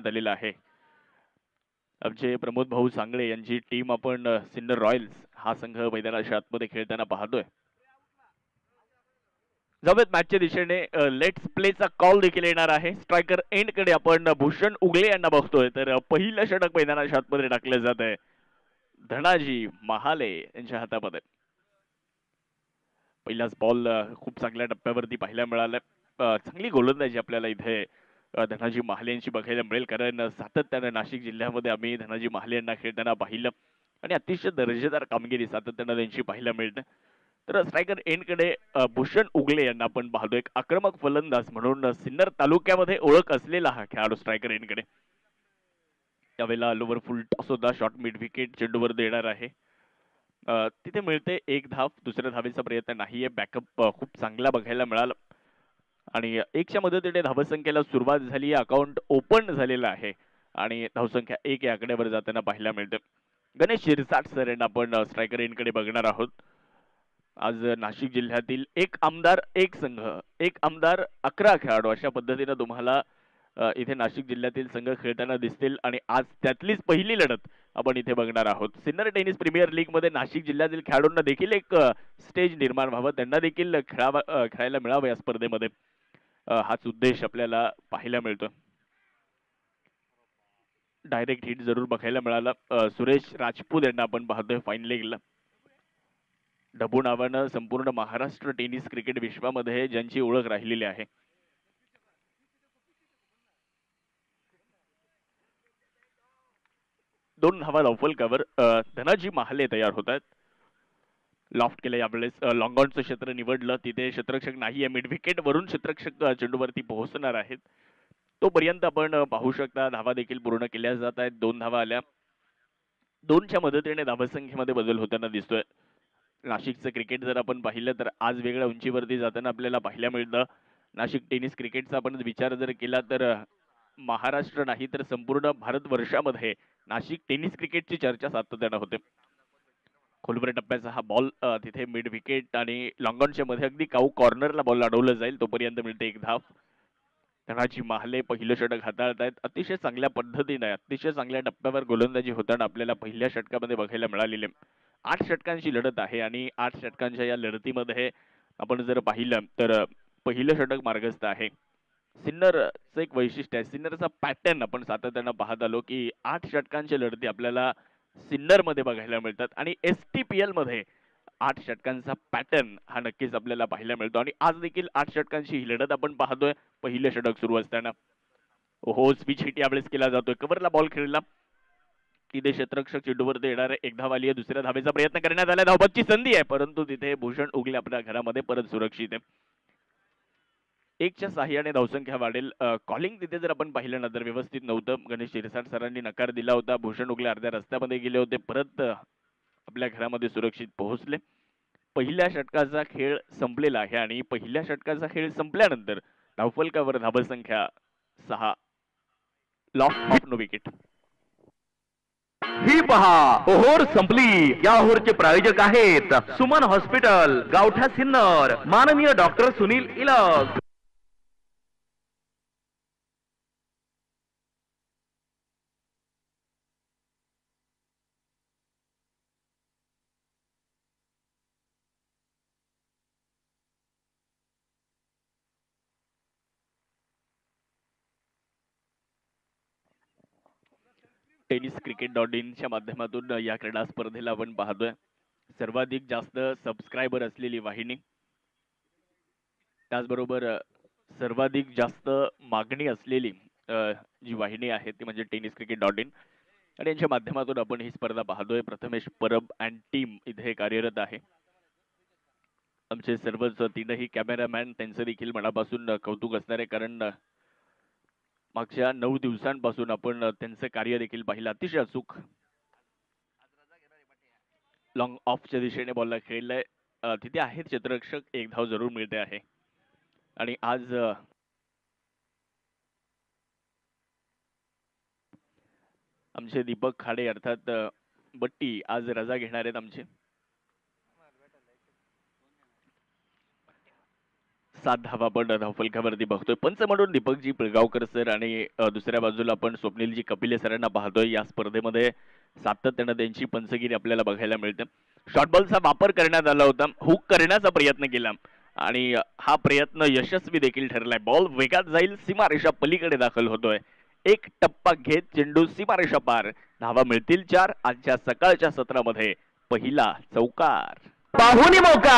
करण्यात आलेला आहे. आमचे प्रमोद भाऊ सांगळे यांची टीम आपण सिन्नर रॉयल्स हा संघ मैदानाच्या आतमध्ये खेळताना पाहतोय. जाऊयात मॅचच्या दिशेने. लेट्स प्लेचा कॉल देखील येणार आहे. स्ट्रायकर एंड कडे आपण भूषण उगले यांना बघतोय, तर पहिलं षटक मैदानाच्या आतमध्ये टाकलं जात आहे धनाजी महाले यांच्या हातामध्ये. पहिलाच बॉल खूप चांगल्या टप्प्यावरती पाहायला मिळाला. चांगली गोलंदाजी आपल्याला इथे धनाजी महाले यांची बघायला मिळेल, कारण सातत्याने नाशिक जिल्ह्यामध्ये आम्ही धनाजी महाले यांना खेळताना पाहिलं आणि अतिशय दर्जेदार कामगिरी सातत्याने त्यांची पाहायला मिळते. तर स्ट्रायकर एंड कडे भूषण उगले यांना आपण पाहतो. एक आक्रमक फलंदाज म्हणून सिन्नर तालुक्यामध्ये ओळख असलेला हा खेळाडू स्ट्रायकर एंड कडे. त्यावेळेला लोवर फुल टॉस होता, शॉर्ट मिड विकेट चेंडूवर देणार आहे. तिथे मिळते एक धाव. दुसऱ्या धावेचा प्रयत्न नाहीये. बॅकअप खूप चांगला बघायला मिळाला आणि एकच्या मदतीने धावसंख्येला सुरुवात झाली. अकाउंट ओपन झालेलं आहे आणि धावसंख्या 1 या आकड्यावर जाताना पाहायला मिळते. गणेश शिरसाट सर यांना आपण स्ट्रायकर एंड कडे बघणार आहोत. आज नाशिक जिल्ह्यातील एक आमदार एक संघ, एक आमदार 11 खेळाडू अशा पद्धतीने तुम्हाला इथे नाशिक जिल्ह्यातील संघ खेळताना दिसतील आणि आज त्यातलीच पहिली लढत आपण इथे बघणार आहोत. सिन्नर टेनिस प्रीमियर लीग मध्ये नाशिक जिल्ह्यातील खेळाडूंना देखील एक स्टेज निर्माण व्हावं, त्यांना देखील खेळायला मिळावं या स्पर्धेमध्ये, हाच उद्देश आपल्याला पाहायला मिळतो. डायरेक्ट हिट जरूर बघायला मिळाला. सुरेश राजपूत यांना आपण पाहतोय फाईन लेगला. डबू नावानं संपूर्ण महाराष्ट्र टेनिस क्रिकेट विश्वामध्ये ज्यांची ओळख राहिलेली आहे. दोन धावा लॉफलकावर धनाजी महाले तयार होतात. लॉफ्ट केलं यावेळेस. लॉंग ऑनचं क्षेत्र निवडलं, तिथे क्षेत्ररक्षक नाहीये. मिड विकेट वरून क्षेत्ररक्षक चेंडूवरती पोहोचणार आहेत. तोपर्यंत आपण पाहू शकता धावा देखील पूर्ण केल्या जात आहेत. 2 धावा आल्या. 2च्या मदतीने धावसंख्येमध्ये बदल होताना दिसतोय. नाशिकचं क्रिकेट जर आपण पाहिलं तर आज वेगळ्या उंचीवरती जाताना आपल्याला पाहायला मिळतं. नाशिक टेनिस क्रिकेटचा आपण विचार जर केला तर महाराष्ट्र नाही तर संपूर्ण भारतवर्षामध्ये नाशिक टेनिस क्रिकेटची चर्चा सातत्याने होते. खोलवर टप्प्याचा हा बॉल तिथे मिड विकेट आणि लॉंगॉनच्या मध्ये अगदी काऊ कॉर्नरला बॉल अडवलं जाईल, तोपर्यंत मिळते एक धाव. धनाजी महाले पहिलं षटक हाताळत आहेत. अतिशय चांगल्या पद्धतीने अतिशय चांगल्या टप्प्यावर गोलंदाजी होताना आपल्याला पहिल्या षटकामध्ये बघायला मिळालेले. 8 षटकांची लढत आहे आणि 8 षटकांच्या या लढतीमध्ये आपण जर पाहिलं तर पहिलं षटक मार्गस्थ आहे. सिन्नरचं एक वैशिष्ट्य आहे, सिन्नरचा पॅटर्न आपण सातत्यानं पाहत आलो की 8 षटकांच्या लढती आपल्याला सिन्नरमध्ये बघायला मिळतात आणि STPL मध्ये 8 षटकांचा पॅटर्न हा नक्कीच आपल्याला पाहायला मिळतो आणि आज देखील 8 षटकांची ही लढत आपण पाहतोय. पहिलं षटक सुरू असताना हो स्विच हिट यावेळेस केला जातोय. कव्हरला बॉल खेळला, तिथे क्षेत्ररक्षक चेंडूवरती येणार आहे. एक धाव आली आहे. दुसऱ्या धावेचा प्रयत्न करण्यात आला. धावपतची संधी आहे, परंतु तिथे भूषण उगले आपल्या घरामध्ये परत सुरक्षित आहे. 1च्या साह्याने धावसंख्या वाढेल. कॉलिंग तिथे जर आपण पाहिलं ना तर व्यवस्थित नव्हतं. गणेश शिरसाट सरांनी नकार दिला होता. भूषण उगले अर्ध्या रस्त्यामध्ये गेले होते, परत आपल्या घरामध्ये सुरक्षित पोहोचले. पहिल्या षटकाचा खेळ संपलेला आहे आणि पहिल्या षटकाचा खेळ संपल्यानंतर धावफलकावर धावसंख्या 6, लॉस्ट ऑफ नो विकेट. ही पहा ओहोर संपली. या ओहोरचे प्रायोजक आहेत सुमन हॉस्पिटल, गावठा सिन्नर, माननीय डॉक्टर सुनील इलग. टेनिस cricket.in माध्यमातून या क्रीडा स्पर्धेला आपण पाहतोय. सर्वाधिक जास्त सबस्क्रायबर असलेली वाहिनी, त्याचबरोबर सर्वाधिक जास्त मागणी असलेली जी वाहिनी आहे ती म्हणजे टेनिस cricket.in आणि यांच्या माध्यमातून आपण ही स्पर्धा पाहतोय. प्रथमेश परब अँड टीम इथे कार्यरत आहे. आमचे सर्वच तीनही कॅमेरामॅन त्यांचं देखील मनापासून कौतुक असणार आहे, कारण मागच्या 9 दिवसांपासून आपण त्यांचं कार्य देखील पाहिलं. अतिशय अचूक लॉंग ऑफच्या दिशेने बॉलला खेळलाय. तिथे आहेत क्षेत्ररक्षक, एक धाव जरूर मिळते आहे आणि आज आमचे दीपक खाडे अर्थात बट्टी आज रजा घेणार आहेत आमचे. 7 धावा आपण धावफलकावरती बघतोय. पंच म्हणून दीपकजी पिळगावकर सर आणि दुसऱ्या बाजूला आपण स्वप्नीलजी कपिले सरांना पाहतोय. या स्पर्धेमध्ये सातत्यानं त्यांची पंचगिरी आपल्याला बघायला मिळते. शॉर्ट बॉलचा वापर करण्यात आला होता, हुक करण्याचा प्रयत्न केला आणि हा प्रयत्न यशस्वी देखील ठरलाय. बॉल वेगात जाईल, सीमारेषा पलीकडे दाखल होतोय. एक टप्पा घेत चेंडू सीमारेषा पार. धावा मिळतील 4. आजच्या सकाळच्या सत्रामध्ये पहिला चौकार. पाहुणी मौका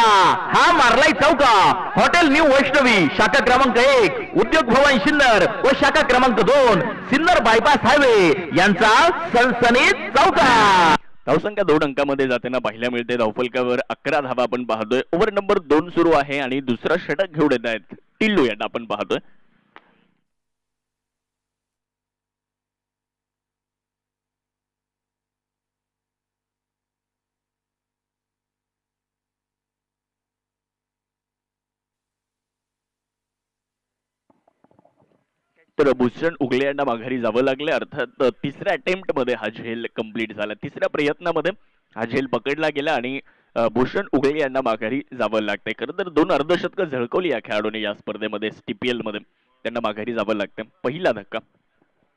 हा मारलाय चौका. हॉटेल न्यू वैष्णवी शाखा क्रमांक 1, उद्योग भवन सिन्नर व शाखा क्रमांक 2 सिन्नर बायपास हायवे यांचा सनसनीत चौका. धावसंख्या 2 अंकामध्ये जाताना पाहायला मिळते. धावफलकावर 11 धावा आपण पाहतोय. ओव्हर नंबर 2 सुरू आहे आणि दुसरा षटक घेऊन येत आहेत टिल्लू यांना आपण पाहतोय. तर भूषण उगले यांना माघारी जावं लागले. अर्थात तिसऱ्या अटेम्प्ट मध्ये हा झेल कंप्लीट झाला. तिसऱ्या प्रयत्नामध्ये हा झेल पकडला गेला आणि भूषण उगले यांना माघारी जावं लागतंय. खरं तर 2 अर्धशतकं झळकवली या खेळाडूने या स्पर्धेमध्ये. TPL मध्ये त्यांना माघारी जावं लागतंय. पहिला धक्का.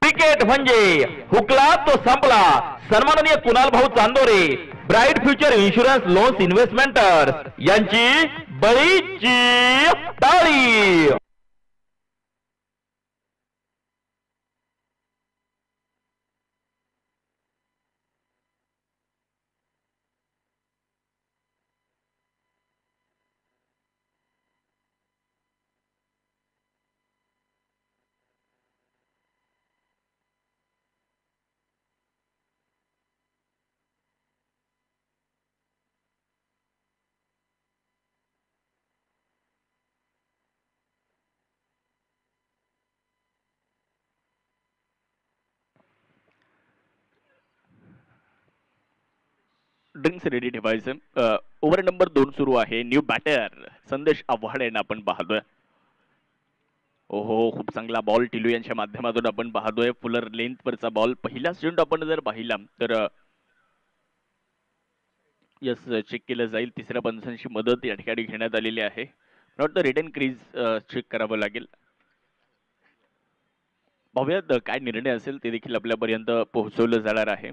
क्रिकेट म्हणजे हुकला तो संपला. सन्माननीय कुणाल भाऊ Chandore, bright future insurance loans investments यांची बळीची टाळी. ड्रिंक्स रेडी ठेवायचं. ओव्हर नंबर 2 सुरू आहे. न्यू बॅटर संदेश आव्हाड यांना आपण पाहतोय. ओहो, खूप चांगला बॉल टिलू यांच्या माध्यमातून आपण पाहतोय. फुलर लेंथ वरचा बॉल. पहिला चेंडू आपण जर पाहिला तर यस चेक केलं जाईल. तिसऱ्या पंचांची मदत या ठिकाणी घेण्यात आलेली आहे. मला वाटतं रिटर्न क्रीज चेक करावं लागेल. पाहूयात काय निर्णय असेल ते देखील आपल्यापर्यंत पोहोचवलं जाणार आहे.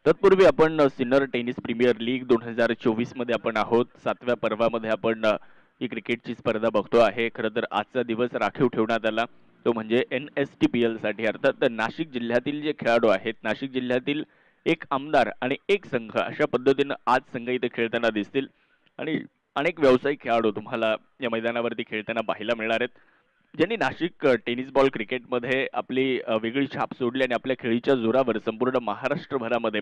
तत्पूर्वी आपण सिन्नर टेनिस प्रीमियर लीग 2024 मध्ये आपण आहोत. 7व्या पर्वामध्ये आपण ही क्रिकेटची स्पर्धा बघतो आहे. खरं तर आजचा दिवस राखीव ठेवण्यात आला तो म्हणजे NSTPL साठी. अर्थात नाशिक जिल्ह्यातील जे खेळाडू आहेत, नाशिक जिल्ह्यातील एक आमदार आणि एक संघ अशा पद्धतीनं आज संघ इथे खेळताना दिसतील आणि अनेक व्यावसायिक खेळाडू तुम्हाला या मैदानावरती खेळताना पाहायला मिळणार आहेत, ज्यांनी नाशिक टेनिस बॉल क्रिकेटमध्ये आपली वेगळी छाप सोडली आणि आपल्या खेळीच्या जोरावर संपूर्ण महाराष्ट्रभरामध्ये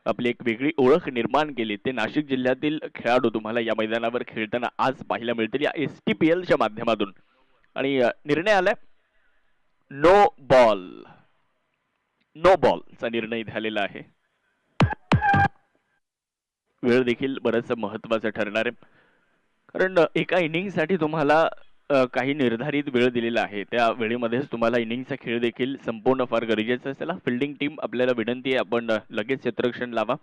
आपली एक वेगळी ओळख निर्माण केली. ते नाशिक जिल्ह्यातील खेळाडू तुम्हाला या मैदानावर खेळताना आज पाहायला मिळतील या STPLच्या माध्यमातून. आणि निर्णय आलाय नो बॉलचा निर्णय झालेला आहे. वेळ देखील बरंच महत्वाचं ठरणार आहे, कारण एका इनिंगसाठी तुम्हाला काही निर्धारित वेळ दिलेला आहे. त्या वेळेमध्येच तुम्हाला इनिंगचा खेळ देखील संपवणं फार गरजेचं असेल. फिल्डिंग टीम आपल्याला विनंती आहे आपण लगेच क्षेत्ररक्षण लावा,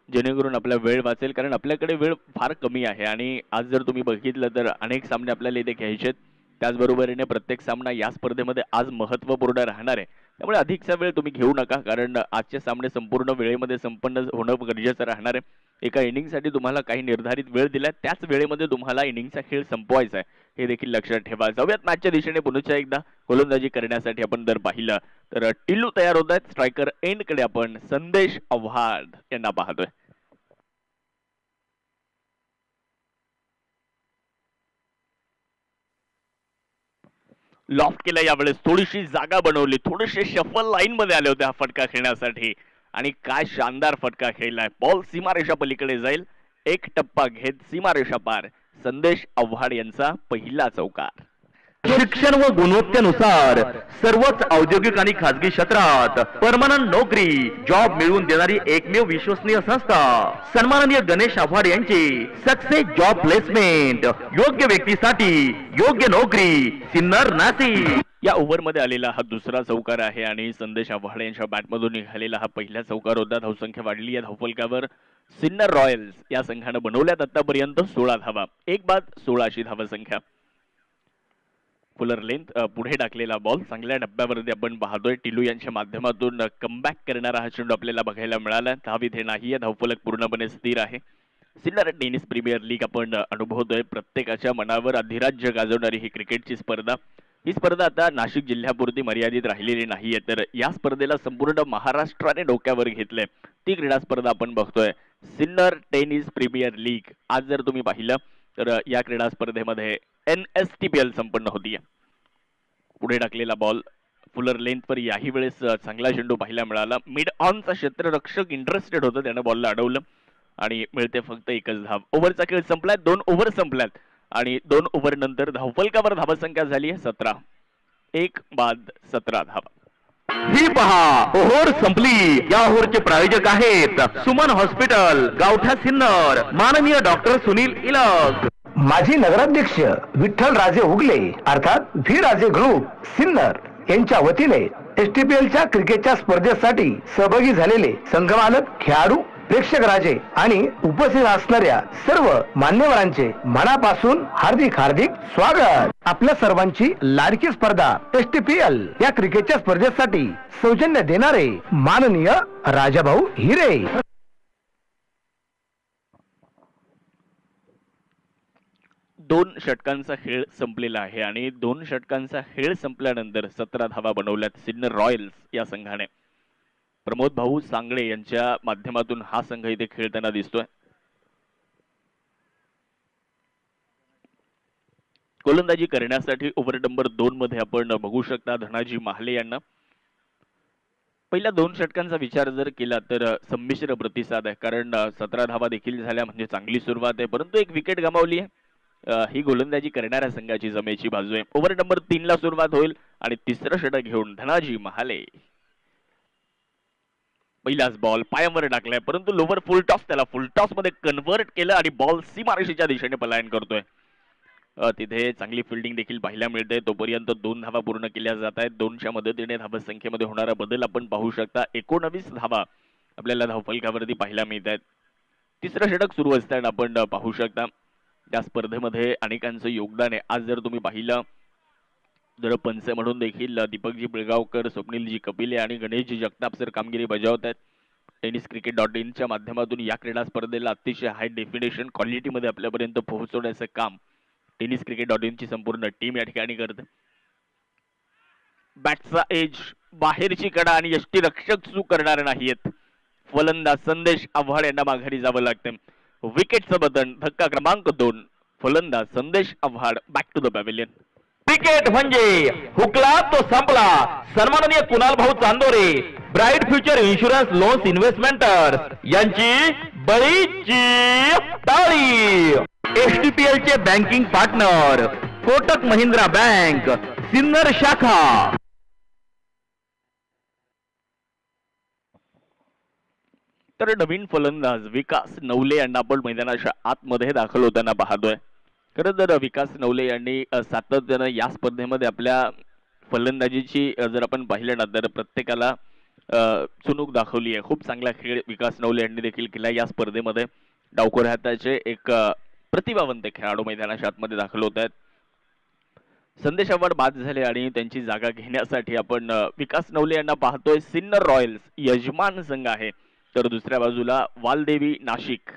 जेणेकरून आपला वेळ वाचेल, कारण आपल्याकडे वेळ फार कमी आहे. आणि आज जर तुम्ही बघितलं तर अनेक सामने आपल्याला इथे घ्यायचे आहेत. त्याचबरोबरीने प्रत्येक सामना या स्पर्धेमध्ये आज महत्त्वपूर्ण राहणार आहे. त्यामुळे अधिकचा वेळ तुम्ही घेऊ नका, कारण आजचे सामने संपूर्ण वेळेमध्ये संपन्न होणं गरजेचं राहणार आहे. एका इनिंगसाठी तुम्हाला काही निर्धारित वेळ दिलाय, त्याच वेळेमध्ये तुम्हाला इनिंगचा खेळ संपवायचा आहे, हे देखील लक्षात ठेवा. जाऊयात मॅचच्या दिशेने पुन्हा एकदा. गोलंदाजी करण्यासाठी आपण जर पाहिलं तर टिल्लू तयार होत आहेत. स्ट्रायकर एंडकडे आपण संदेश आव्हाड यांना पाहतोय. लॉफ्ट केलं यावेळेस, थोडीशी जागा बनवली, थोडेसे शफल लाईन मध्ये आले होते हा फटका खेळण्यासाठी आणि काय शानदार फटका खेळलाय. बॉल सीमारेषा पलीकडे जाईल. एक टप्पा घेत सीमारेषा पार. संदेश आव्हाड यांचा पहिला चौकार. शिक्षण व गुणवत्तेनुसार सर्वच औद्योगिक आणि खाजगी क्षेत्रात परमनंट नोकरी जॉब मिळवून देणारी एकमेव विश्वसनीय संस्था सन्माननीय गणेश आव्हाड यांची सक्सेस जॉब प्लेसमेंट. योग्य व्यक्तीसाठी योग्य नोकरी, सिन्नर नाशिक. या ओव्हरमध्ये आलेला हा दुसरा चौकार आहे आणि संदेश आव्हाड यांच्या बॅटमधून निघालेला हा पहिला चौकार होता. धावसंख्या वाढली या धावफलकावर. सिन्नर रॉयल्स या संघानं बनवल्यात आतापर्यंत 16 धावा. एक बाद 16 अशी धावसंख्या. फुलर लेंथ पुढे टाकलेला बॉल चांगल्या डब्यावरती आपण पाहतोय. टिलू यांच्या माध्यमातून कमबॅक करणारा हा चेंडू आपल्याला बघायला मिळाला. धाव इथे नाहीये, धावफलक पूर्णपणे स्थिर आहे. सिन्नर टेनिस प्रीमियर लीग आपण अनुभवतोय. प्रत्येकाच्या मनावर अधिराज्य गाजवणारी ही क्रिकेटची स्पर्धा. ही स्पर्धा आता नाशिक जिल्ह्यापुरती मर्यादित राहिलेली नाहीये, तर या स्पर्धेला संपूर्ण महाराष्ट्राने डोक्यावर घेतलंय. ती क्रीडा स्पर्धा आपण बघतोय, सिन्नर टेनिस प्रीमियर लीग. आज जर तुम्ही पाहिलं तर या क्रीडा स्पर्धेमध्ये NSTPL संपन्न होतीये. पुढे टाकलेला बॉल फुलर लेंथवर याही वेळेस चांगला चेंडू पाहायला मिळाला. मिड ऑनचा क्षेत्ररक्षक इंटरेस्टेड होता, त्यानं बॉलला अडवलं आणि मिळते फक्त एकच धाव. ओव्हरचा खेळ संपलाय, 2 ओव्हर संपल्यात आणि 2 ओव्हर नंतर धावफलकावर धावसंख्या झाली आहे 17. 1 बाद 17 धावा. ही पहा, ओव्हर संपली. या ओव्हरचे प्रायोजक आहेत सुमन हॉस्पिटल, गावठा सिन्नर, माननीय डॉक्टर सुनील इलग, माजी नगराध्यक्ष विठ्ठल राजे उगले अर्थात व्ही राजे ग्रुप सिन्नर यांच्या वतीने STPL च्या क्रिकेटच्या स्पर्धेसाठी सहभागी झालेले संघमालक, खेळाडू, प्रेक्षक राजे आणि उपस्थित असणाऱ्या सर्व मान्यवरांचे मनापासून हार्दिक हार्दिक स्वागत. आपल्या सर्वांची लाडकी स्पर्धा STPL या क्रिकेटच्या स्पर्धेसाठी सौजन्य देणारे माननीय राजाभाऊ हिरे. 2 षटकांचा खेळ संपलेला आहे आणि 2 षटकांचा खेळ संपल्यानंतर 17 धावा बनवल्यात सिन्नर रॉयल्स या संघाने. प्रमोद भाऊ सांगळे यांच्या माध्यमातून हा संघ इथे खेळताना दिसतोय. गोलंदाजी करण्यासाठी ओव्हर नंबर 2 मध्ये आपण बघू शकता धनाजी माहले यांना. पहिल्या 2 षटकांचा विचार जर केला तर संमिश्र प्रतिसाद आहे, कारण 17 धावा देखील झाल्या म्हणजे चांगली सुरुवात आहे, परंतु एक विकेट गमावली आहे. ही गोलंदाजी करणाऱ्या संघाची जमेची बाजू आहे. ओव्हर नंबर 3 ला सुरुवात होईल आणि तिसरं षटक घेऊन धनाजी महाले. पहिलाच बॉल पायावर टाकलाय, परंतु लोवर फुल टॉस, त्याला फुल टॉस मध्ये कन्व्हर्ट केलं आणि बॉल सीमारेषेच्या दिशेने पलायन करतोय. तिथे चांगली फिल्डिंग देखील पाहायला मिळते. तोपर्यंत 2 धावा पूर्ण केल्या जात आहेत. 2च्या मदतीने धावसंख्येमध्ये होणारा बदल आपण पाहू शकता. 19 धावा आपल्याला धावफलकावरती पाहायला मिळत आहेत. तिसरं षटक सुरू असताना आपण पाहू शकता त्या स्पर्धेमध्ये अनेकांचं योगदान आहे. आज जर तुम्ही पाहिलं तर पंच म्हणून देखील दीपकजी पिळगावकर, स्वप्नीलजी कपिले आणि गणेशजी जगताप सर कामगिरी बजावत आहेत. tenniscricket.in च्या माध्यमातून या क्रीडा स्पर्धेला अतिशय हाय डेफिनेशन क्वालिटीमध्ये आपल्यापर्यंत पोहोचवण्याचं काम tenniscricket.in ची संपूर्ण टीम या ठिकाणी करते. बॅटचा एज, बाहेरची कडा आणि यष्टीरक्षक चूक करणार नाहीयेत. फलंदाज संदेश आव्हाड यांना माघारी जावं लागतं. विकेटचं बटन, धक्का क्रमांक 2. फलंदाज Sandesh Awhad back to the pavilion. Cricket म्हणजे हुकला तो संपला. सन्माननीय कुणाल भाऊ Chandore, bright future insurance loans investments यांची बळीची टाळी. STPL चे banking partner Kotak Mahindra bank, Sinnar शाखा. तर नवीन फलंदाज विकास नवले यांना आपण मैदानाच्या आतमध्ये दाखल होताना पाहतोय. खरं तर विकास नवले यांनी सातत्यानं या स्पर्धेमध्ये आपल्या फलंदाजीची जर आपण पाहिलं ना तर प्रत्येकाला चुणूक दाखवली आहे. खूप चांगला खेळ विकास नवले यांनी देखील केला या स्पर्धेमध्ये. डावखोर हाताचे एक प्रतिभावंत खेळाडू मैदानाच्या आतमध्ये दाखल होत आहेत. संदेश आव्हाड बाद झाले आणि त्यांची जागा घेण्यासाठी आपण विकास नवले यांना पाहतोय. सिन्नर रॉयल्स यजमान संघ आहे, तर दुसऱ्या बाजूला वालदेवी नाशिक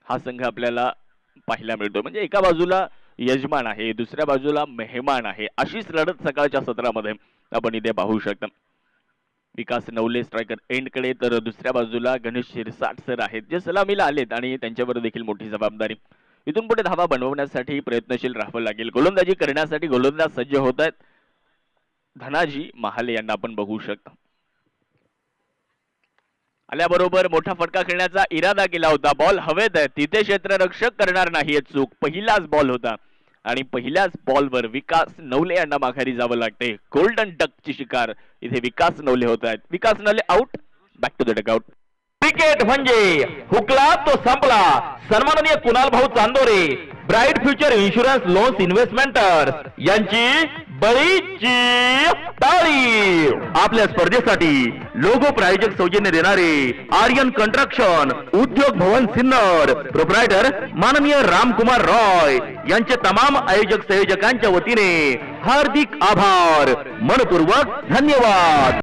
हा संघ आपल्याला पाहायला मिळतो. म्हणजे एका बाजूला यजमान आहे, दुसऱ्या बाजूला मेहमान आहे. अशीच लढत सकाळच्या सत्रामध्ये आपण इथे पाहू शकता. विकास नवले स्ट्रायकर एंडकडे, तर दुसऱ्या बाजूला गणेश शिरसाट सर आहेत जे सलामीला आलेत आणि त्यांच्यावर देखील मोठी जबाबदारी. इथून पुढे धावा बनवण्यासाठी प्रयत्नशील राहावं लागेल. गोलंदाजी करण्यासाठी गोलंदाज सज्ज होत आहेत. धनाजी महाले यांना आपण बघू शकता. आल्याबरोबर मोठा फटका खेळण्याचा इरादा केला होता. बॉल हवेत आहे, तिथे क्षेत्ररक्षक करणार नाही चूक. पहिलाच बॉल होता आणि पहिल्याच बॉलवर विकास नवले यांना माघारी जावं लागते. गोल्डन डकची शिकार इथे विकास नवले होत आहेत. Vikas Navale out, back to the dugout. Cricket म्हणजे हुकला तो संपला. सन्माननीय कुणाल भाऊ Chandore, bright future insurance loans investments यांची बळीची टाळी. आपल्या स्पर्धेसाठी लोगो प्रायोजक सौजन्य देणारे आर्यन कंस्ट्रक्शन, उद्योग भवन सिन्नर, प्रोप्रायटर माननीय रामकुमार रॉय यांचे तमाम आयोजक संयोजकांच्या वतीने हार्दिक आभार, मनपूर्वक धन्यवाद.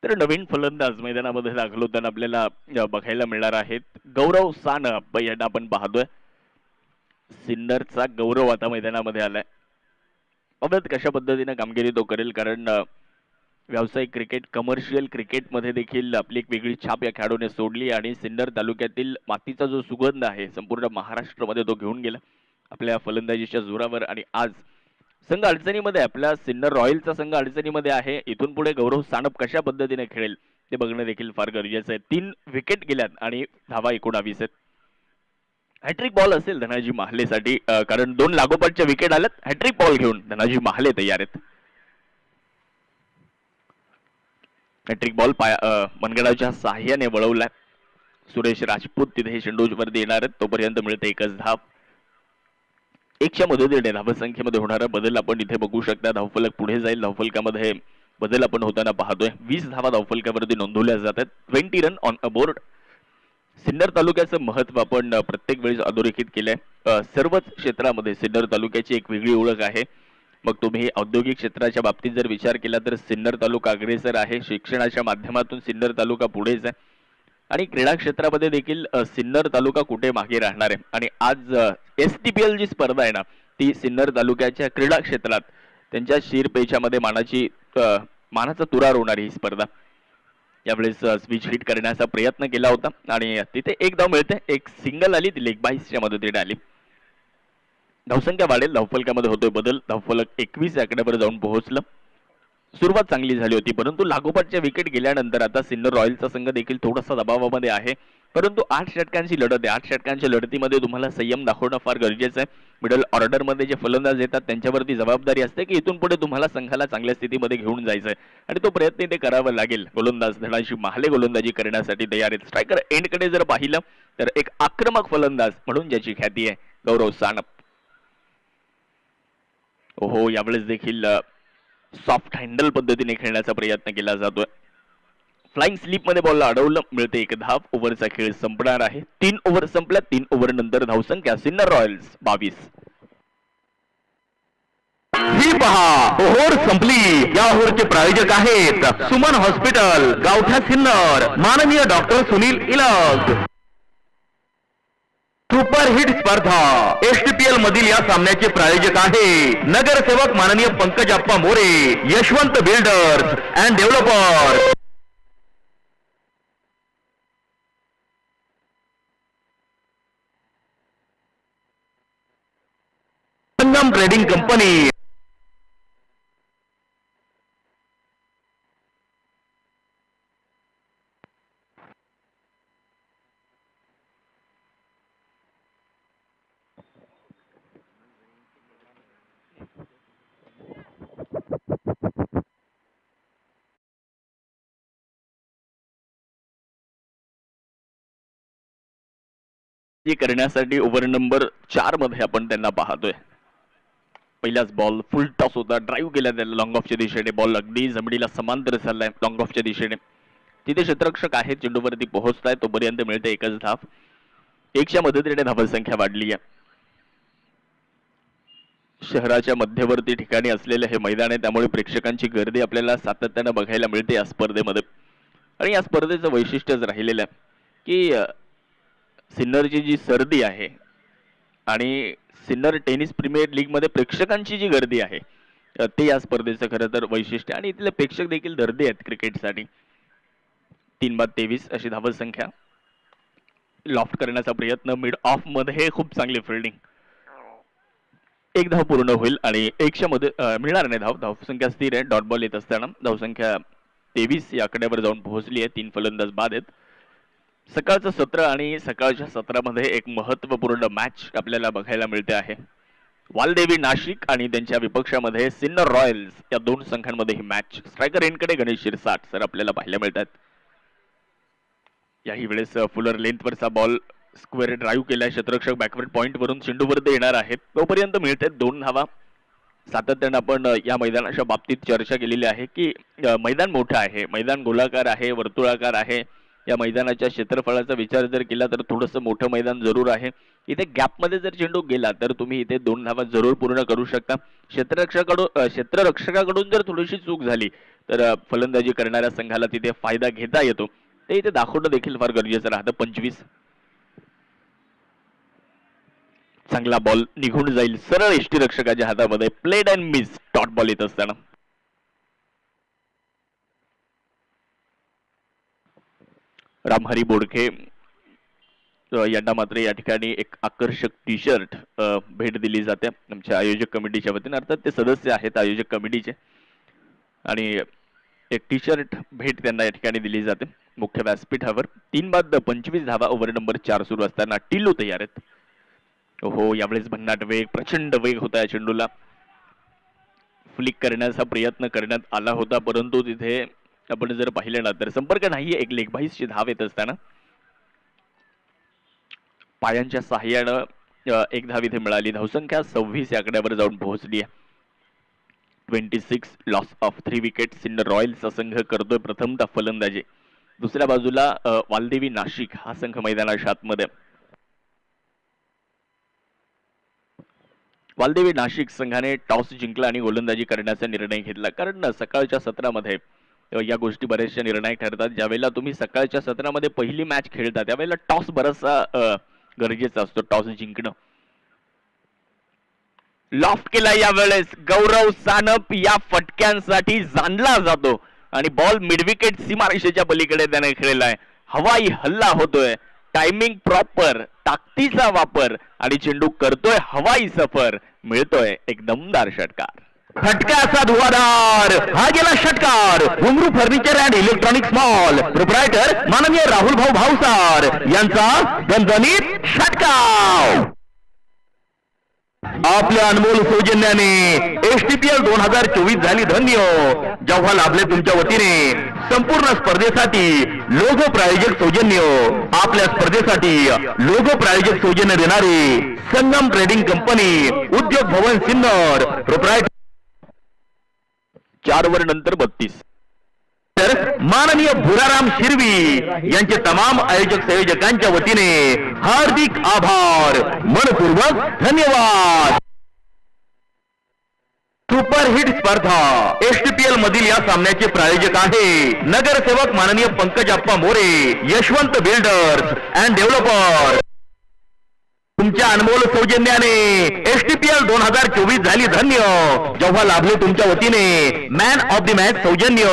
तर नवीन फलंदाज मैदानामध्ये दाखल होताना आपल्याला बघायला मिळणार आहेत. गौरव सानप यांना आपण पाहतोय. सिन्नरचा गौरव आता मैदानामध्ये आलाय. अगदी कशा पद्धतीने कामगिरी तो करेल, कारण व्यावसायिक क्रिकेट, कमर्शियल क्रिकेटमध्ये देखील आपली एक वेगळी छाप या खेळाडूने सोडली आणि सिन्नर तालुक्यातील मातीचा जो सुगंध आहे संपूर्ण महाराष्ट्रामध्ये तो घेऊन गेला आपल्या फलंदाजीच्या जोरावर. आणि आज संघ अडचणीमध्ये, आपला सिन्नर रॉयलचा संघ अडचणीमध्ये आहे. इथून पुढे गौरव सानप कशा पद्धतीने खेळेल ते बघणं देखील फार गरजेचं आहे. 3 विकेट गेल्यात आणि धावा 19 आहेत. हॅट्रिक बॉल असेल धनाजी महालेसाठी, कारण 2 लागोपाठच्या विकेट आल्यात. हॅट्रिक बॉल घेऊन धनाजी महाले तयार आहेत. हॅट्रिक बॉल मनगडाच्या साह्याने वळवला. सुरेश राजपूत तिथे चेंडूवरती येणार आहेत. तोपर्यंत मिळते 1 धाव. 1च्या मदतीने धावसंख्येमध्ये होणारा बदल आपण इथे बघू शकता. धावफलक पुढे जाईल. धावफलकामध्ये बदल आपण होताना पाहतोय. 20 धावा धावफलकावरती नोंदवल्या जातात. 20 रन ऑन अबोर्ड. सिन्नर तालुक्याचं महत्व आपण प्रत्येक वेळेस अधोरेखित केलंय. सर्वच क्षेत्रामध्ये सिन्नर तालुक्याची एक वेगळी ओळख आहे. मग तुम्ही औद्योगिक क्षेत्राच्या बाबतीत जर विचार केला तर सिन्नर तालुका अग्रेसर आहे. शिक्षणाच्या माध्यमातून सिन्नर तालुका पुढेच आहे आणि क्रीडा क्षेत्रामध्ये देखील सिन्नर तालुका कुठे मागे राहणार आहे. आणि आज STPL जी स्पर्धा आहे ना, ती सिन्नर तालुक्याच्या क्रीडा क्षेत्रात त्यांच्या शिरपेचामध्ये मानाचा तुरा रोवणारी ही स्पर्धा. यावेळेस स्विच हिट करण्याचा प्रयत्न केला होता आणि तिथे 1 धाव मिळते. एक सिंगल आली, ती लेग बाईसच्या मदतीने आली. धावसंख्या वाढेल. धावफलकामध्ये होतोय बदल. धावफलक 21 या आकड्यावर जाऊन पोहोचलं. सुरुवात चांगली झाली होती, परंतु लागोपाठच्या विकेट गेल्यानंतर आता सिन्नर रॉयलचा संघ देखील थोडासा दबावामध्ये आहे. परंतु 8 षटकांची लढत आहे. 8 षटकांच्या लढतीमध्ये तुम्हाला संयम दाखवणं फार गरजेचं आहे. मिडल ऑर्डरमध्ये जे फलंदाज येतात त्यांच्यावरती जबाबदारी असते की इथून पुढे तुम्हाला संघाला चांगल्या स्थितीमध्ये घेऊन जायचंय आणि तो प्रयत्न ते करावा लागेल. गोलंदाज धनाजी महाले गोलंदाजी करण्यासाठी तयार आहेत. स्ट्रायकर एंडकडे जर पाहिलं तर एक आक्रमक फलंदाज म्हणून ज्याची ख्याती आहे गौरव सानप. ओहो, यावेळेस देखील सॉफ्ट हँडल पद्धतीने खेळण्याचा प्रयत्न केला जातोय. फ्लाइंग स्लीप मध्ये बॉलला अडवलं. मिळते 1 धाव. ओव्हरचा खेळ संपणार आहे. 3 ओव्हर संपल्या. 3 ओव्हर नंतर धावसंख्या सिन्नर रॉयल्स 22. ही पहा, ओव्हर संपली. या ओव्हरचे प्रायोजक आहेत सुमन हॉस्पिटल, गावठा सिन्नर, माननीय डॉक्टर सुनील इलाग. सुपरहिट स्पर्धा STPL मधील या सामन्याचे प्रायोजक आहे नगरसेवक माननीय Pankajappa More, Yashwant builders and developer, Sangam trading company. करण्यासाठी ओव्हर नंबर 4 मध्ये आपण त्यांना पाहतोय. पहिलाच बॉल फुल टॉस होता. ड्राईव्ह केला त्याला लॉंग ऑफच्या दिशेने. बॉल अगदी जमिनीला समांतर चाललाय लॉंग ऑफच्या दिशेने. तिथे क्षेत्ररक्षक आहेत, चेंडूवरती पोहोचताय. तोपर्यंत मिळते 1 धाव. 1च्या मदतीने धावसंख्या वाढली आहे. शहराच्या मध्यवर्ती ठिकाणी असलेले हे मैदान आहे, त्यामुळे प्रेक्षकांची गर्दी आपल्याला सातत्याने बघायला मिळते या स्पर्धेमध्ये. आणि या स्पर्धेचं वैशिष्ट्यच राहिलेलं आहे की सिन्नरची जी सर्दी आहे आणि सिन्नर टेनिस प्रीमियर लीग मध्ये प्रेक्षकांची जी गर्दी आहे ते या स्पर्धेचं खरं तर वैशिष्ट्य. आणि इथले प्रेक्षक देखील दर्दी आहेत क्रिकेटसाठी. 3-23 अशी धावसंख्या. लॉफ्ट करण्याचा प्रयत्न मिड ऑफ मध्ये. खूप चांगली फिल्डिंग. 1 धाव पूर्ण होईल आणि 1च्या मध्ये मिळणार नाही धाव. धावसंख्या स्थिर आहे. डॉट बॉल येत असताना धावसंख्या 23 या आकड्यावर जाऊन पोहोचली आहे. 3 फलंदाज बाद आहेत. सकाळचं सत्र आणि सकाळच्या सत्रामध्ये एक महत्वपूर्ण मॅच आपल्याला बघायला मिळते आहे. वालदेवी नाशिक आणि त्यांच्या विपक्षामध्ये सिन्नर रॉयल्स या 2 संघांमध्ये ही मॅच. स्ट्रायकर एंडकडे गणेश शिरसाट सर आपल्याला पाहायला मिळतात. याही वेळेस फुलर लेंथवरचा बॉल स्क्वेअर ड्राईव्ह केलाय. क्षेत्ररक्षक बॅकवर्ड पॉइंट वरून चेंडूवरती येणार आहेत. तोपर्यंत मिळते 2 धावा. सातत्याने आपण या मैदानाच्या बाबतीत चर्चा केलेली आहे की मैदान मोठं आहे, मैदान गोलाकार आहे, वर्तुळाकार आहे. या मैदानाच्या क्षेत्रफळाचा विचार जर केला तर थोडंसं मोठं मैदान जरूर आहे. इथे गॅपमध्ये जर चेंडू गेला तर तुम्ही इथे 2 धावा जरूर पूर्ण करू शकता. क्षेत्ररक्षकाकडून जर थोडीशी चूक झाली तर फलंदाजी करणाऱ्या संघाला तिथे फायदा घेता येतो. ते इथे दाखवणं देखील फार गरजेचं राहतं. 25 चांगला बॉल निघून जाईल सरळ यष्टीरक्षकाच्या हातामध्ये. Played and miss dot ball येत असताना रामहरी बोडके यांना मात्र या ठिकाणी एक आकर्षक टी शर्ट भेट दिली जाते आमच्या आयोजक कमिटीच्या वतीने. अर्थात ते सदस्य आहेत आयोजक कमिटीचे आणि एक टी शर्ट भेट त्यांना या ठिकाणी दिली जाते मुख्य व्यासपीठावर. 3 बाद 25 धावा ओव्हर नंबर 4 सुरू असताना टिल्लू तयार आहेत. हो यावेळेस भन्नाट वेग प्रचंड वेग होता या चेंडूला. फ्लिक करण्याचा प्रयत्न करण्यात आला होता परंतु तिथे आपण जर पाहिलं ना तर संपर्क नाहीये. एक लेगबाईसची धाव येत असताना पायांच्या सहाय्यानं एक धाव इथे मिळाली. धावसंख्या 26 या आकड्यावर जाऊन पोहोचली आहे. 26 लॉस ऑफ 3 विकेट्स. सिन्नर रॉयल्सचा संघ करतोय प्रथमतः फलंदाजी. दुसऱ्या बाजूला वालदेवी नाशिक हा संघ मैदानाच्या आतमध्ये. वालदेवी नाशिक संघाने टॉस जिंकला आणि गोलंदाजी करण्याचा निर्णय घेतला. कारण सकाळच्या सत्रामध्ये या गोष्टी बऱ्याचशा निर्णायक ठरतात. ज्यावेळेला तुम्ही सकाळच्या सत्रामध्ये पहिली मॅच खेळता त्यावेळेला टॉस बराचसा गरजेचा असतो. टॉस जिंकणं. लॉफ्ट केला यावेळेस गौरव सानप या फटक्यांसाठी जाणला जातो आणि बॉल मिडविकेट सीमारेषेच्या पलीकडे त्याने खेळलाय. हवाई हल्ला होतोय. Timing proper. ताकदीचा वापर आणि चेंडू करतोय हवाई सफर. मिळतोय एक दमदार षटकार. फटक्याचा धुवाधार हा गेला षटकार. घुंगरू furniture and electronics mall proprietor माननीय राहुल भाऊ भावसार यांचा दणदणीत षटकार. आपल्या अनमोल सौजन्याने एसटीपीएल 2024 झाली धन्य. जेव्हा लाभले तुमच्या वतीने संपूर्ण स्पर्धेसाठी लोगो प्रायोजक सौजन्य. आपल्या स्पर्धेसाठी लोगो प्रायोजक सौजन्य देणारी संगम ट्रेडिंग कंपनी उद्योग भवन सिन्नर प्रोप्रायटर 4 ओव्हर नंतर 32. तर माननीय भुराराम शिरवी यांचे तमाम आयोजक संयोजकांच्या वतीने हार्दिक आभार. मनपूर्वक धन्यवाद. सुपरहिट स्पर्धा एसटीपीएल मधील या सामन्याचे प्रायोजक आहे नगरसेवक माननीय Pankajappa More Yashwant builders and developer. तुमच्या अनमोल सौजन्याने एसटीपीएल 2024 झाली धन्य. जेव्हा लाभले तुमच्या वतीने मॅन ऑफ द मॅच सौजन्य.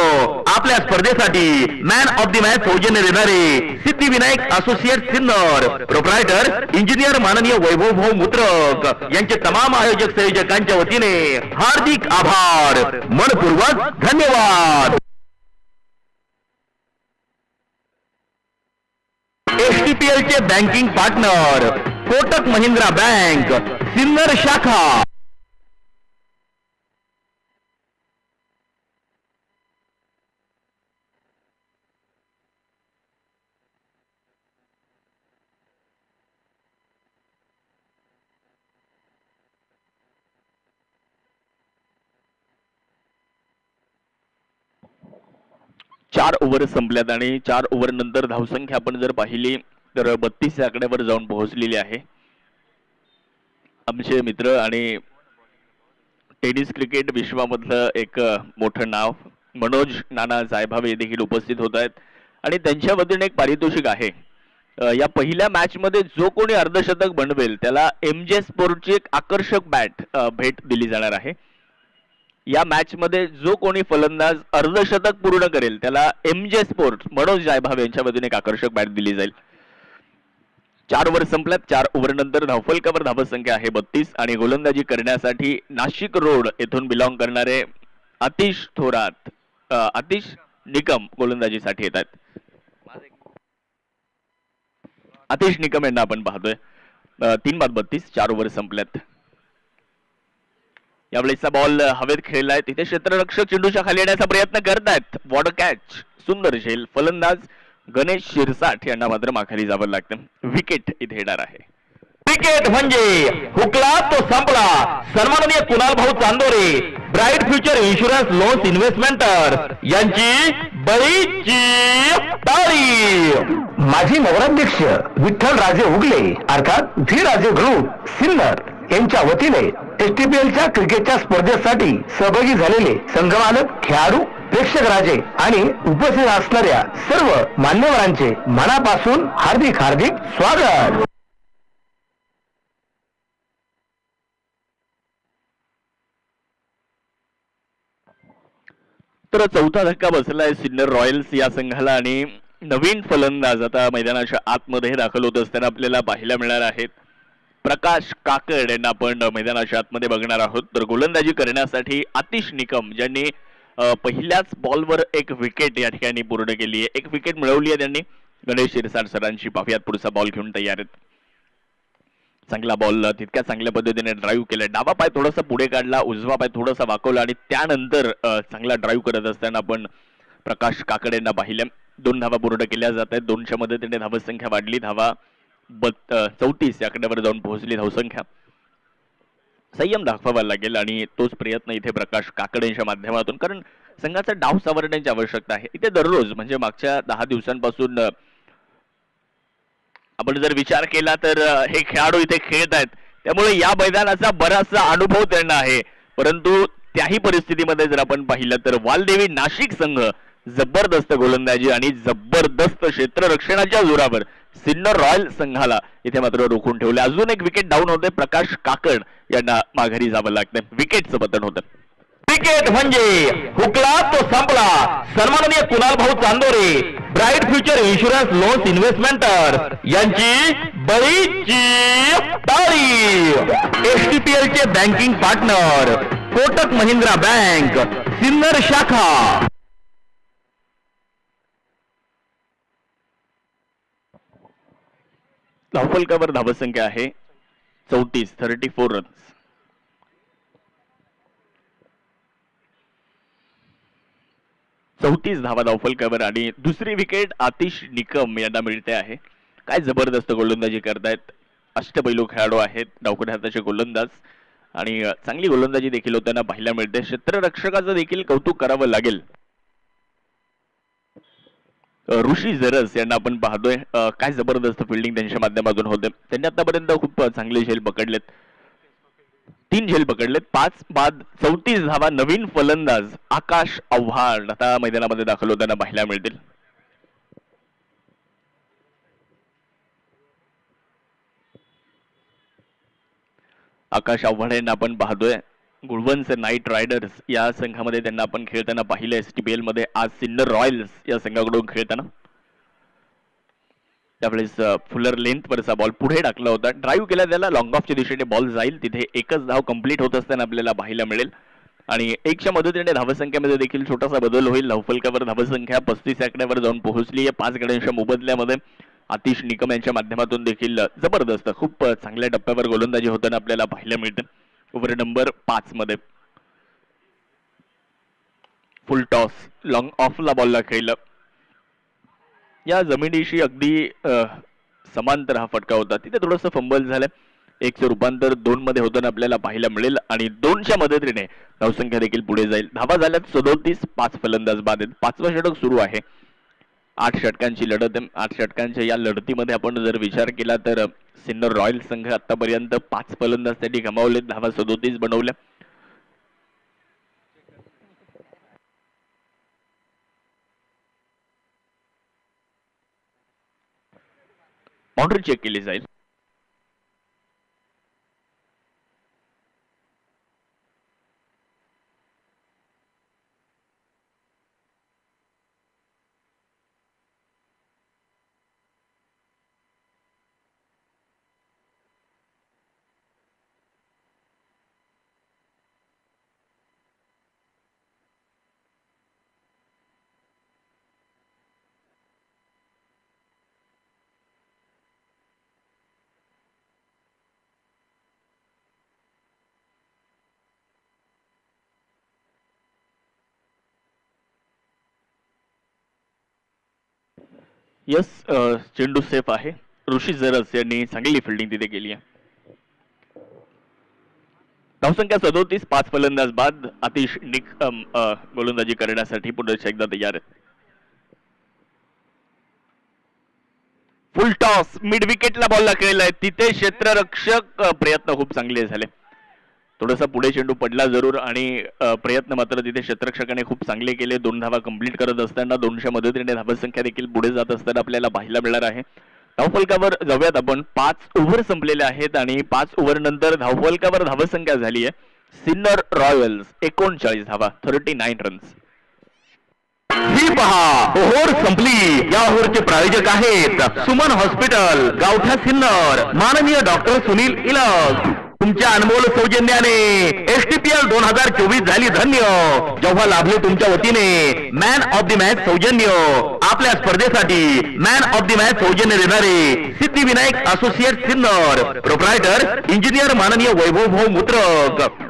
आपल्या स्पर्धेसाठी मॅन ऑफ द मॅच सौजन्य देणारे Siddhivinayak associate Sinnar proprietor engineer माननीय वैभव भाऊ मुत्रक यांचे तमाम आयोजक संयोजकांच्या वतीने हार्दिक आभार. मनपूर्वक धन्यवाद. एसटीपीएल चे banking partner Kotak Mahindra bank Sinnar शाखा. चार ओव्हर संपल्यात आणि 4 ओव्हर नंतर धावसंख्या आपण जर पाहिली तर 32 या आकड्यावर जाऊन पोहोचलेली आहे. आमचे मित्र आणि टेनिस क्रिकेट विश्वामधलं एक मोठं नाव मनोज नाना जायभावे देखील उपस्थित होत आहेत आणि त्यांच्या वतीने एक पारितोषिक आहे. या पहिल्या मॅच मध्ये जो कोणी अर्धशतक बनवेल त्याला एमजे स्पोर्टची एक आकर्षक बॅट भेट दिली जाणार आहे. या मॅच मध्ये जो कोणी फलंदाज अर्धशतक पूर्ण करेल त्याला एमजे स्पोर्ट्स मनोज जायभावे यांच्या वतीने एक आकर्षक बॅट दिली जाईल. 4 ओव्हर संपल्यात. 4 ओव्हर नंतर धावफलकावर धावसंख्या आहे 32 आणि गोलंदाजी करण्यासाठी नाशिक रोड येथून बिलॉंग करणारे आतिश थोरात आतिश निकम गोलंदाजीसाठी येत आहेत. आतिश निकम यांना आपण पाहतोय. 3 बाद 32. 4 ओव्हर संपल्यात. यावेळेचा बॉल हवेत खेळलाय. तिथे क्षेत्ररक्षक चेंडूच्या खाली येण्याचा प्रयत्न करतायत. वॉटर कॅच सुंदर झेल. फलंदाज गणेश शिरसाठ यांना मात्र माघारी जावं लागतं. विकेट इथे येणार आहे. क्रिकेट म्हणजे हुकला तो संपला. सन्माननीय कुणाल भाऊ Chandore, bright future insurance loans इन्व्हेस्टमेंटर यांची बळीची ताळी. माजी नगराध्यक्ष विठ्ठल राजे उगले अर्थात व्ही राजे ग्रुप सिन्नर यांच्या वतीने एसटीपीएलच्या क्रिकेटच्या स्पर्धेसाठी सहभागी झालेले संघमालक, खेळाडू, प्रेक्षक राजे आणि उपस्थित असणाऱ्या सर्व मान्यवरांचे मनापासून हार्दिक स्वागत. तर चौथा धक्का बसलाय सिन्नर रॉयल्स या संघाला आणि नवीन फलंदाज आता मैदानाच्या आतमध्ये दाखल होत असताना आपल्याला पाहायला मिळणार आहेत. प्रकाश काकड यांना आपण मैदानाच्या आतमध्ये बघणार आहोत. तर गोलंदाजी करण्यासाठी आतिश निकम ज्यांनी पहिल्याच बॉलवर एक विकेट या ठिकाणी पूर्ण केली आहे, एक विकेट मिळवली आहे त्यांनी. गणेश शिरसाट सरांची पाहुयात पुढचा बॉल घेऊन तयार आहेत. चांगला बॉल तितक्या चांगल्या पद्धतीने ड्राईव्ह केला, डावा पाय थोडासा पुढे काढला, उजवा पाय थोडासा वाकवला आणि त्यानंतर चांगला ड्राईव्ह करत असताना आपण प्रकाश काकड यांना पाहिलं. 2 धावा पूर्ण केल्या जात आहेत. 2च्या मदतीने धावसंख्या वाढली, धावा 34 या आकड्यावर जाऊन पोहोचली धावसंख्या. संयम दाखवावा लागेल आणि तोच प्रयत्न इथे प्रकाश काकड यांच्या माध्यमातून, कारण संघाचा डाव सावरण्याची आवश्यकता आहे. इथे दररोज म्हणजे मागच्या 10 दिवसांपासून आपण जर विचार केला तर हे खेळाडू इथे खेळत आहेत, त्यामुळे या मैदानाचा बराचसा अनुभव त्यांना आहे. परंतु त्याही परिस्थितीमध्ये जर आपण पाहिलं तर वालदेवी नाशिक संघ जबरदस्त गोलंदाजी आणि जबरदस्त क्षेत्ररक्षणाच्या जोरावर सिन्नर रॉयल संघाला इथे मात्र रोखून ठेवले. अजून एक विकेट डाऊन होते, प्रकाश काकड यांना माघारी जावं लागतं. विकेटचं पतन होतं. क्रिकेट म्हणजे हुकला तो संपला. सन्माननीय कुणाल भाऊ Chandore, bright future insurance loans इन्व्हेस्टमेंटर यांची बळीची ताळी. एसटीपीएलचे banking partner Kotak Mahindra bank Sinnar शाखा. धावफलकावर धावसंख्या आहे 34 रन्स. धावा धावफलकावर आणि दुसरी विकेट आतिश निकम यांना मिळते आहे. काय जबरदस्त गोलंदाजी करतायत, अष्टपैलू खेळाडू आहेत, डावखुऱ्या हाताचे गोलंदाज आणि चांगली गोलंदाजी देखील होताना पाहायला मिळते. क्षेत्ररक्षकाचं देखील कौतुक करावं लागेल. ऋषी जरस यांना आपण पाहतोय, काय जबरदस्त फिल्डिंग त्यांच्या माध्यमातून होते. त्यांनी आतापर्यंत खूप चांगले झेल पकडलेत, 3 झेल पकडलेत, 5 बाद 34 धावा. नवीन फलंदाज आकाश आव्हाड आता मैदानामध्ये दाखल होताना पाहायला मिळतील. आकाश आव्हाड यांना आपण पाहतोय, गुळवंच नाईट रायडर्स या संघामध्ये त्यांना आपण खेळताना पाहिलं. एसटीपीएल मध्ये आज सिन्नर रॉयल्स या संघाकडून खेळताना त्यावेळेस फुलर लेंथ वरचा बॉल पुढे टाकला होता, ड्राईव्ह केला त्याला, लॉंग ऑफच्या दिशेने बॉल जाईल, तिथे एकच धाव कंप्लीट होत असताना आपल्याला पाहायला मिळेल. आणि 1च्या मदतीने धावसंख्येमध्ये देखील छोटासा बदल होईल. धावफलकावर धावसंख्या 35 आकड्यावर जाऊन पोहोचली आहे. 5 गड्यांच्या मोबदल्यामध्ये आतिश निकम यांच्या माध्यमातून देखील जबरदस्त खूप चांगल्या टप्प्यावर गोलंदाजी होताना आपल्याला पाहायला मिळते. ओव्हर नंबर 5 मध्ये फुल टॉस, लॉंग ऑफला बॉलला खेळलं. या जमिनीशी अगदी समांतर हा फटका होता, तिथे थोडंसं फंबल झालं. 1चं रूपांतर 2 मध्ये होताना आपल्याला पाहायला मिळेल आणि 2च्या मदतीने धावसंख्या देखील पुढे जाईल. धावा झाल्यात 37, 5 फलंदाज बाद आहेत. 5वं षटक सुरू आहे. 8 षटकांची लढत आहे. 8 षटकांच्या या लढतीमध्ये आपण जर विचार केला तर सिन्नर रॉयल संघ आतापर्यंत 5 फलंदाज त्यांनी गमावलेत, धावा 37 बनवल्या. बाउंड्री चेक केली जाईल. यस, चेंडू सेफ आहे. ऋषी जरस यांनी चांगली फिल्डिंग तिथे केली आहे. धावसंख्या 37, 5 फलंदाज बाद. आतिश निकम गोलंदाजी करण्यासाठी पुन्हा एकदा तयार आहेत. फुल टॉस मिड विकेटला बॉलला खेळलाय, तिथे क्षेत्ररक्षक प्रयत्न खूप चांगले झाले. थोडासा पुढे चेंडू पडला जरूर आणि प्रयत्न मात्र तिथे क्षेत्ररक्षकाने खूप चांगले केले. 2 धावा कंप्लीट करत असताना 200 मदतीने धावसंख्या देखील पुढे जात असताना आपल्याला पाहायला मिळणार आहे. धावफलकावर जाऊयात आपण. 5 ओव्हर संपलेले आहेत आणि 5 ओव्हर नंतर धावफलकावर धावसंख्या झाली आहे सिन्नर रॉयल्स 39 धावा, 39 रन्स. ही पहा ओव्हर संपली. या ओव्हरचे प्रायोजक आहेत सुमन हॉस्पिटल, गावठा सिन्नर, माननीय डॉक्टर सुनील इलग. तुमच्या अनमोल सौजन्याने STPL 2024 झाली धन्य. जेव्हा लाभले तुमच्या वतीने मॅन ऑफ द मॅच सौजन्य. आपल्या स्पर्धेसाठी मॅन ऑफ द मॅच सौजन्य देणारे Siddhivinayak associate Sinnar, proprietor engineer माननीय वैभव भाऊ मुत्रक.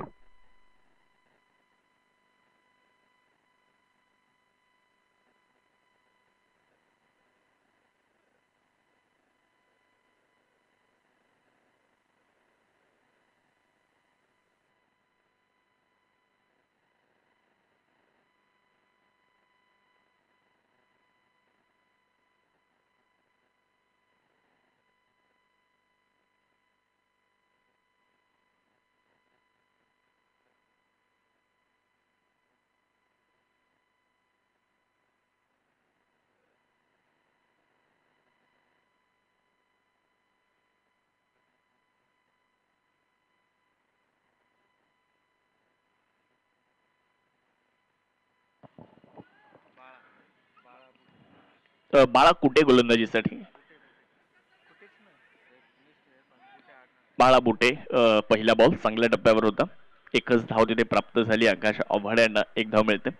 बाळा कुठे गोलंदाजीसाठी. बाळा बुटे पहिला बॉल चांगल्या टप्प्यावर होता. एकच धाव तिथे प्राप्त झाली. आकाश आव्हाड यांना 1 धाव मिळते.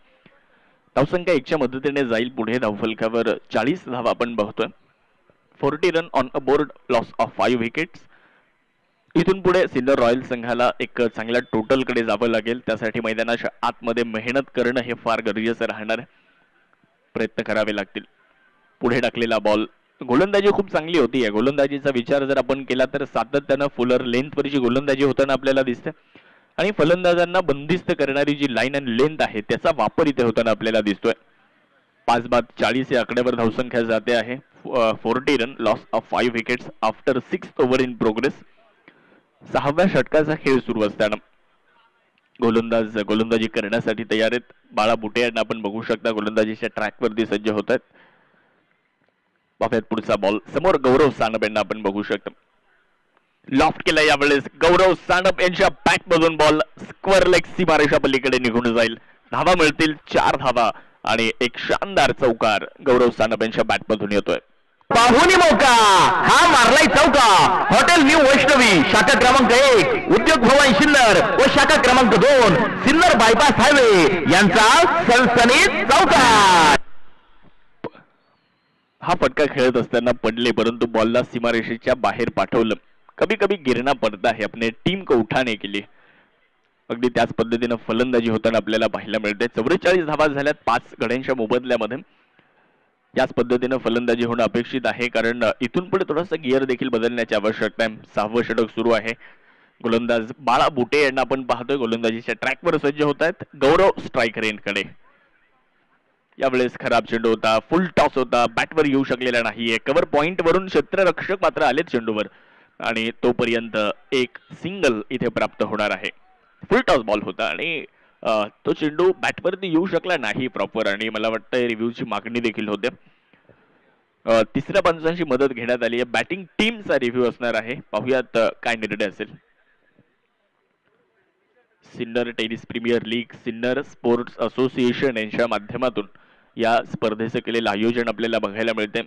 धावसंख्या 1च्या मदतीने जाईल पुढे. धावफलकावर 40 धावा आपण बघतोय. 40 run on a board, loss of 5 wickets. इथून पुढे सिन्नर रॉयल संघाला एक चांगल्या टोटलकडे जावं लागेल. त्यासाठी मैदानाच्या आतमध्ये मेहनत करणं हे फार गरजेचं राहणार आहे. प्रयत्न करावे लागतील. पुढे टाकलेला बॉल. गोलंदाजी खूप चांगली होती. या गोलंदाजीचा विचार जर आपण केला तर सातत्यानं फुलर लेंथवरची गोलंदाजी होताना आपल्याला दिसते आणि फलंदाजांना बंदिस्त करणारी जी लाईन आणि लेंथ आहे त्याचा वापर इथे होताना आपल्याला दिसतोय. 5 बाद 40 या आकड्यावर धावसंख्या जाते आहे. 40 run, loss of 5 wickets after 6 over in progress. 6व्या षटकाचा खेळ सुरू असताना गोलंदाज गोलंदाजी करण्यासाठी तयार आहेत. बाळा बुटे यांना आपण बघू शकता गोलंदाजीच्या ट्रॅकवरती सज्ज होत आहेत. पाहूयात पुढचा बॉल. समोर गौरव सानप यांना आपण बघू शकतो. लॉफ्ट केला यावेळेस गौरव सानप यांच्या बॅट मधून बॉल स्क्वेअर लेग सीमारेषा पलीकडे निघून जाईल. धावा मिळतील 4 धावा आणि एक शानदार चौकार गौरव सानप यांच्या बॅट मधून येतोय. पाहुणी मौका हा मारलाय चौका. हॉटेल न्यू वैष्णवी शाखा क्रमांक 1, उद्योग भवन सिन्नर व शाखा क्रमांक 2 सिन्नर बायपास हायवे यांचा सनसनीत चौकार. हा फटका खेळत असताना पडले परंतु बॉलला सीमारेषेच्या बाहेर पाठवलं. कभी कभी गिरना पडता है अपने टीम को उठाने के लिए. अगदी त्याच पद्धतीनं फलंदाजी होताना आपल्याला पाहायला मिळते. 44 धावा झाल्यात 5 गड्यांच्या मोबदल्यामध्ये. याच पद्धतीनं फलंदाजी होणं अपेक्षित आहे कारण इथून पुढे थोडासा गिअर देखील बदलण्याची आवश्यकता आहे. 6वं षटक सुरू आहे. गोलंदाज बाळा बुटे यांना आपण पाहतोय गोलंदाजीच्या ट्रॅकवर सज्ज होत आहेत. गौरव स्ट्राईक रेंजकडे. यावेळेस खराब चेंडू होता. फुल टॉस होता. बॅटवर येऊ शकलेला नाहीये. कव्हर पॉइंट वरून क्षेत्ररक्षक मात्र आलेत चेंडूवर आणि तोपर्यंत एक सिंगल इथे प्राप्त होणार आहे. फुल टॉस बॉल होता आणि तो चेंडू बॅटवरती येऊ शकला नाही प्रॉपर आणि मला वाटतं रिव्ह्यूची मागणी देखील होते. तिसऱ्या पंचांची मदत घेण्यात आली आहे. बॅटिंग टीमचा रिव्ह्यू असणार आहे. पाहूयात काय निर्णय असेल. Sinnar tennis premier league, Sinnar sports association यांच्या माध्यमातून या स्पर्धेचं केलेलं आयोजन आपल्याला बघायला मिळते.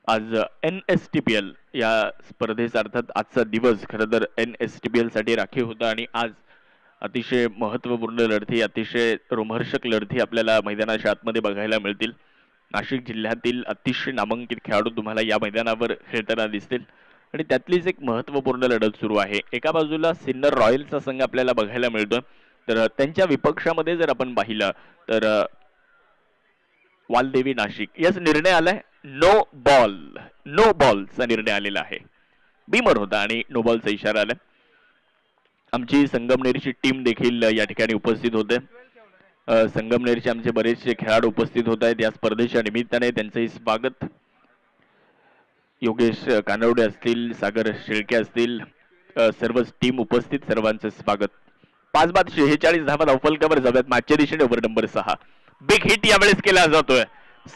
आज NSTPL या स्पर्धेचा अर्थात आजचा दिवस खरं तर NSTPL साठी राखीव होता आणि आज अतिशय महत्त्वपूर्ण लढती, अतिशय रोमहर्षक लढती आपल्याला मैदानाच्या आतमध्ये बघायला मिळतील. नाशिक जिल्ह्यातील अतिशय नामांकित खेळाडू तुम्हाला या मैदानावर खेळताना दिसतील आणि त्यातलीच एक महत्त्वपूर्ण लढत सुरू आहे. एका बाजूला सिन्नर रॉयल्सचा संघ आपल्याला बघायला मिळतो तर त्यांच्या विपक्षामध्ये जर आपण पाहिलं तर वालदेवी नाशिक. याच निर्णय आलाय नो बॉलचा निर्णय आलेला आहे. बीमर होता आणि नो बॉलचा इशारा आलाय. आमची संगमनेरची टीम देखील या ठिकाणी उपस्थित होते. संगमनेरचे आमचे बरेचसे खेळाडू उपस्थित होत आहेत या स्पर्धेच्या निमित्ताने. त्यांचंही स्वागत. योगेश कानवडे असतील, सागर शेळके असतील, सर्वच टीम उपस्थित, सर्वांचं स्वागत. 5-46 धावा धावफलकावर जाव्यात. मागच्या दिशेने ओव्हर नंबर 6 बिग हिट यावेळेस केला जातोय.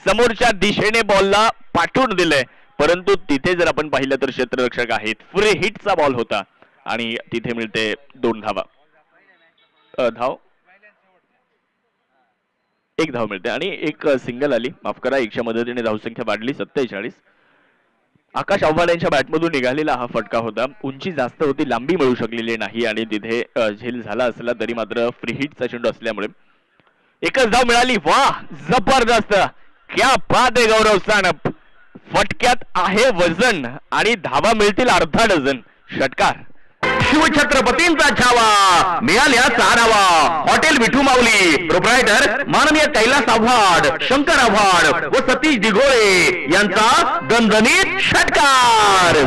समोरच्या दिशेने बॉलला पाठवून दिलंय, परंतु तिथे जर आपण पाहिलं तर क्षेत्ररक्षक आहेत. फ्री हिटचा बॉल होता आणि तिथे मिळते 2 धावा. धाव 1 धाव मिळते आणि 1 सिंगल आली. माफ करा, 1च्या मदतीने धावसंख्या वाढली 47. आकाश आव्हाड यांच्या बॅटमधून निघालेला हा फटका होता. उंची जास्त होती, लांबी मिळू शकलेली नाही आणि तिथे झेल झाला असला तरी मात्र फ्री हिटचा चेंडू असल्यामुळे 1च धाव मिळाली. वाह, जबरदस्त, क्या बात आहे गौरव सानप. फटक्यात आहे वजन आणि धावा मिळतील अर्धा डझन. षटकार. शिवछत्रपतींचा छावा मिळाल्या चारावा. हॉटेल विठू माऊली प्रोप्रायटर माननीय कैलास आव्हाड, शंकर आव्हाड व सतीश दिघोळे यांचा दणदणीत षटकार.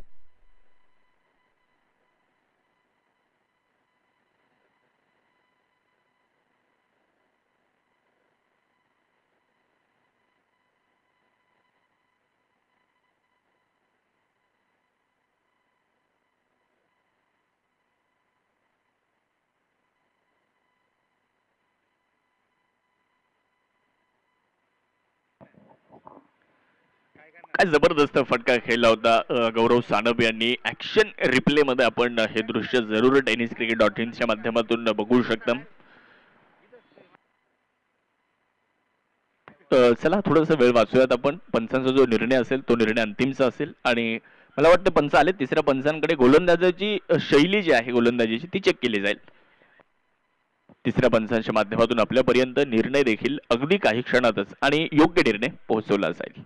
काय जबरदस्त फटका खेळला होता गौरव सानप यांनी. ऍक्शन रिप्ले मध्ये आपण हे दृश्य जरूर tenniscricket.in च्या माध्यमातून बघू शकता. चला थोडासा वेळ वाचूयात आपण. पंचांचा जो निर्णय असेल तो निर्णय अंतिमचा असेल आणि मला वाटतं पंच आले. तिसऱ्या पंचांकडे गोलंदाजाची शैली जी आहे गोलंदाजीची ती चेक केली जाईल. तिसऱ्या पंचांच्या माध्यमातून आपल्यापर्यंत निर्णय देखील अगदी काही क्षणातच आणि योग्य निर्णय पोहोचवला जाईल.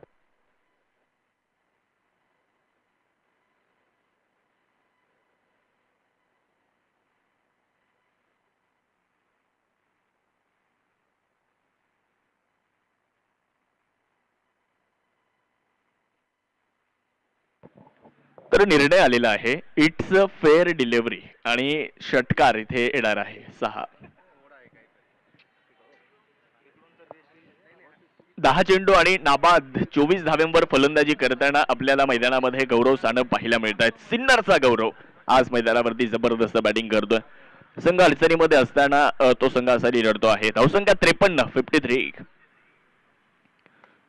तर निर्णय आलेला आहे. इट्स अ फेअर डिलिव्हरी आणि षटकार इथे येणार आहे 6. 10 चेंडू आणि नाबाद 24 धाव्यांवर फलंदाजी करताना आपल्याला मैदानामध्ये गौरव सानप पाहायला मिळत आहेत. सिन्नरचा गौरव आज मैदानावरती जबरदस्त बॅटिंग करतोय. संघ अडचणीमध्ये असताना तो संघ असा लढतो आहे. धावसंख्या 53, 53.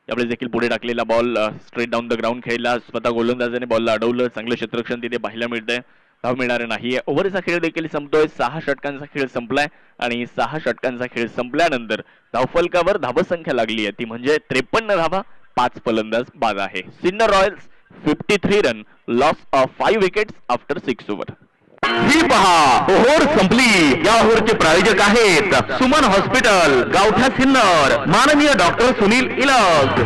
यावेळेस देखील पुढे टाकलेला ball straight down the ground खेळला. स्वतः गोलंदाजाने बॉलला अडवलं. चांगलं क्षेत्ररक्षण तिथे पाहायला मिळतंय. धाव मिळणार नाही. ओव्हरचा खेळ देखील संपतोय. 6 षटकांचा खेळ संपलाय आणि 6 षटकांचा खेळ संपल्यानंतर धावफलकावर धावसंख्या लागली आहे ती म्हणजे 53 धावा. 5 फलंदाज बाद आहे. Sinnar royals 53 run, loss of 5 wickets after 6 over. ही पहा ओव्हर संपली. या ओव्हरचे प्रायोजक आहेत सुमन हॉस्पिटल, गावठा सिन्नर, माननीय doctor Sunil Ilag.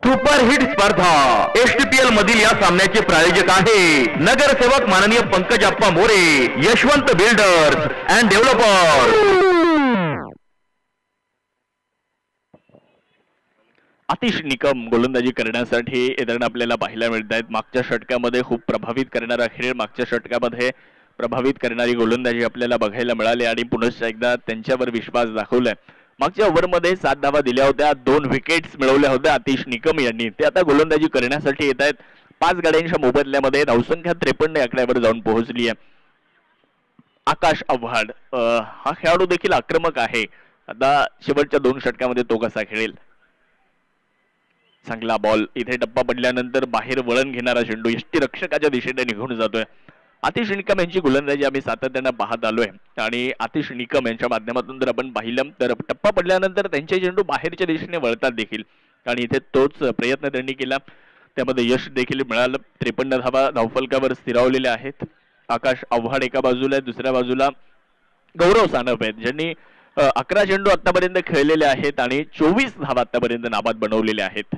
Super hit स्पर्धा STPL मधील या सामन्याचे प्रायोजक आहे नगरसेवक माननीय Pankaj Appa More, Yashwant builders and developers. Atish Nikam गोलंदाजी करण्यासाठी येताना आपल्याला पाहायला मिळत आहेत. मागच्या षटकामध्ये खूप प्रभावित करणारा खेळ, मागच्या षटकामध्ये प्रभावित करणारी गोलंदाजी आपल्याला बघायला मिळाली आणि पुनश्च एकदा त्यांच्यावर विश्वास दाखवलाय. मागच्या ओव्हरमध्ये 7 धावा दिल्या होत्या, 2 विकेट्स मिळवल्या होत्या आतिश निकम यांनी. ते आता गोलंदाजी करण्यासाठी येत आहेत. 5 गाड्यांच्या मोबदल्यामध्ये धावसंख्या 53 आकड्यावर जाऊन पोहोचली आहे. आकाश आव्हाड हा खेळाडू देखील आक्रमक आहे. आता शेवटच्या 2 षटकामध्ये तो कसा खेळेल. चांगला बॉल इथे टप्पा पडल्यानंतर बाहेर वळण घेणारा चेंडू यष्टीरक्षकाच्या दिशेने निघून जातोय. आतिश निकम यांची गोलंदाजी आम्ही सातत्याने पाहत आलोय आणि आतिश निकम यांच्या माध्यमातून जर आपण पाहिलं तर टप्पा पडल्यानंतर त्यांचे चेंडू बाहेरच्या दिशेने वळतात देखील आणि इथे तोच प्रयत्न त्यांनी केला. त्यामध्ये यश देखील मिळालं. 53 धावा धावफलकावर स्थिरावलेल्या आहेत. आकाश आव्हाड एका बाजूला, दुसऱ्या बाजूला गौरव सानप आहेत ज्यांनी 11 चेंडू आतापर्यंत खेळलेले आहेत आणि 24 धावा आतापर्यंत नाबाद बनवलेले आहेत.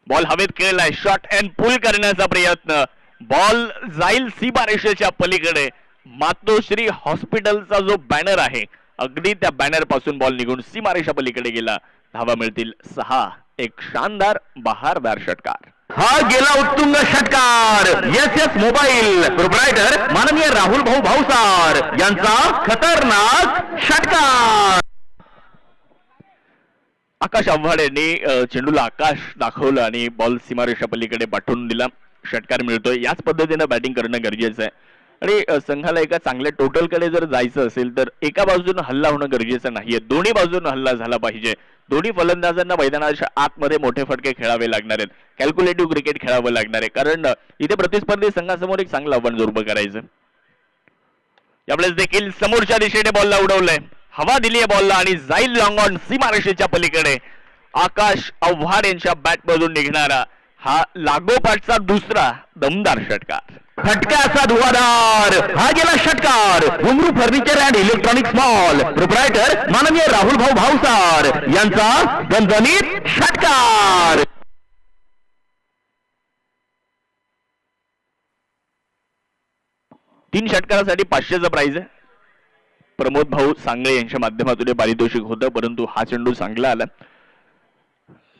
बॉल हवेत खेळलाय. शॉट अँड पुल करण्याचा प्रयत्न. बॉल जाईल सीमारेषेच्या पलीकडे. मातोश्री हॉस्पिटलचा जो बॅनर आहे अगदी त्या बॅनर पासून बॉल निघून सीमारेषा पलीकडे गेला. धावा मिळतील 6. एक शानदार बहारदार षटकार. हा गेला उत्तुंग षटकार. एस एस मोबाईल प्रोप्रायटर माननीय राहुल भाऊ भाऊसार यांचा खतरनाक षटकार. आकाश आव्हाड यांनी चेंडूला आकाश दाखवलं आणि बॉल सीमारेषा पलीकडे पाठवून दिला. षटकार मिळतोय. याच पद्धतीनं बॅटिंग करणं गरजेचं आहे आणि संघाला एका चांगल्या टोटलकडे जर जायचं असेल तर एका बाजूनं हल्ला होणं गरजेचं नाहीये. दोन्ही बाजूनं हल्ला झाला पाहिजे. दोन्ही फलंदाजांना मैदानाच्या आतमध्ये मोठे फटके खेळावे लागणार आहेत. कॅल्क्युलेटिव्ह क्रिकेट खेळावं लागणार आहे कारण इथे प्रतिस्पर्धी संघासमोर एक चांगलं आव्हान उभं करायचं. यावेळेस देखील समोरच्या दिशेने बॉलला उडवलंय. हवा दिली आहे बॉलला आणि जाईल लॉंग ऑन सीमारेषेच्या पलीकडे. आकाश आव्हाड यांच्या बॅट मधून निघणारा हा लागोपाठचा दुसरा दमदार षटकार. फटक्याचा धुवाधार. हा गेला षटकार. घुंगरू furniture and electronics mall proprietor माननीय राहुल भाऊ भाऊसार यांचा गणगणित षटकार. तीन षटकारासाठी 500चं प्राइज आहे. प्रमोद भाऊ सांगळे यांच्या माध्यमातून पारितोषिक होतं परंतु हा चेंडू चांगला आला.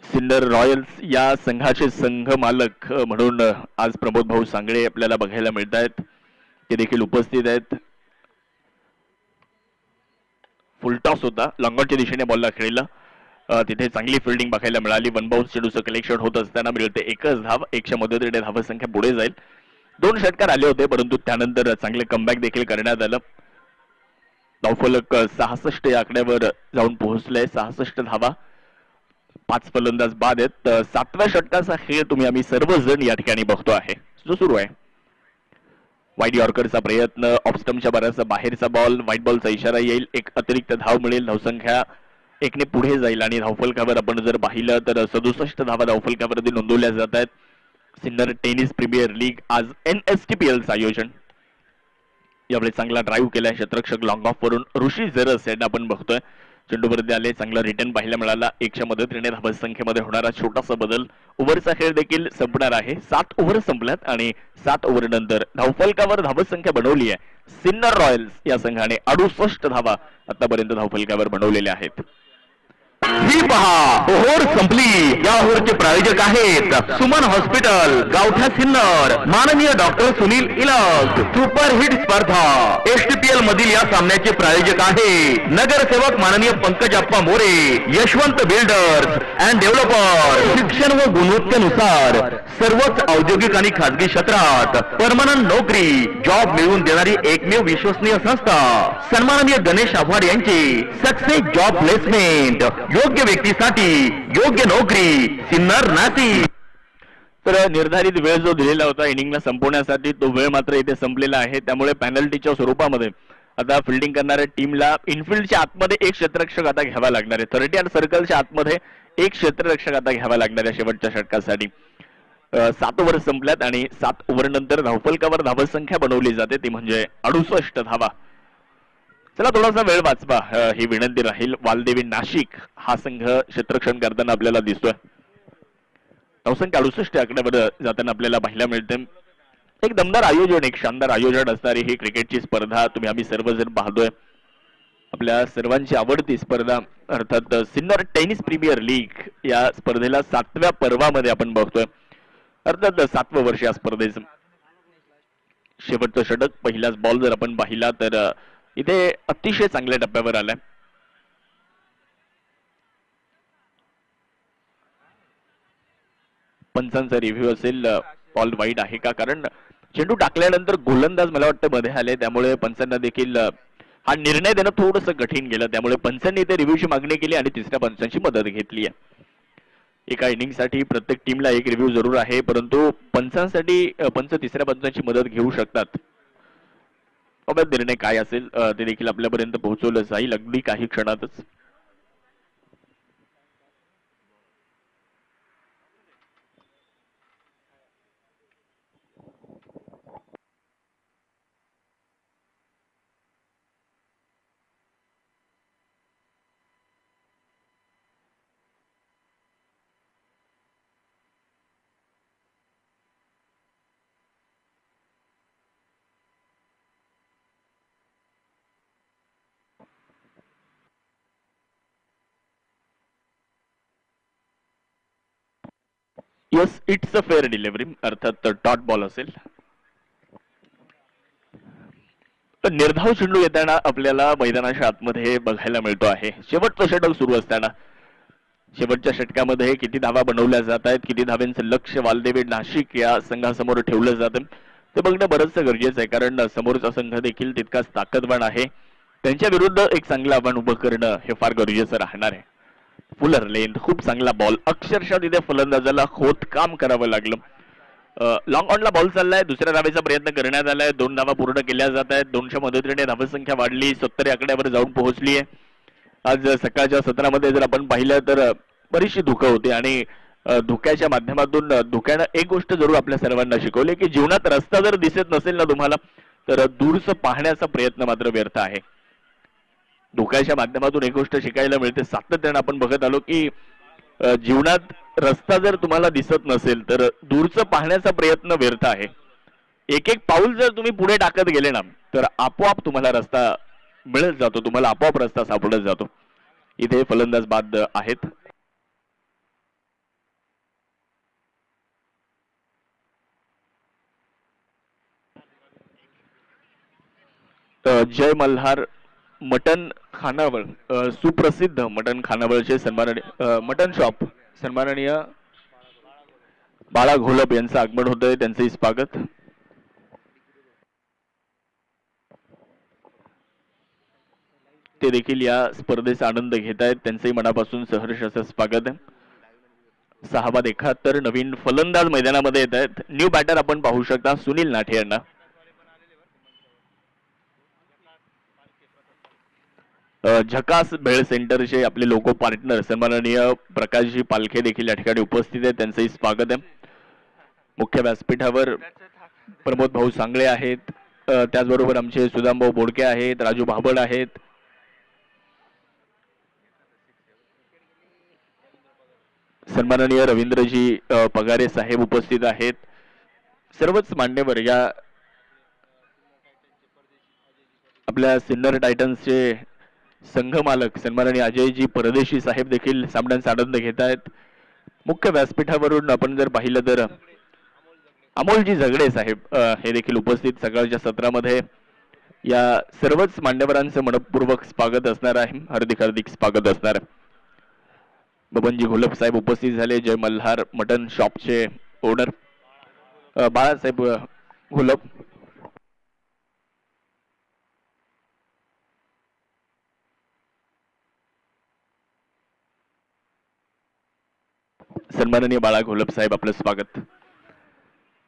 सिन्नर रॉयल्स या संघाचे संघ मालक म्हणून आज प्रमोद भाऊ सांगळे आपल्याला बघायला मिळत आहेत. ते देखील उपस्थित आहेत. फुलटॉस होता. लॉंगॉनच्या दिशेने बॉलला खेळला. तिथे चांगली फिल्डिंग बघायला मिळाली. वन बाउन्स चेंडूचं कलेक्शन होत असताना मिळते एकच धाव. 100 मदतीने धावसंख्या पुढे जाईल. 2 षटकार आले होते परंतु त्यानंतर चांगले कमबॅक देखील करण्यात आलं. धावफलक 66 या आकड्यावर जाऊन पोहोचलाय. 66 धावा. 5 फलंदाज बाद आहेत. 7व्या षटकाचा खेळ आम्ही सर्वजण या ठिकाणी बघतो आहे जो सुरू आहे. वाईट यॉर्करचा प्रयत्न. ऑफस्टम्पच्या बऱ्याचसा बाहेरचा बॉल. व्हाईट बॉलचा इशारा येईल. एक अतिरिक्त धाव मिळेल. धावसंख्या 1ने पुढे जाईल आणि धावफलकावर आपण जर पाहिलं तर 67 धावा धावफलकावरती नोंदवल्या जात आहेत. सिन्नर टेनिस प्रीमियर लीग आज NSTPLचं आयोजन. यावेळी चांगला ड्राईव्ह केलाय क्षेत्ररक्षक लॉंग ऑफ वरून ऋषी जरस यांना आपण बघतोय. चेंडूवरती आले. चांगला रिटर्न पाहायला मिळाला. 100 मदतीने धावसंख्येमध्ये होणारा छोटासा बदल. ओव्हरचा खेळ देखील संपणार आहे. 7 ओव्हर संपल्यात आणि 7 ओव्हर नंतर धावफलकावर धावसंख्या बनवली आहे. सिन्नर रॉयल्स या संघाने 68 धावा आतापर्यंत धावफलकावर बनवलेल्या आहेत. ही पहा ओव्हर संपली. या ओव्हरचे प्रायोजक आहेत सुमन हॉस्पिटल गावठा सिन्नर माननीय doctor Sunil Ilak. Super hit स्पर्धा STPL मधील या सामन्याचे प्रायोजक आहे नगरसेवक माननीय Pankajappa More. Yashwant builders and developer. शिक्षण व गुणवत्तेनुसार सर्वच औद्योगिक आणि खाजगी क्षेत्रात परमनंट नोकरी जॉब मिळवून देणारी एकमेव विश्वसनीय संस्था सन्माननीय गणेश आव्हाड यांची सक्सेस जॉब प्लेसमेंट. योग्य व्यक्तीसाठी योग्य नोकरी. सिन्नर नाशिक. तर निर्धारित वेळ जो दिलेला होता इनिंगला संपवण्यासाठी तो वेळ मात्र इथे संपलेला आहे. त्यामुळे पेनल्टीच्या स्वरूपामध्ये आता फिल्डिंग करणाऱ्या टीमला इनफिल्डच्या आतमध्ये एक क्षेत्ररक्षक आता घ्यावा लागणार आहे. 30 सर्कलच्या आतमध्ये एक क्षेत्ररक्षक आता घ्यावा लागणार आहे शेवटच्या षटकासाठी. 7 ओव्हर संपल्यात आणि 7 ओव्हर नंतर धावफलकावर धावसंख्या बनवली जाते ती म्हणजे 68 धावा. चला थोडासा वेळ वाचवा ही विनंती राहील. वालदेवी नाशिक हा संघ क्षेत्ररक्षण करताना आपल्याला दिसतोय. धावसंख्या 68 आकड्यावर जाताना आपल्याला पाहायला मिळते. एक दमदार आयोजन एक शानदार आयोजन असणारी ही क्रिकेटची स्पर्धा आम्ही सर्वजण पाहतोय. आपल्या सर्वांची आवडती स्पर्धा अर्थात सिन्नर टेनिस प्रीमियर लीग या स्पर्धेला 7व्या पर्वामध्ये आपण बघतोय. अर्थात 7वं वर्ष या स्पर्धेचं. शेवटचं षटक पहिलाच बॉल जर आपण पाहिला तर इथे अतिशय चांगल्या टप्प्यावर आलाय. पंचांचा रिव्ह्यू असेल बॉल वाईड आहे का कारण चेंडू टाकल्यानंतर गोलंदाज मला वाटतं मध्ये आले त्यामुळे पंचांना देखील हा निर्णय देणं थोडंसं कठीण गेलं. त्यामुळे पंचांनी इथे रिव्ह्यूची मागणी केली आणि तिसऱ्या पंचांची मदत घेतली आहे. एका इनिंगसाठी प्रत्येक टीमला एक रिव्ह्यू जरूर आहे परंतु पंचांसाठी पंच तिसऱ्या पंचांची मदत घेऊ शकतात. निर्णय काय असेल ते देखील आपल्यापर्यंत पोहोचवलं जाईल अगदी काही क्षणातच. Yes, it's a fair delivery, अर्थात डॉट बॉल असेल. निर्धाव चेंडू येताना आपल्याला मैदानाच्या आतमध्ये बघायला मिळतो आहे. शेवटचं षटक सुरू असताना शेवटच्या षटकामध्ये किती धावा बनवल्या जात आहेत, किती धाव्यांचं लक्ष वालदेवी नाशिक या संघासमोर ठेवलं जातं ते बघणं बरंचसं गरजेचं आहे. कारण समोरचा संघ देखील तितकाच ताकदवान आहे. त्यांच्या विरुद्ध एक चांगलं आव्हान उभं करणं हे फार गरजेचं राहणार आहे. फुलर लेंथ, खूप चांगला बॉल, अक्षरशः तिथे फलंदाजाला खोदकाम करावं लागलं. लॉंग ऑनला बॉल चाललाय, दुसऱ्या धावेचा प्रयत्न करण्यात आलाय, 2 धावा पूर्ण केल्या जात आहेत. 200 मदतीने धावसंख्या वाढली, 70 आकड्यावर जाऊन पोहोचली आहे. आज सकाळच्या सत्रामध्ये जर आपण पाहिलं तर बरीचशी धुकं होती आणि धुक्याच्या माध्यमातून धुक्यानं एक गोष्ट जरूर आपल्या सर्वांना शिकवली की जीवनात रस्ता जर दिसत नसेल ना तुम्हाला तर दूरचं पाहण्याचा प्रयत्न मात्र व्यर्थ आहे. धोक्याच्या माध्यमातून एक गोष्ट शिकायला मिळते, सातत्याने आपण बघत आलो की जीवनात रस्ता जर तुम्हाला दिसत नसेल तर दूरचं पाहण्याचा प्रयत्न व्यर्थ आहे. एक एक पाऊल जर तुम्ही पुढे टाकत गेले ना तर आपोआप तुम्हाला रस्ता मिळत जातो, तुम्हाला आपोआप रस्ता सापडत जातो. इथे फलंदाज बाद आहेत. जय मल्हार मटन खानावळ, सुप्रसिद्ध मटन खानावळचे सन्माननीय मटन शॉप सन्माननीय बाळा घोलप यांचं आगमन होतंय, त्यांचंही स्वागत. ते देखील या स्पर्धेचा आनंद घेत आहेत, त्यांचंही मनापासून सहर्ष असं स्वागत आहे. 6 नवीन फलंदाज मैदानामध्ये येत आहेत. न्यू बॅटर आपण पाहू शकता सुनील नाठे यांना. झकास भेळ सेंटरचे आपले लोको पार्टनर सन्माननीय प्रकाशजी पालखे देखील या ठिकाणी उपस्थित आहेत, त्यांचंही स्वागत आहे. मुख्य व्यासपीठावर प्रमोद भाऊ सांगळे आहेत, त्याचबरोबर आमचे सुदामभाऊ बोडके आहेत, राजू भाबड आहेत. सन्माननीय रवींद्रजी पगारे साहेब उपस्थित आहेत. सर्वच मान्यवर या आपल्या सिन्नर टायटन्सचे संघ मालक सन्माननीय अजयजी परदेशी साहेब देखील सामन्यांचा आनंद घेत आहेत. मुख्य व्यासपीठावरून आपण जर पाहिलं तर अमोलजी झगडे साहेब हे देखील उपस्थित सकाळच्या सत्रामध्ये. या सर्वच मान्यवरांचं मनपूर्वक स्वागत असणार आहे, हार्दिक हार्दिक स्वागत असणार आहे. बबनजी घोलप साहेब उपस्थित झाले, जय मल्हार मटन शॉपचे ओनर बाळासाहेब घोलप. सन्माननीय बाळा घोलप साहेब आपलं स्वागत.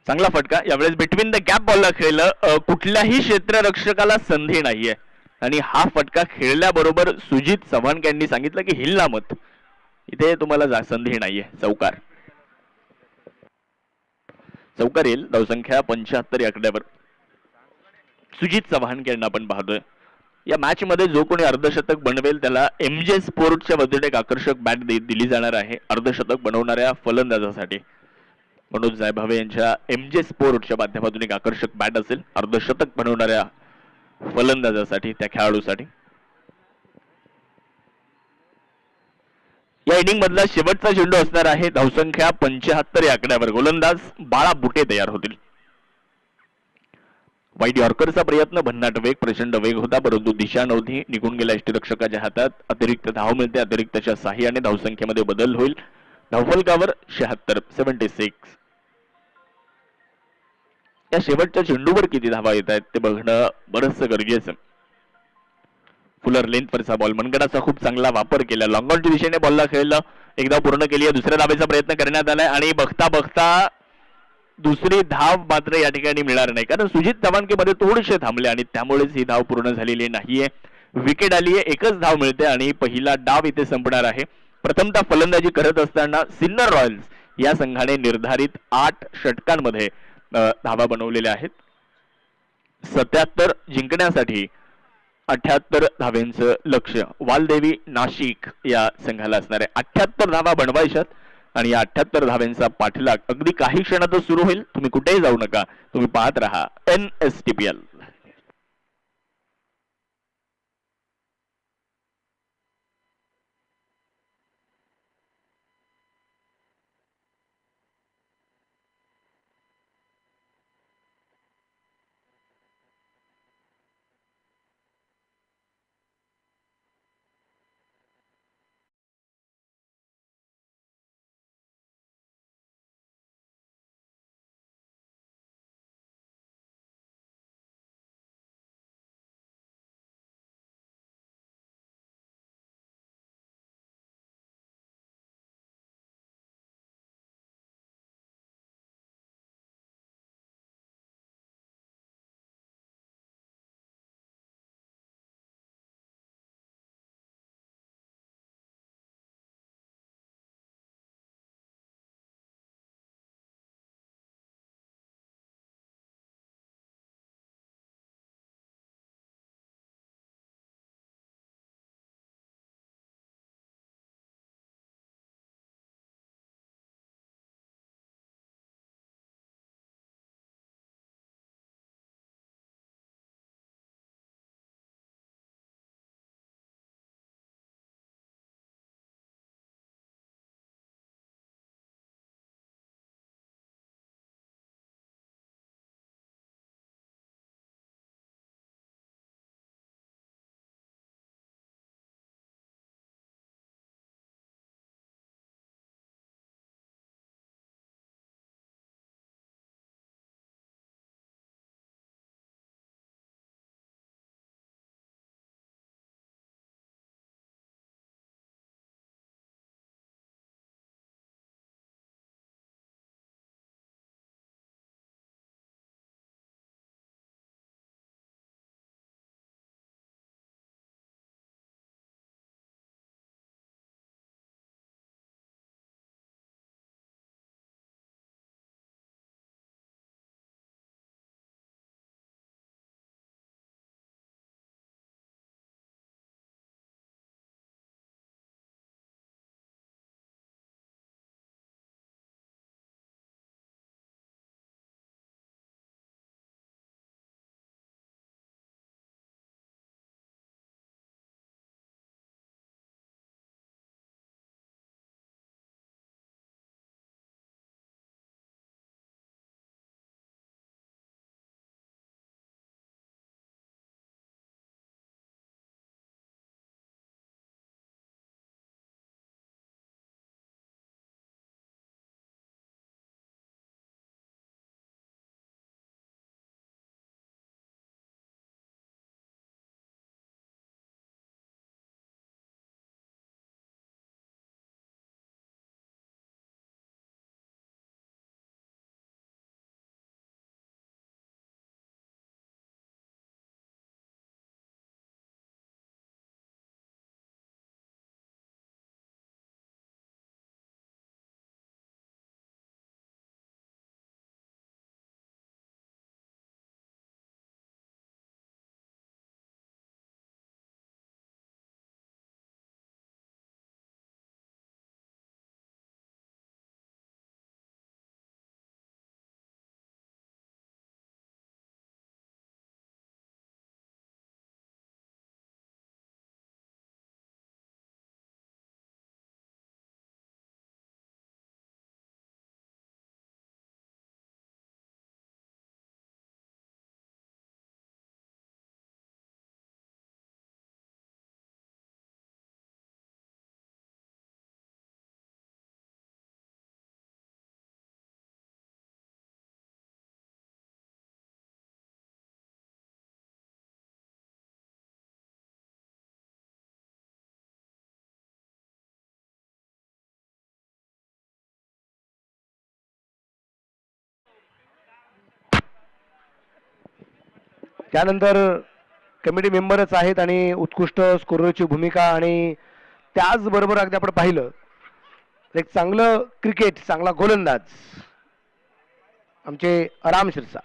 चांगला फटका, यावेळेस बिटवीन द गॅप बॉलला खेळलं, कुठल्याही क्षेत्ररक्षकाला संधी नाहीये आणि हा फटका खेळल्याबरोबर सुजित चव्हाण यांनी सांगितलं की हिलना मत, इथे तुम्हाला संधी नाहीये. चौकार, चौकार येईल. धावसंख्या 75 आकड्यावर सुजित चव्हाण यांना आपण पाहतोय. या मॅच मध्ये जो कोणी अर्धशतक बनवेल त्याला MJ स्पोर्ट्सच्या वतीने एक आकर्षक बॅट दिली जाणार आहे अर्धशतक बनवणाऱ्या फलंदाजासाठी. मनोज जायभावे यांच्या MJ स्पोर्ट्सच्या माध्यमातून एक आकर्षक बॅट असेल अर्धशतक बनवणाऱ्या फलंदाजासाठी, त्या खेळाडूसाठी. या इनिंग मधला शेवटचा चेंडू असणार आहे. धावसंख्या 75 आकड्यावर गोलंदाज बाळा बुटे तयार होतील. वाईट यॉर्करचा प्रयत्न, भन्नाट वेग, प्रचंड वेग होता परंतु दिशा नव्हती, निघून गेला यष्टीरक्षकाच्या हातात. अतिरिक्त धाव मिळते, अतिरिक्तच्या साह्याने धावसंख्येमध्ये बदल होईल. धावफलकावर 76. या शेवटच्या चेंडूवर किती धावा येत आहेत ते बघणं बरंच गरजेचं. फुलर लेंथवरचा बॉल, मनगडाचा खूप चांगला वापर केला, लॉंग ऑनच्या दिशेने बॉलला खेळलं, एकदा पूर्ण केली आहे. दुसऱ्या धावेचा प्रयत्न करण्यात आलाय आणि बघता बघता दुसरी धाव मात्र या ठिकाणी मिळणार नाही कारण सुजित चव्हाणके मध्ये थोडेसे थांबले आणि त्यामुळेच ही धाव पूर्ण झालेली नाहीये. विकेट आली आहे, एकच धाव मिळते आणि पहिला डाव इथे संपणार आहे. प्रथमतः फलंदाजी करत असताना सिन्नर रॉयल्स या संघाने निर्धारित 8 षटकांमध्ये धावा बनवलेल्या आहेत. 77 जिंकण्यासाठी 78 धावेंचं लक्ष्य वालदेवी नाशिक या संघाला असणार आहे. 78 धावा बनवायच्यात आणि या 78 धावेंचा पाठलाग अगदी काही क्षणातच सुरू होईल. तुम्ही कुठेही जाऊ नका, तुम्ही पाहत राहा NSTPL. त्यानंतर कमिटी मेंबरच आहेत आणि उत्कृष्ट स्कोररची भूमिका आणि त्याचबरोबर अगदी आपण पाहिलं एक चांगलं क्रिकेट, चांगला गोलंदाज आमचे राम शिरसा.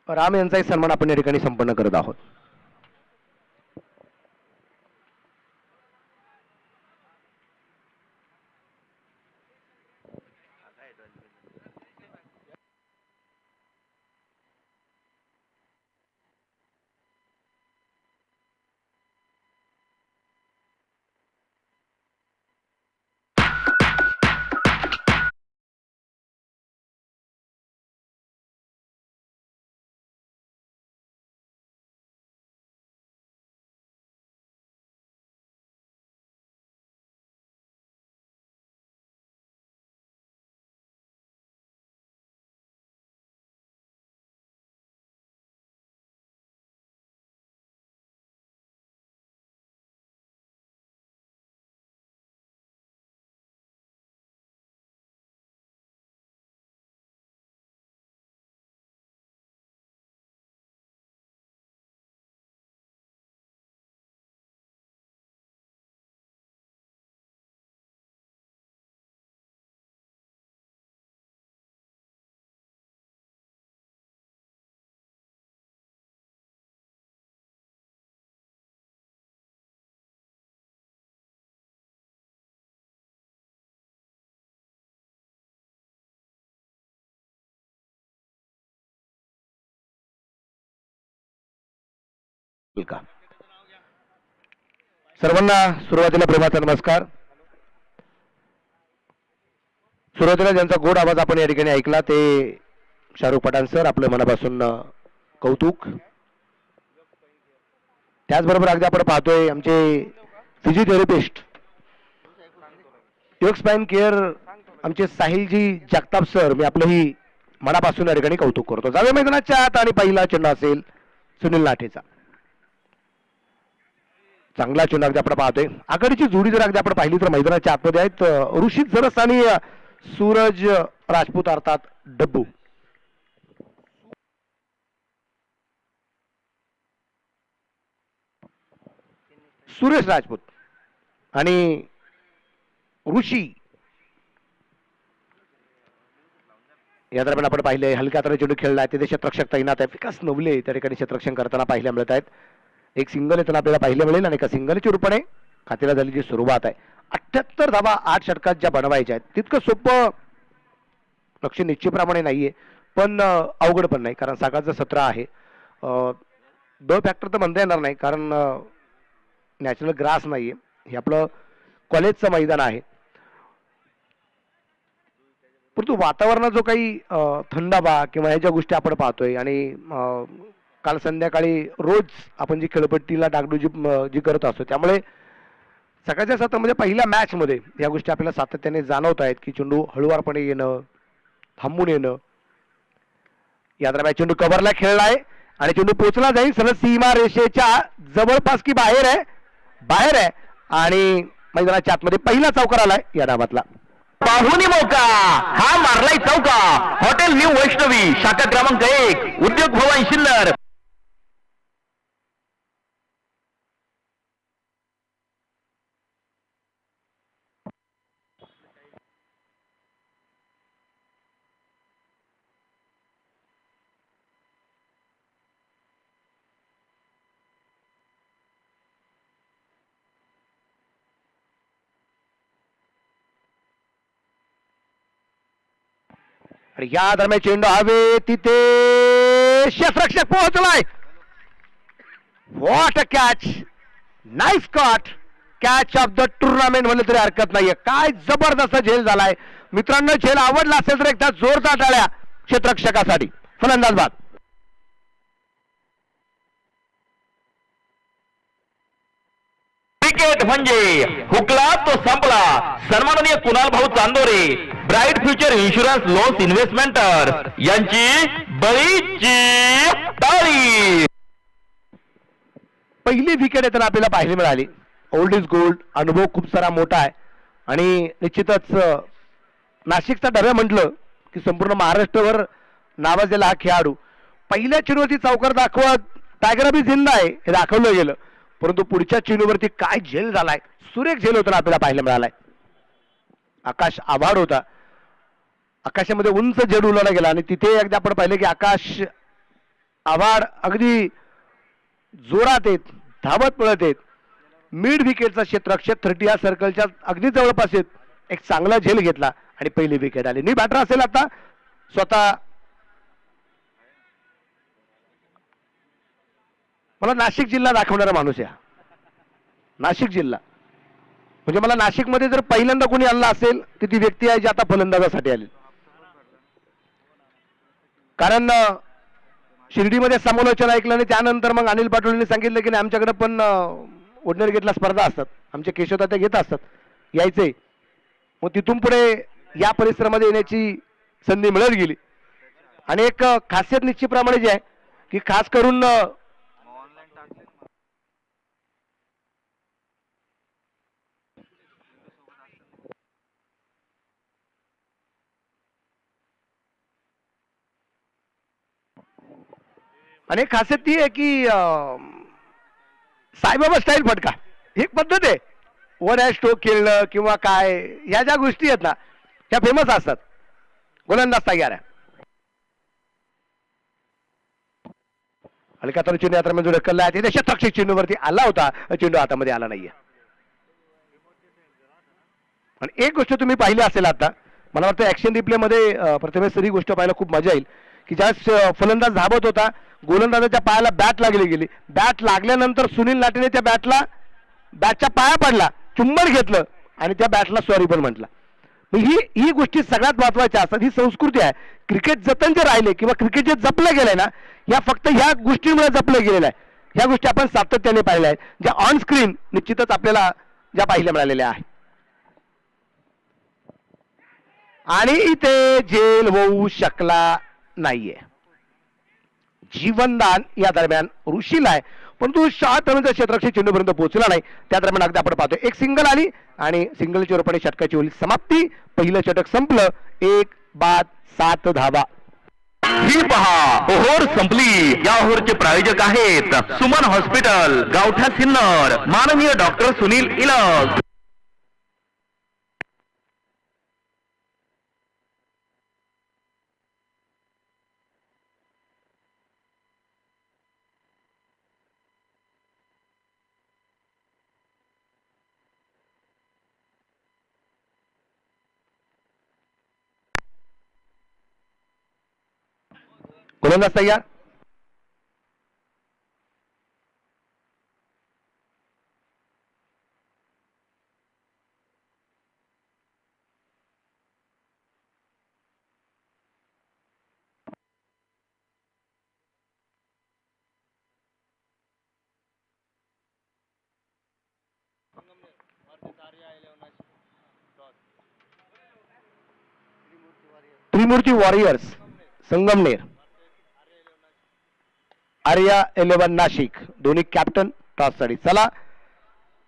राम यांचाही सन्मान आपण या ठिकाणी संपन्न करत आहोत. का सर्वांना सुरुवातीला प्रेमाचा नमस्कार. सुरुवातीला ज्यांचा गोड आवाज आपण या ठिकाणी ऐकला ते शाहरुख पठाण सर, आपलं मनापासून कौतुक. त्याचबरोबर अगदी आपण पाहतोय आमचे फिजिओथेरपिस्ट, योग स्पाइन केअर आमचे साहिलजी जगताप सर, मी आपलंही मनापासून या ठिकाणी कौतुक करतो. जावे मैदानाच्या आत आणि पहिला चेंडू असेल सुनील लाठेचा. चांगला चेंडू अगदी आपण पाहतोय. आघाडीची जोडी जर अगदी आपण पाहिली तर मैदानाच्या आतमध्ये आहेत ऋषित सरस आणि सूरज राजपूत अर्थात डब्बू. सुरेश राजपूत आणि ऋषी या दरम्यान आपण पाहिले हलक्या हाताने चेंडू खेळला आहे. तिथे क्षेत्ररक्षक तैनात आहे. विकास नवले त्या ठिकाणी क्षेत्ररक्षण करताना पाहायला मिळत आहेत. एक सिंगल येताना आपल्याला पाहायला मिळेल आणि एका सिंगलच्या रूपाने खात्याला झालेली सुरुवात आहे. 78 धावा 8 षटकात ज्या बनवायच्या आहेत तितकं सोपं लक्ष निश्चितप्रमाणे नाहीये, पण अवघड पण नाही, कारण सकाळचं सत्र आहे. द फॅक्टर तर म्हणता येणार नाही, कारण नॅचरल ग्रास नाहीये, हे आपलं कॉलेजचं मैदान आहे. परंतु वातावरणात जो काही थंडावा किंवा ह्या ज्या गोष्टी आपण पाहतोय आणि काल संध्याकाळी रोज आपण जी खेळपट्टीला डागडुजी जी करत असतो, त्यामुळे सकाळच्या सत्रामध्ये पहिल्या मॅच मध्ये या गोष्टी आपल्याला सातत्याने जाणवत आहेत की चेंडू हळुवारपणे येणं, थांबून येणं. या दरम्यान चेंडू कव्हरला खेळलाय आणि चेंडू पोचला जाईल सरळ सीमा रेषेच्या जवळपास की बाहेर आहे आणि मैदानाच्या आतमध्ये पहिला चौकार आलाय या डावातला. पाहुणी मौका हा मारलाय चौका. हॉटेल न्यू वैष्णवी शाखा क्रमांक 1 उद्योग भवन शिन्नर. आणि या दरम्यान चेंडू हवे तिथे क्षेत्ररक्षक पोहोचलाय. What a catch, nice caught, catch of the tournament म्हणलं तरी हरकत नाहीये. काय जबरदस्त झेल झालाय मित्रांनो. झेल आवडला असेल तर एकदा जोरदार टाळ्या क्षेत्ररक्षकासाठी. फलंदाज बाद. क्रिकेट म्हणजे हुकला तो संपला. सन्माननीय कुणाल भाऊ Chandore, bright future insurance loans इन्व्हेस्टमेंटर यांची बळीची ताळी. पहिली विकेट येताना आपल्याला पाहायला मिळाली. ओल्ड इज गोल्ड, अनुभव खूप सारा मोठा आहे आणि निश्चितच नाशिकचा डब्या म्हटलं की संपूर्ण महाराष्ट्रावर नावाजलेला हा खेळाडू पहिल्या चेंडूवरती चौकार दाखवत टायगर अभी जिंदा आहे हे दाखवलं गेलं, परंतु पुढच्या चेंडूवरती काय झेल झालाय, सुरेख झेल होताना आपल्याला पाहायला मिळालाय. आकाश आभाड होता, आकाशामध्ये उंच झेड उडवला गेला आणि तिथे एकदा आपण पाहिलं की आकाश आभाड अगदी जोरात येत, धावत पळत येत. मिड विकेटचा क्षेत्ररक्षक 30 या सर्कलच्या अगदी जवळपास येत एक चांगला झेल घेतला आणि पहिली विकेट आली. न्यू बॅटर असेल आता स्वतः. मला नाशिक जिल्हा दाखवणारा माणूस आहे. नाशिक जिल्हा म्हणजे मला नाशिकमध्ये जर पहिल्यांदा कोणी आणला असेल तर ती व्यक्ती आहे जी आता फलंदाजासाठी आली. कारण शिर्डीमध्ये समालोचन ऐकलं आणि त्यानंतर मग अनिल पाटोळेंनी सांगितलं की नाही आमच्याकडे पण ऑर्डिनरी गेटला स्पर्धा असतात, आमचे केशवदा ते घेत असतात, यायचे. मग तिथून पुढे या परिसरामध्ये येण्याची संधी मिळत गेली आणि एक खासियत निश्चितप्रमाणे जी आहे की खास करून आणि एक खासियत ती आहे की साईबाबा स्टाईल फटका एक पद्धत आहे. वर हॅश स्ट्रोक खेळणं किंवा काय ह्या ज्या गोष्टी आहेत ना ह्या फेमस असतात. गोलंदाज तयार आहे. हलका तर चेंडू यात्रा ढकलला आहे तिथे शतरक्षक चेंडूवरती आला होता, चेंडू हातामध्ये आला नाहीये. आणि एक गोष्ट तुम्ही पाहिली असेल आता, मला वाटतं ऍक्शन रिप्ले मध्ये प्रथमेश ही गोष्ट पाहायला खूप मजा येईल की ज्या फलंदाज धावत होता गोलंदाजाच्या पायाला बॅट लागली गेली, बॅट लागल्यानंतर सुनील लाटेने त्या बॅटच्या पाया पडला, चुंबन घेतलं आणि त्या बॅटला सॉरी पण म्हटलं. ही गोष्टी सगळ्यात महत्वाच्या असतात. ही संस्कृती आहे. क्रिकेट जतन जे राहिले किंवा क्रिकेट जे जपलं गेलंय ना या फक्त ह्या गोष्टींमुळे जपलं गेलेलं आहे. ह्या गोष्टी आपण सातत्याने पाहिल्या आहेत ज्या ऑन स्क्रीन निश्चितच आपल्याला ज्या पाहिल्या मिळालेल्या आहेत. आणि इथे झेल होऊ शकला नाहीये. जीवनदान या दरम्यान ऋषीला आहे, परंतु शॉर्ट रनच्या क्षेत्ररक्षक चेंडूपर्यंत पोहोचला नाही. त्या दरम्यान अगदी आपण पाहतो एक सिंगल आली आणि सिंगलच्या रूपाने षटकाची होईल समाप्ती. पहिलं षटक संपलं, 1 बाद 7 धावा. ही पहा ओव्हर संपली. या ओव्हरचे प्रायोजक आहेत सुमन हॉस्पिटल, गावठा सिन्नर, माननीय डॉक्टर सुनील इलस. गोलंदाज तयार. त्रिमूर्ती वॉरियर्स संगमनेर, आर्या 11 नाशिक, दोन्ही कॅप्टन टॉस साठी. चला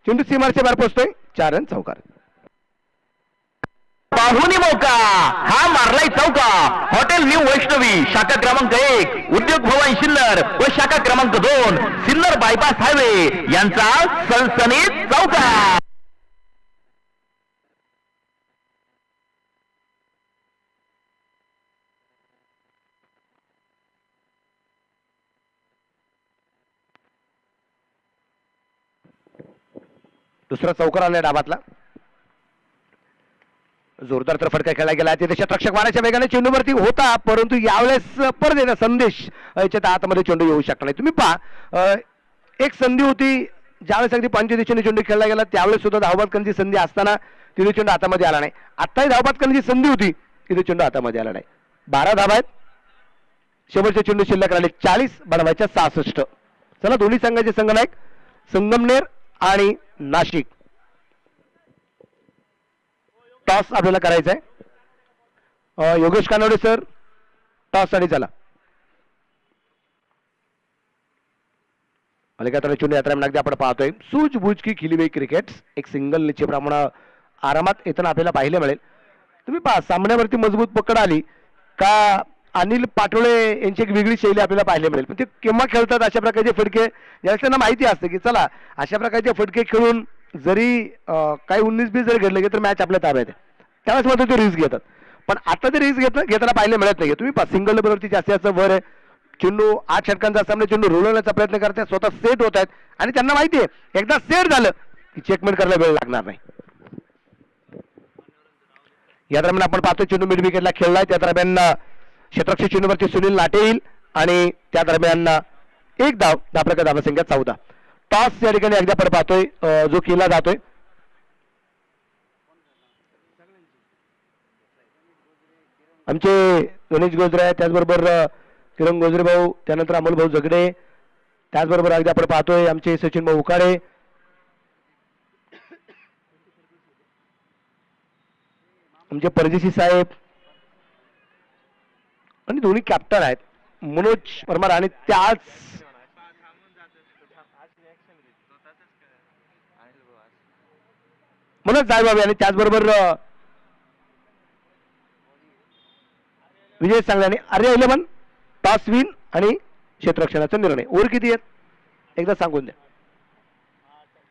चेंडू सीमारच्या बाहेर पोहोचतोय. 4 रन चौकार. पाहुणी मौका हा मारलाय चौका. हॉटेल न्यू वैष्णवी शाखा क्रमांक 1 उद्योग भवन सिन्नर व शाखा क्रमांक 2 सिन्नर बायपास हायवे यांचा सनसनीत चौका. दुसरा चौकार आलाय डाबातला. जोरदार तर फटका खेळला गेला. तिथे षटरक्षक मारायच्या वेगाने चेंडूवरती होता, परंतु यावेळेस परत संदेश याच्या आतमध्ये चेंडू येऊ शकला नाही. तुम्ही पहा एक संधी होती ज्यावेळेस अगदी पंच दिशेने चेंडू खेळला गेला त्यावेळेस सुद्धा धावबाद करण्याची संधी असताना तिथे चेंडू हातामध्ये आला नाही. आताही धावबाद करण्याची संधी होती तिथे चेंडू हातामध्ये आला नाही. 12 धावा आहेत. शेवटचे चेंडू शिल्लक राहिले 40 बनवायच्या 66. चला दोन्ही संघाचे संघनायक संगमनेर आणि नाशिक. टॉस आपल्याला करायचा आहे. योगेश कानवडे सर टॉस साठी चला. मल्लिकार्जुन चुन्नी यात्रा अगदी आपण पाहतोय सूझबूझ की खिली हुई क्रिकेट एक सिंगल निश्चितप्रमाणे आरामात येताना आपल्याला पाहायला मिळेल. तुम्ही पहा सामन्यावरती मजबूत पकड आली का अनिल पाटोळे यांची एक वेगळी शैली आपल्याला पाहायला मिळेल. पण ते केव्हा खेळतात अशा प्रकारचे फटके ज्यावेळेस त्यांना माहिती असते की चला अशा प्रकारचे फटके खेळून जरी काही 19-20 जरी घडले तर मॅच आपल्या ताब्यात आहे त्यावेळेस मात्र ते रिस्क घेतात. पण आता ते रिस्क घेताना पाहायला मिळत नाही. तुम्ही पहा सिंगल नंबरवरती जास्तीत जास्त वर आहे. चेंडू 8 षटकांचा असताना चेंडू रोलवण्याचा प्रयत्न करतात स्वतः सेट होत आहेत आणि त्यांना माहिती आहे एकदा सेट झालं की चेकमेट करायला वेळ लागणार नाही. या दरम्यान आपण पाहतो चेंडू मिड विकेटला खेळलाय. त्या दरम्यान क्षेत्ररक्षक चेंडूवरती सुनील लाटे येईल आणि त्या दरम्यान एक धावफलक धावसंख्या 14. टॉस या ठिकाणी एकदा आपण पाहतोय जो केला जातोय. आमचे गणेश गोजरे त्याचबरोबर किरण गोजरे भाऊ त्यानंतर अमोल भाऊ झगडे त्याचबरोबर अगदी आपण पाहतोय आमचे सचिन भाऊ उकाडे आमचे परदेशी साहेब आणि दोन्ही कॅप्टन आहेत मनोज परमार आणि त्याच मनोज जायबाबी आणि त्याचबरोबर विजय सांगल्याने आर्या 11 टॉस विन आणि क्षेत्ररक्षणाचा निर्णय. ओव्हर किती आहेत एकदा सांगून द्या.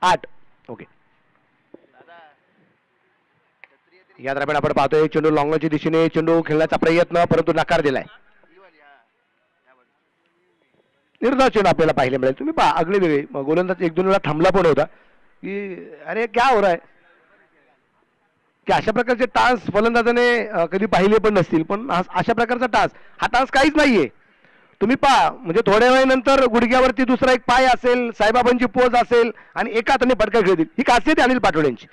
8. ओके. या दरम्यान आपण पाहतोय चेंडू लॉंगच्या दिशेने चेंडू खेळण्याचा प्रयत्न परंतु नकार दिलाय. निर्धाव चेंडू आपल्याला पाहायला मिळेल. तुम्ही पहा आगळे वेगळे गोलंदाज 1-2 वेळा थांबला पण होता की अरे क्या हो रहा है की अशा प्रकारचे टास्क फलंदाजाने कधी पाहिले पण नसतील. पण अशा प्रकारचा टास्क हा टास्क काहीच नाहीये. तुम्ही पहा म्हणजे थोड्या वेळानंतर गुडघ्यावरती दुसरा एक पाय असेल साईबाबांची पोज असेल आणि एका हाताने फटका खेळतील ही खासियत आहे अनिल पाटोळेंची.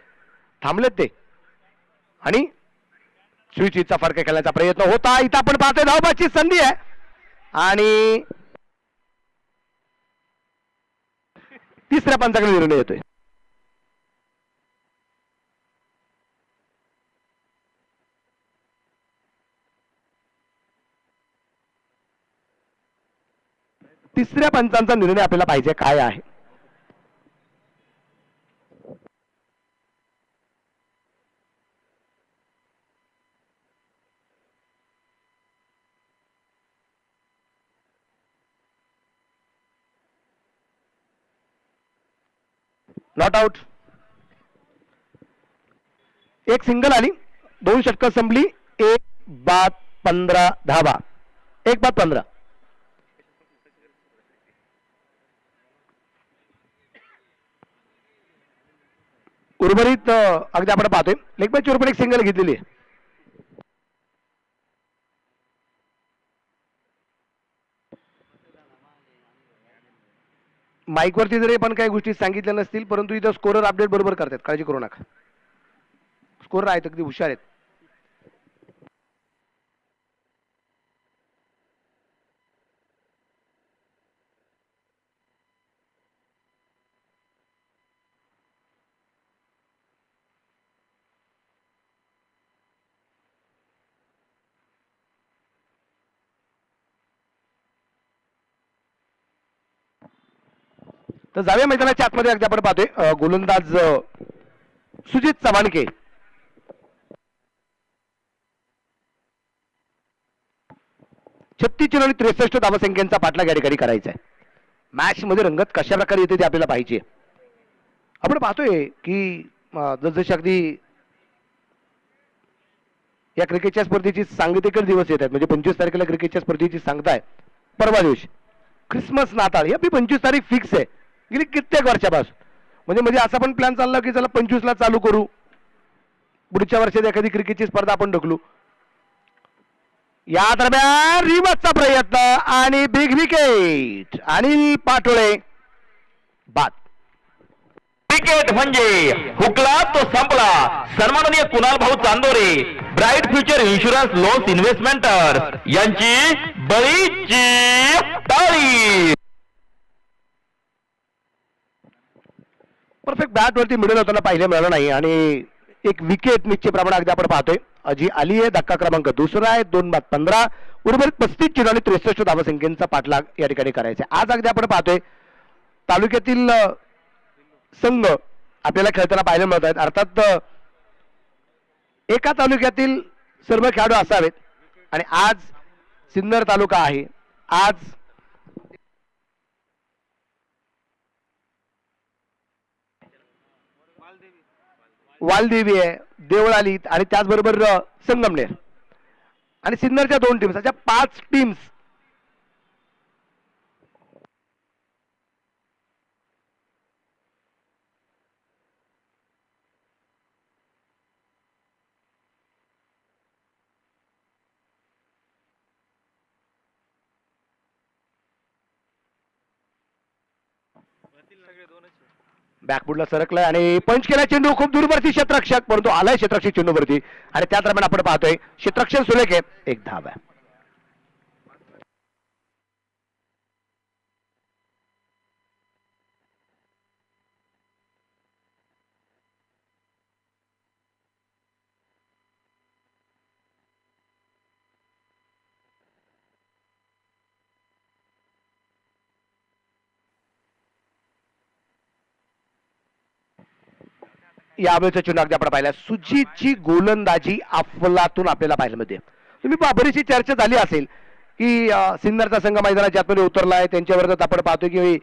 थांबलेत ते आणि स्विचचा फटका खेळण्याचा प्रयत्न होता. इथं आपण पाहतोय धावबाची संधी आहे आणि तिसऱ्या पंचाकडे निर्णय येतोय. तिसऱ्या पंचांचा निर्णय आपल्याला पाहिजे काय आहे. Not out. एक सिंगल आली 2 षटकं संपली. 1 बाद 15 धावा. 1 बाद 15. उर्वरित अगदी आपण पाहतोय लेग बाय चोरपण एक सिंगल घेतलेली आहे. माईक वरती जरी पण काही गोष्टी सांगितल्या नसतील परंतु इथं स्कोरर अपडेट बरोबर करतात काळजी करू नका. स्कोरर आहेत अगदी हुशार आहेत. तर जाऊया मैदानाच्या आतमध्ये अगदी आपण पाहतोय गोलंदाज सुजित चव्हाणके 36 आणि 63 धावसंख्येचा पाठलाग या ठिकाणी करायचा आहे. मॅच मध्ये रंगत कशा प्रकारे येते ते आपल्याला पाहिजे. आपण पाहतोय की जसजसे अगदी या क्रिकेटच्या स्पर्धेची सांगतेकर दिवस येत आहेत म्हणजे 25 तारखेला क्रिकेटच्या स्पर्धेची सांगताय परवा दिवशी क्रिसमस नाताळ ही आपली 25 तारीख फिक्स आहे गेली कित्येक वर्षापासून. म्हणजे असा पण प्लॅन चालला की चला 25 ला चालू करू पुढच्या वर्षात एखादी क्रिकेटची स्पर्धा आपण ढकलू. या दरम्यान रिवर्सचा प्रयत्न आणि बिग विकेट अनिल पाटोळे बाद. क्रिकेट म्हणजे हुकला तो संपला. सन्माननीय कुणाल भाऊ Chandore bright future insurance loans इन्व्हेस्टमेंटर यांची बळीची टाळी. परफेक्ट बॅट वरती मिडल होताना पाहिलं मिळालं नाही आणि एक विकेट निश्चितप्रमाणे अगदी आपण पाहतोय अजी आली आहे. धक्का क्रमांक 2 आहे. 2 बाद 15. उर्वरित 35 आणि 63 धावसंख्येचा पाठलाग या ठिकाणी करायचा. आज अगदी आपण पाहतोय तालुक्यातील संघ आपल्याला खेळताना पाहायला मिळत आहेत. अर्थात एका तालुक्यातील सर्व खेळाडू असावेत आणि आज सिन्नर तालुका आहे. आज वालदेवी आहे, देवळालीत आणि त्याचबरोबर संगमनेर आणि सिन्नरच्या 2 टीम्स अशा 5 टीम्स बॅकबुडला सरकलाय आणि पंच केला चेंडू खूप दूरवरती क्षेत्ररक्षक, परंतु आलाय क्षेत्ररक्षक चेंडूवरती आणि त्या दरम्यान आपण पाहतोय क्षेत्ररक्षक सुलेखे एक धाव आहे. यावेळेचा चेंडू अगदी आपण पाहिला. सुजीतची गोलंदाजी अफलातून आपल्याला पाहायला मिळते. तुम्ही बरीचशी चर्चा झाली असेल की सिन्नरचा संघ मैदानाच्या आतमध्ये उतरला आहे, त्यांच्यावर आपण पाहतोय की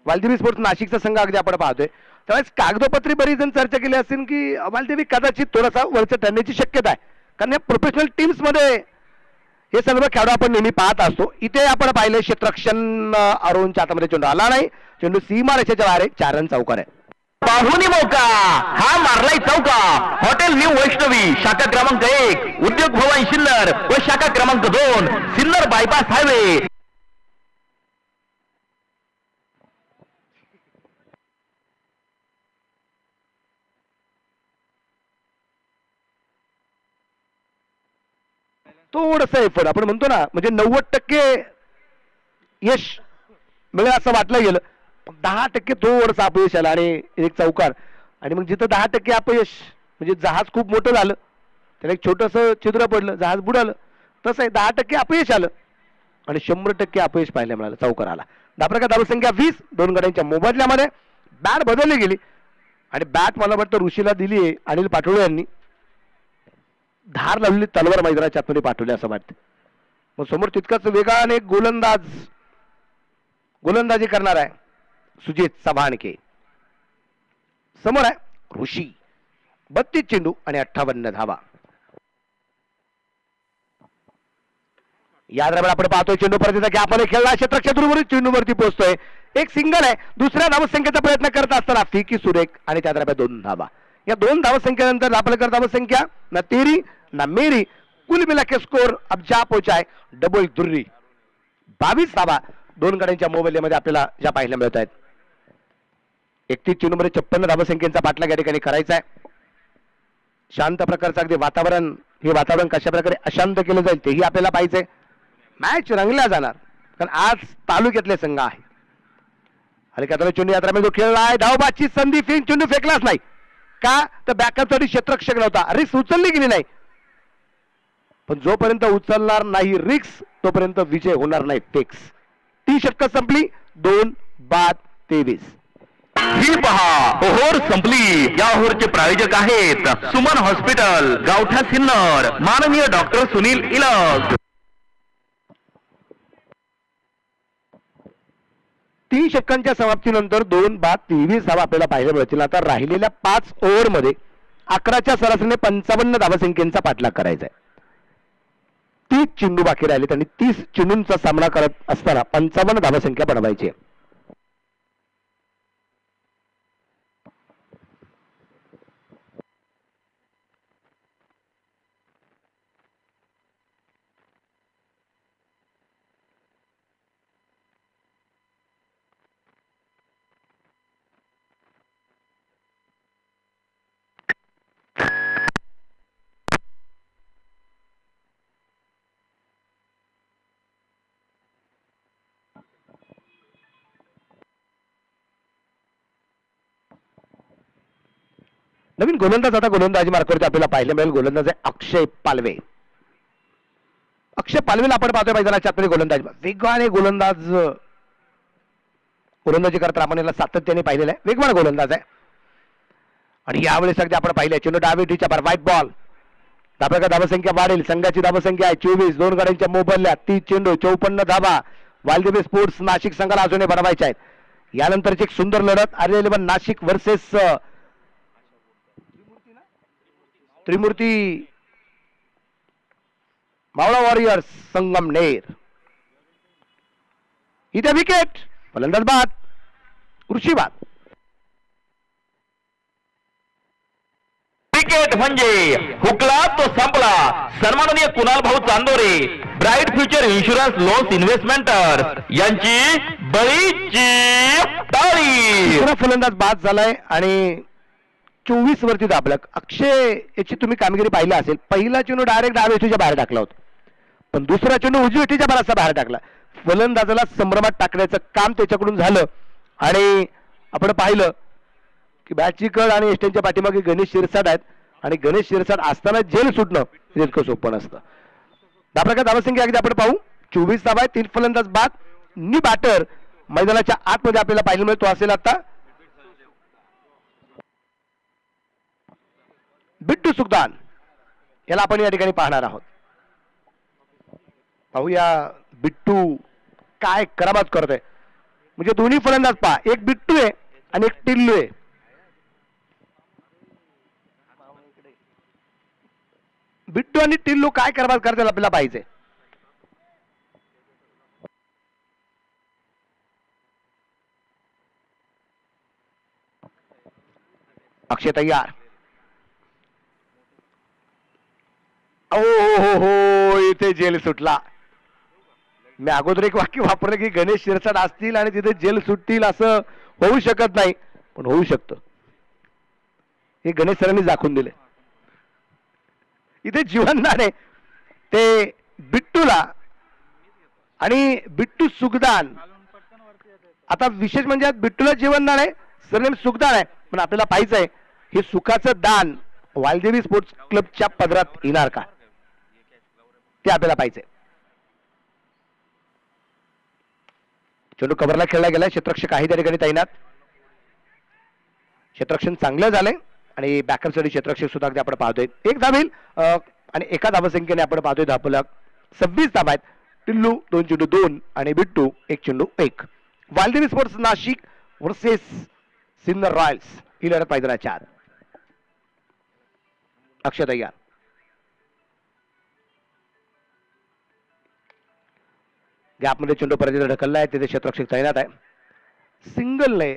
वालदेवी स्पोर्ट्स नाशिकचा संघ अगदी आपण पाहतोय. त्यावेळेस कागदोपत्री बरीच जण चर्चा केली असेल की वालदेवी कदाचित थोडासा वरचं ठरण्याची शक्यता आहे, कारण या प्रोफेशनल टीम्स मध्ये हे सर्व खेळाडू आपण नेहमी पाहत असतो. इथे आपण पाहिले क्षेत्ररक्षण अरुणच्या हातामध्ये चेंडू आला नाही, चेंडू सीमा रेषेच्या बाहेर 4 रन चौकार आहे. पाहुणी मौका हा मारलाय चौका. हॉटेल न्यू वैष्णवी शाखा क्रमांक 1 उद्योग भवन सिन्नर व शाखा क्रमांक 2 सिन्नर बायपास हायवे. थोडंसं एफर्ट आपण म्हणतो ना, म्हणजे 90% यश मिळेल असं वाटलं गेलं, 10% थोडंसं अपयश आलं आणि एक चौकार. आणि मग जिथं 10% अपयश म्हणजे जहाज खूप मोठं झालं, त्याला एक छोटंसं छिद्र पडलं, जहाज बुडालं, तसं आहे 10% अपयश आलं आणि 100% अपयश पाहायला मिळालं, चौकार आला. दाप्रका धावसंख्या 20, 2 गड्यांच्या मोबदल्यामध्ये बॅट बदलली गेली आणि बॅट मला वाटतं ऋषीला दिली आहे अनिल पाटोळे यांनी. धार लावलेली तलवार मैदानाच्या आतमध्ये पाठवली असं वाटतं. मग समोर तितकाच वेगाने गोलंदाजी करणार आहे सुजित चव्हाणके. समोर आहे ऋषी, 32 चेंडू आणि 58 धावा. या दरम्यान आपण पाहतोय चेंडू परतीचा गॅपमध्ये खेळला, क्षेत्ररक्षक दूरवरील चेंडूवरती पोहोचतोय. एक सिंगल आहे, दुसऱ्या धावसंख्येचा प्रयत्न करत असताना फिकी सुरेख आणि त्या दरम्यान 2 धावा. या 2 धावसंख्येनंतर आपल्याकडे धावसंख्या ना तेरी ना मेरी, कुल मिला के स्कोर अब जा पोहोचाय डबल दुर्री 22 धावा 2 गड्यांच्या मोबदल्यामध्ये आपल्याला ज्या पाहायला मिळत आहेत. 31 चेंडूमध्ये 56 धावसंख्येचा पाठलाग या ठिकाणी करायचा आहे. शांत प्रकारचं अगदी वातावरण, हे वातावरण कशा प्रकारे अशांत केलं जाईल तेही आपल्याला पाहिजे. मॅच रंगल्या जाणार, कारण आज तालुक्यातले संघ आहे. हलक्या चेंडू या दरम्यान जो खेळला आहे, धावबाची संधी, चेंडू फेकलाच नाही का, तर बॅकअपसाठी क्षेत्ररक्षक नव्हता, रिक्स उचलली गेली नाही. पण जोपर्यंत उचलणार नाही रिक्स तोपर्यंत विजय होणार नाही फिक्स. ती षटकं संपली, 2 बाद 23. ही पहा ओहोर संपली. या ओहोरचे प्रायोजक आहेत सुमन हॉस्पिटल, गावठा सिन्नर, माननीय डॉक्टर सुनील इलग. 3 षटकांच्या समाप्तीनंतर 2 बाद 23 धावा आपल्याला पाहायला मिळतील. आता राहिलेल्या 5 ओव्हरमध्ये 11च्या सरासरीने 55 धावसंख्येचा पाठलाग करायचा आहे. 30 चेंडू बाकी राहिले, त्यांनी 30 चेंडूंचा सामना करत असताना 55 धावसंख्या बनवायची आहे. नवीन गोलंदाज आता गोलंदाजी मार्गावरती आपल्याला पाहायला मिळेल. गोलंदाज आहे अक्षय पालवे. अक्षय पालवेला आपण पाहतोय मैदानाच्या आतमध्ये गोलंदाज, वेगवान गोलंदाजी करताना आपण याला सातत्याने पाहिलेलं आहे, वेगवान गोलंदाज आहे. आणि यावेळेस अगदी आपण पाहिलंय चेंडू डावीच्या पर व्हाईट बॉल, धाब्याचा धावसंख्या वाढेल, संघाची धावसंख्या आहे 24, दोन गाड्यांच्या मोबदल्या 30 चेंडू 54 धाबा वालदेवी स्पोर्ट्स नाशिक संघाला अजूनही बनवायचे आहेत. यानंतरची एक सुंदर लढत RL11 नाशिक वर्सेस त्रिमूर्ती मावळा वॉरियर्स संगमनेर. इथे विकेट, फलंदाज बाद, कृषी बाद. क्रिकेट म्हणजे हुकला तो संपला. सन्माननीय कुणाल भाऊ Chandore, bright future insurance loans इन्व्हेस्टमेंटर यांची बळीची टाळी. दुसरा फलंदाज बाद झालाय आणि 24 वरती दाबलं. अक्षय याची तुम्ही कामगिरी पाहिली असेल, पहिला चेंडू डायरेक्ट डाव्या वेठीच्या बाहेर टाकला होता, पण दुसरा चेंडू उजव्या वेठीच्या बराचसा बाहेर टाकला. फलंदाजाला संभ्रमात टाकण्याचं काम त्याच्याकडून झालं आणि आपण पाहिलं की बॅटची कड आणि एस्टनच्या पाठीमागे गणेश शिरसाट आहेत आणि गणेश शिरसाट असताना जेल सुटणं इतकं सोपं नसतं. दाबला धावसंख्या अगदी आपण पाहू 24 धावा आहे, 3 फलंदाज बाद. नी बॅटर मैदानाच्या आतमध्ये आपल्याला पाहिलं मिळेल, तो असेल आता बिट्टू सुखदान. याला आपण या ठिकाणी पाहणार आहोत. पाहूया बिट्टू काय करामात करतोय. म्हणजे दोन्ही फलंदाज पहा, एक बिट्टू आहे आणि एक टिल्लू आहे. बिट्टू आणि टिल्लू काय करामात करतील आपल्याला पाहिजे. अक्षय तयार. हो इथे जेल सुटला. मी अगोदर एक वाक्य वापरलं की गणेश शिरसाट असतील आणि तिथे जेल सुटतील, असं होऊ शकत नाही, पण होऊ शकतं. हे गणेश सरांनी दाखवून दिले. इथे जीवनदान आहे ते बिट्टूला आणि बिट्टू सुखदान. आता विशेष म्हणजे बिट्टूला जीवनदान आहे, सरनेम सुखदान आहे, पण आपल्याला पाहिजे आहे हे सुखाचं दान वालदेवी स्पोर्ट्स क्लबच्या पदरात येणार का, ते आपल्याला पाहिजे. चेंडू कव्हरला खेळला गेलाय, क्षेत्ररक्षक आहे त्या ठिकाणी तैनात. क्षेत्ररक्षण चांगलं झालंय आणि बॅकअपसाठी क्षेत्ररक्षक सुद्धा अगदी आपण पाहतोय. एक धावेल आणि एका धावसंख्येने आपण पाहतोय धापला 26 धावा आहेत. टिल्लू 2 चेंडू 2 आणि बिट्टू 1 चेंडू 1. Valdevi sports Nashik versus Sinnar royals ही लढत मैदानाच्या आत. अक्षय तयार. गॅपमध्ये चेंडू परत ढकलला आहे, तिथे क्षेत्ररक्षक तैनात आहे. सिंगलने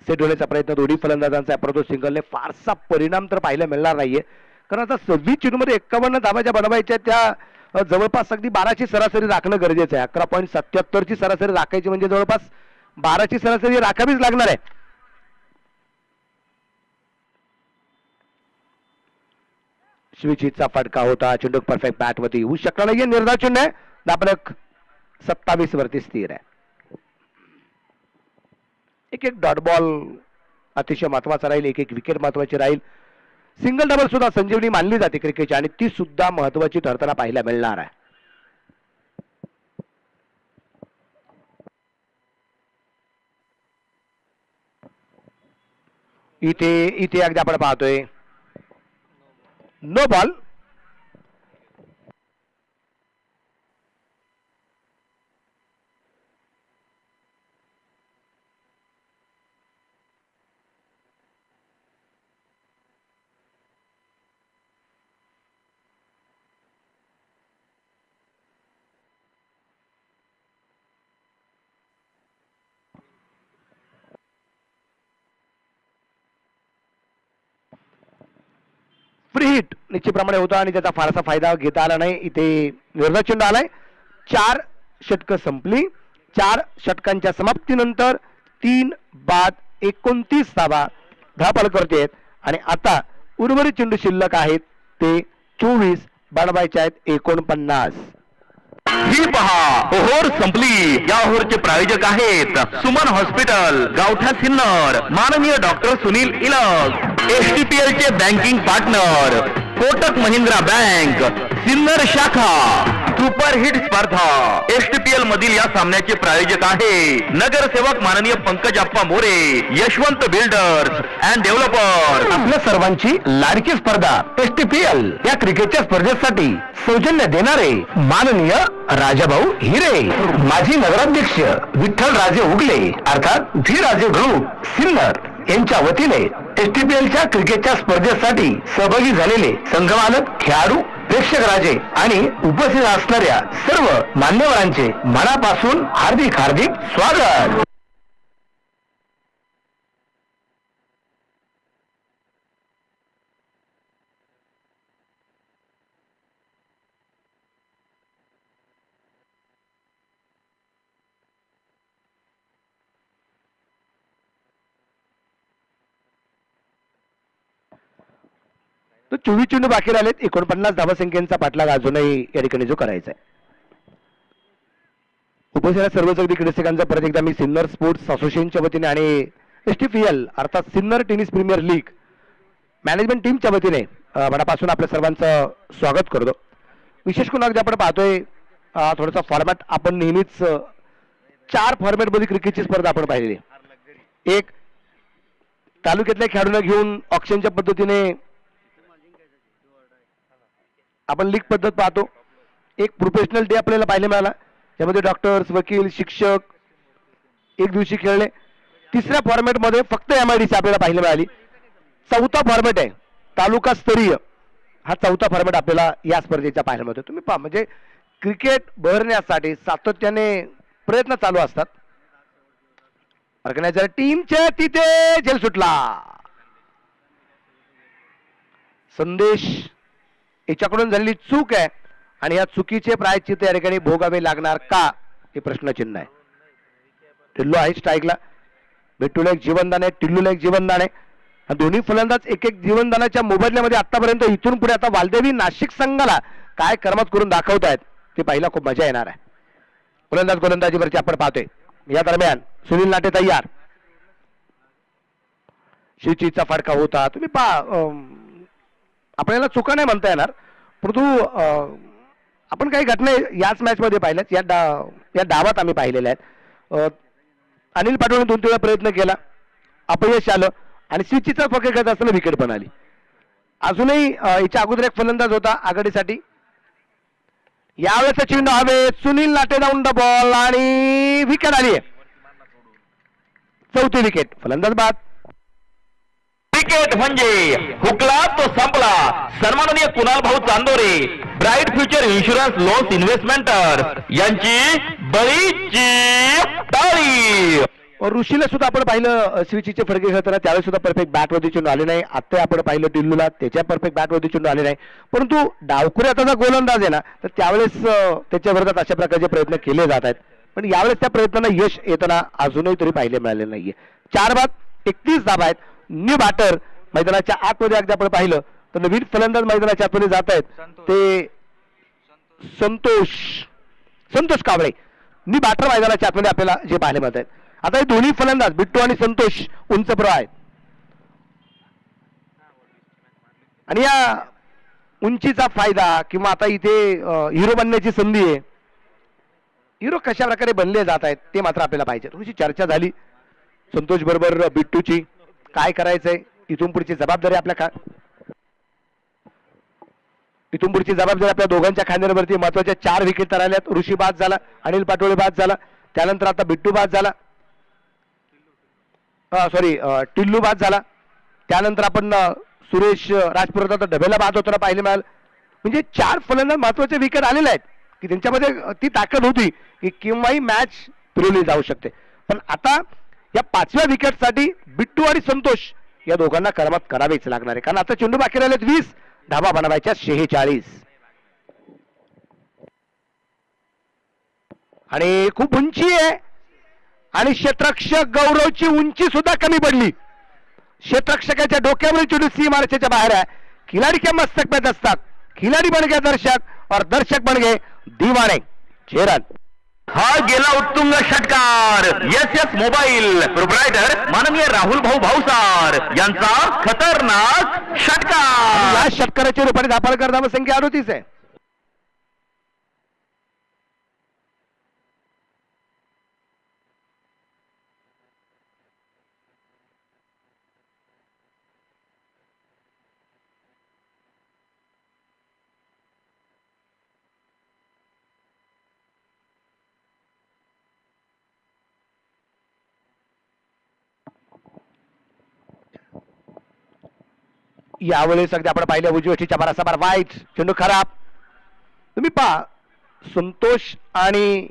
सेट होण्याचा प्रयत्न दोन्ही फलंदाजांचा आहे, परंतु सिंगलने फारसा परिणाम तर पाहायला मिळणार नाहीये. कारण आता 26 चेंडूमध्ये 51 धावा ज्या बनवायच्या त्या जवळपास अगदी 12ची सरासरी राखणं गरजेचं आहे. 11.77ची सरासरी राखायची म्हणजे जवळपास 12ची सरासरी राखावीच लागणार आहे. स्विचचा फटका होता, चेंडू परफेक्ट बॅट वरती येऊ शकला नाहीये. निर्धाव चेंडू आहे, दापलक 27 वरती स्थिर आहे. एक डॉट बॉल अतिशय महत्वाचा राहील, एक विकेट महत्वाची राहील. सिंगल डबल सुद्धा संजीवनी मानली जाते क्रिकेटची आणि ती सुद्धा महत्वाची ठरताना पाहायला मिळणार आहे. इथे अगदी आपण पाहतोय नो बॉल. फ्री हिट निश्चितप्रमाणे होता आणि त्याचा फारसा फायदा घेता आला नाही. इथे निर्धाव चेंडू आलाय. 4 षटकं संपली. 4 षटकांच्या समाप्तीनंतर 3 बाद 29 धावा धापल करते आणि आता उर्वरित चेंडू शिल्लक आहेत ते 24 बनवायचे आहेत 49. ही पहा ओव्हर संपली. या ओव्हरचे प्रायोजक आहेत सुमन हॉस्पिटल, गावठा सिन्नर, माननीय डॉक्टर सुनील इलग, STPL चे banking partner Kotak Mahindra bank Sinnar शाखा सुपरहिट स्पर्धा STPL मधील या सामन्याचे प्रायोजक आहे नगरसेवक माननीय Pankajappa More, Yashwant builders and developers. आपल्या सर्वांची लाडकी स्पर्धा STPL या क्रिकेटच्या स्पर्धेसाठी सौजन्य देणारे माननीय राजाभाऊ हिरे, माजी नगराध्यक्ष विठ्ठल राजे उगले अर्थात व्ही राजे ग्रुप सिन्नर यांच्या वतीने STPLच्या क्रिकेटच्या स्पर्धेसाठी सहभागी झालेले संघमालक, खेळाडू, प्रेक्षक राजे आणि उपस्थित असणाऱ्या सर्व मान्यवरांचे मनापासून हार्दिक हार्दिक स्वागत. तो 24 चेंडू बाकी राहिलेत. 49 धावसंख्येचा पाठलाग अजूनही या ठिकाणी जो करायचा आहे. उपस्थित सर्वच अगदी क्रीडकांचा परत एकदा मी सिन्नर स्पोर्ट्स असोसिएशनच्या वतीने आणि STPL अर्थात Sinnar tennis premier league management टीमच्या वतीने मनापासून आपल्या सर्वांचं स्वागत करतो. विशेष करून अगदी आपण पाहतोय थोडासा फॉर्मॅट आपण नेहमीच 4 फॉर्मॅट मध्ये क्रिकेटची स्पर्धा आपण पाहिलेली. एक तालुक्यातल्या खेळाडूंना घेऊन ऑक्शनच्या पद्धतीने आपण लीग पद्धत पाहतो. एक प्रोफेशनल डे आपल्याला पाहायला मिळाला त्यामध्ये डॉक्टर्स, वकील, शिक्षक एक दिवशी खेळले. तिसऱ्या फॉर्मॅट मध्ये फक्त MIDC आपल्याला पाहायला मिळाली. चौथा फॉर्मॅट आहे तालुका स्तरीय. हा चौथा फॉर्मॅट आपल्याला या स्पर्धेचा पाहायला मिळतो. तुम्ही पहा म्हणजे क्रिकेट बहरण्यासाठी सातत्याने प्रयत्न चालू असतात. ऑर्गनायझर टीमच्या तिथे झेल सुटला. संदेश याच्याकडून झालेली चूक आहे आणि या चुकीचे प्रायश्चित्त या ठिकाणी भोगावे लागणार का हे प्रश्नचिन्ह आहे. टिल्लू आहे स्ट्राईकला, बिट्टूला एक जीवनदान आहे, टिल्लूला एक जीवनदान आहे. दोन्ही फलंदाज एक एक जीवनदानाच्या मोबदल्यामध्ये आतापर्यंत इथून पुढे आता वालदेवी नाशिक संघाला काय करमत करून दाखवतायत ते पाहिला खूप मजा येणार आहे. फलंदाज गोलंदाजीवरती आपण पाहतोय. या दरम्यान सुनील नाटे तयार. शिवचीचा फटका होता. तुम्ही पहा आपल्याला चुका नाही म्हणता येणार परंतु आपण काही घटना याच मॅच मध्ये पाहिल्यात. या डावात आम्ही पाहिलेल्या आहेत. अनिल पाटोळेने 2 वेळा प्रयत्न केला, अपयश आलं आणि स्विचचा फटका घेत असताना विकेट पण आली. अजूनही याच्या अगोदर एक फलंदाज होता आघाडीसाठी. यावेळेचा चेंडू हवेत, सुनील नाटे डाऊन द बॉल आणि विकेट आली आहे. 4थी विकेट, फलंदाज बाद. क्रिकेट म्हणजे हुकला तो संपला. सन्माननीय कुणाल भाऊ Chandore, bright future insurance loans इन्व्हेस्टमेंटर यांची बळीची टाळी. ऋषीला सुद्धा आपण पाहिलं स्विचचे फडके खेळताना त्यावेळेस सुद्धा परफेक्ट बॅट वरती चेंडू आले नाही. आता आपण पाहिलं टिल्लूला त्याच्या परफेक्ट बॅट वरती चेंडू आले नाही. परंतु डावखुरे आता गोलंदाज आहे ना तर त्यावेळेस त्याच्या विरोधात अशा प्रकारचे प्रयत्न केले जात आहेत. पण यावेळेस त्या प्रयत्नांना यश येताना अजूनही तरी पाहिले मिळाले नाहीये. 4 बाद 31 धाबा आहेत. न्यू बॅटर मैदानाच्या आतमध्ये अगदी आपण पाहिलं तर नवीन फलंदाज मैदानाच्या आतमध्ये जात आहेत ते संतोष कावळे. न्यू बॅटर मैदानाच्या आतमध्ये आपल्याला जे पाहायला मिळत आहेत. आता हे दोन्ही फलंदाज बिट्टू आणि संतोष उंच प्रो आहेत आणि या उंचीचा फायदा किंवा आता इथे हिरो बनण्याची संधी आहे. हिरो कशा प्रकारे बनले जात आहेत ते मात्र आपल्याला पाहिजे. थोडीशी चर्चा झाली संतोष बरोबर बिट्टूची, काय करायचंय इथून पुढची जबाबदारी आपल्या इथून पुढची जबाबदारी आपल्या दोघांच्या खांद्यांवरती. महत्वाच्या 4 विकेट तर आल्यात. ऋषी बाद झाला, अनिल पाटोळे बाद झाला, त्यानंतर आता बिट्टू बाद झाला, टिल्लू बाद झाला. त्यानंतर आपण सुरेश राजपुरोहित आता डबेला बाद होताना पाहिले मिळाल. म्हणजे 4 फलंदाज महत्वाचे विकेट आलेले आहेत की त्यांच्यामध्ये ती ताकद होती की केव्हाही मॅच फिरवली जाऊ शकते. पण आता या 5व्या विकेटसाठी बिट्टू आणि संतोष या दोघांना करमत करावीच लागणार आहे. कारण आता चेंडू बाकी राहिलेत 20, धाबा बनवायच्या 46 आणि खूप उंची आहे आणि क्षेत्ररक्षक गौरवची उंची सुद्धा कमी पडली. क्षेत्ररक्षकाच्या डोक्यावरील चेंडू सीमारेषेच्या बाहेर आहे. खिलाडी के मस्तक पे दस्तक, खिलाडी बन गए दर्शक और दर्शक बन गए दीवाने. 6 रन. हा गेला उत्तुंग षटकार. SS मोबाईल प्रोप्रायटर माननीय राहुल भाऊ भाऊसार यांचा खतरनाक षटकार. षटकार षटकाराच्या रूपाने धापालकर धावसंख्या 38 आहे. यावेळेस अगदी आपण पाहिलं उजव्या बरासाबार वाईट चेंडू खराब. तुम्ही पहा संतोष आणि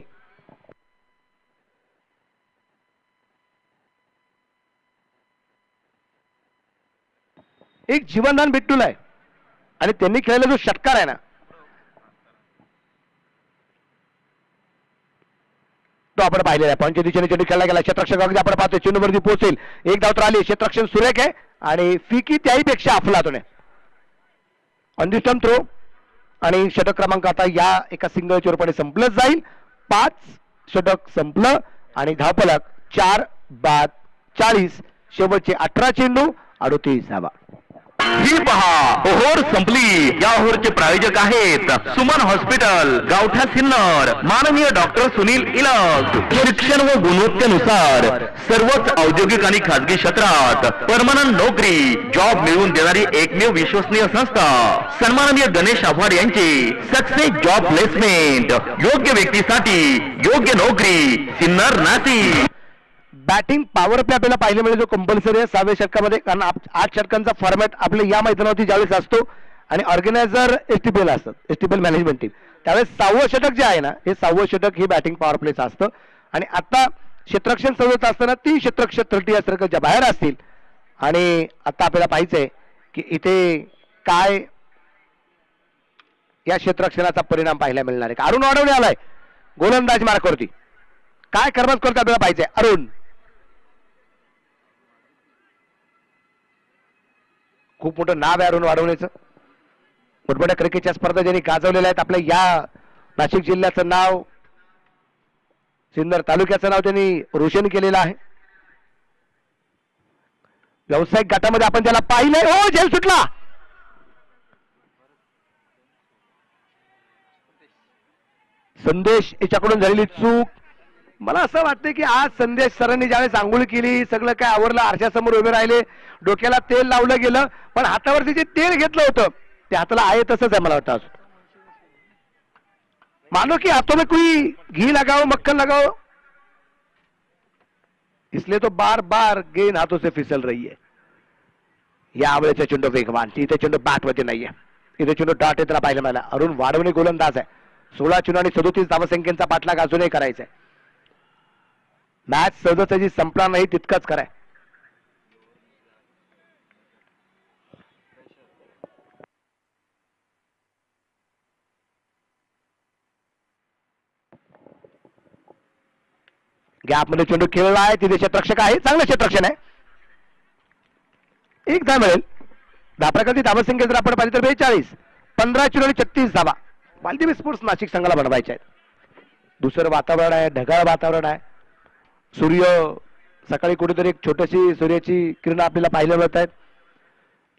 एक जीवनदान बिट्टूला आहे आणि त्यांनी खेळलेला जो षटकार आहे ना तो आपण पाहिलेला आहे. पॉईंटच्या दिशेने चेंडू खेळला गेला. क्षेत्ररक्षक अगदी आपण पाहतो चेंडूवरती पोहोचेल. एक धाव तर आली. क्षेत्ररक्षण सुरेख आहे आणि फिकी त्याहीपेक्षा अफलातून आहे. अंडरस्टँड थ्रो आणि षटक क्रमांक आता या एका सिंगलच्या रूपाने संपलंच जाईल. 5 षटक संपलं आणि धावफलक 4-40. शेवटचे 18 चेंडू 38 धावा. ही पहा ओव्हर संपली. या ओव्हरचे प्रायोजक आहेत सुमन हॉस्पिटल, गावठा सिन्नर, माननीय डॉक्टर सुनील इलग. शिक्षण व गुणवत्तेनुसार सर्वच औद्योगिक आणि खाजगी क्षेत्रात परमनंट नोकरी, जॉब मिळवून देणारी एकमेव विश्वसनीय संस्था सन्माननीय गणेश आव्हाड यांची सक्सेस जॉब प्लेसमेंट. योग्य व्यक्तीसाठी योग्य नोकरी. Sinnar Nashik. Batting power play आपल्याला पाहिलं मिळेल जो कंपल्सरी आहे 6व्या षटकामध्ये. कारण 8 षटकांचा फॉर्मॅट आपल्या या मैदानावरती ज्यावेळेस असतो आणि ऑर्गनायझर एसटीपीएल असतात, एसटीपीएल मॅनेजमेंट टीम, त्यावेळेस 6वं षटक जे आहे ना हे 6वं षटक हे बॅटिंग पॉवर प्लेचं असतं. आणि आता क्षेत्ररक्षण सवलत असताना 3 क्षेत्ररक्षक 30 या सर्कलच्या बाहेर असतील. आणि आता आपल्याला पाहायचंय की इथे काय या क्षेत्ररक्षणाचा परिणाम पाहायला मिळणार आहे. अरुण वाढवणे आलाय गोलंदाज मार्कवरती. काय कर्मच करतो आपल्याला पाहिजे. अरुण खूप मोठं नाव आहे अरुण वाढवण्याचं. मोठमोठ्या क्रिकेटच्या स्पर्धा ज्यांनी गाजवलेल्या आहेत आपल्या या नाशिक जिल्ह्याचं नाव, सिन्नर तालुक्याचं नाव त्यांनी रोशन केलेलं आहे. व्यावसायिक गटामध्ये आपण त्याला पाहिलंय. हो झेल सुटला. संदेश याच्याकडून झालेली चूक. मला असं वाटतं की आज संदेश सरांनी ज्यावेळेस आंघोळ केली, सगळं काय आवरलं, आरशासमोर उभे राहिले, डोक्याला तेल लावलं गेलं, पण हातावरती जे तेल घेतलं होतं ते हाताला आहे तसंच आहे. मला वाटतं अजून मानो की हाथों में कोई घी लगाओ, मक्खन लगाओ, इसलिए तो बार बार गेंद हाथों से फिसल रही है. या आवळेचा चेंडू वेगवान. इथे चेंडू बॅटमध्ये नाहीये. इथे चेंडू डॉट येताना पाहिलं मला. अरुण वाढवणे गोलंदाज आहे. 16 चेंडू आणि 37 धावसंख्येचा पाठलाग अजूनही करायचा आहे. मॅच सहजासहजी संपणार नाही तितकंच कराय. गॅपमध्ये चेंडू खेळला आहे. तिथे क्षेत्ररक्षक आहे. चांगलं क्षेत्ररक्षण आहे. एक धाव मिळेल. धापराकरती धावसंख्या जर आपण पाहिली तर 42. 15 चेंडू आणि 36 धावा मालदीव स्पोर्ट्स नाशिक संघाला बनवायचे आहेत. दुसरं वातावरण आहे, ढगाळ वातावरण आहे. सूर्य सकाळी कुठेतरी एक छोटीशी सूर्याची किरण आपल्याला पाहायला मिळत आहेत.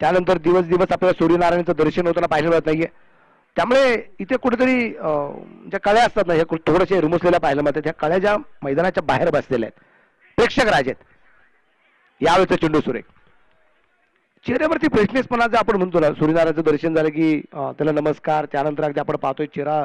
त्यानंतर दिवस दिवस आपल्याला सूर्यनारायणाचं दर्शन होताना पाहायला मिळत नाहीये. त्यामुळे इथे कुठेतरी ज्या कळ्या असतात ना ह्या थोडेसे रुमसलेल्या पाहायला मिळतात. ह्या कळ्या ज्या मैदानाच्या बाहेर बसलेल्या आहेत, प्रेक्षक राज आहेत. यावेळेचा चेंडू सुरेख. चेहऱ्यावरती फ्रेशनेसपणा जे आपण म्हणतो ना, सूर्यनारायणाचं दर्शन झालं की त्याला नमस्कार, त्यानंतर अगदी आपण पाहतोय चेहरा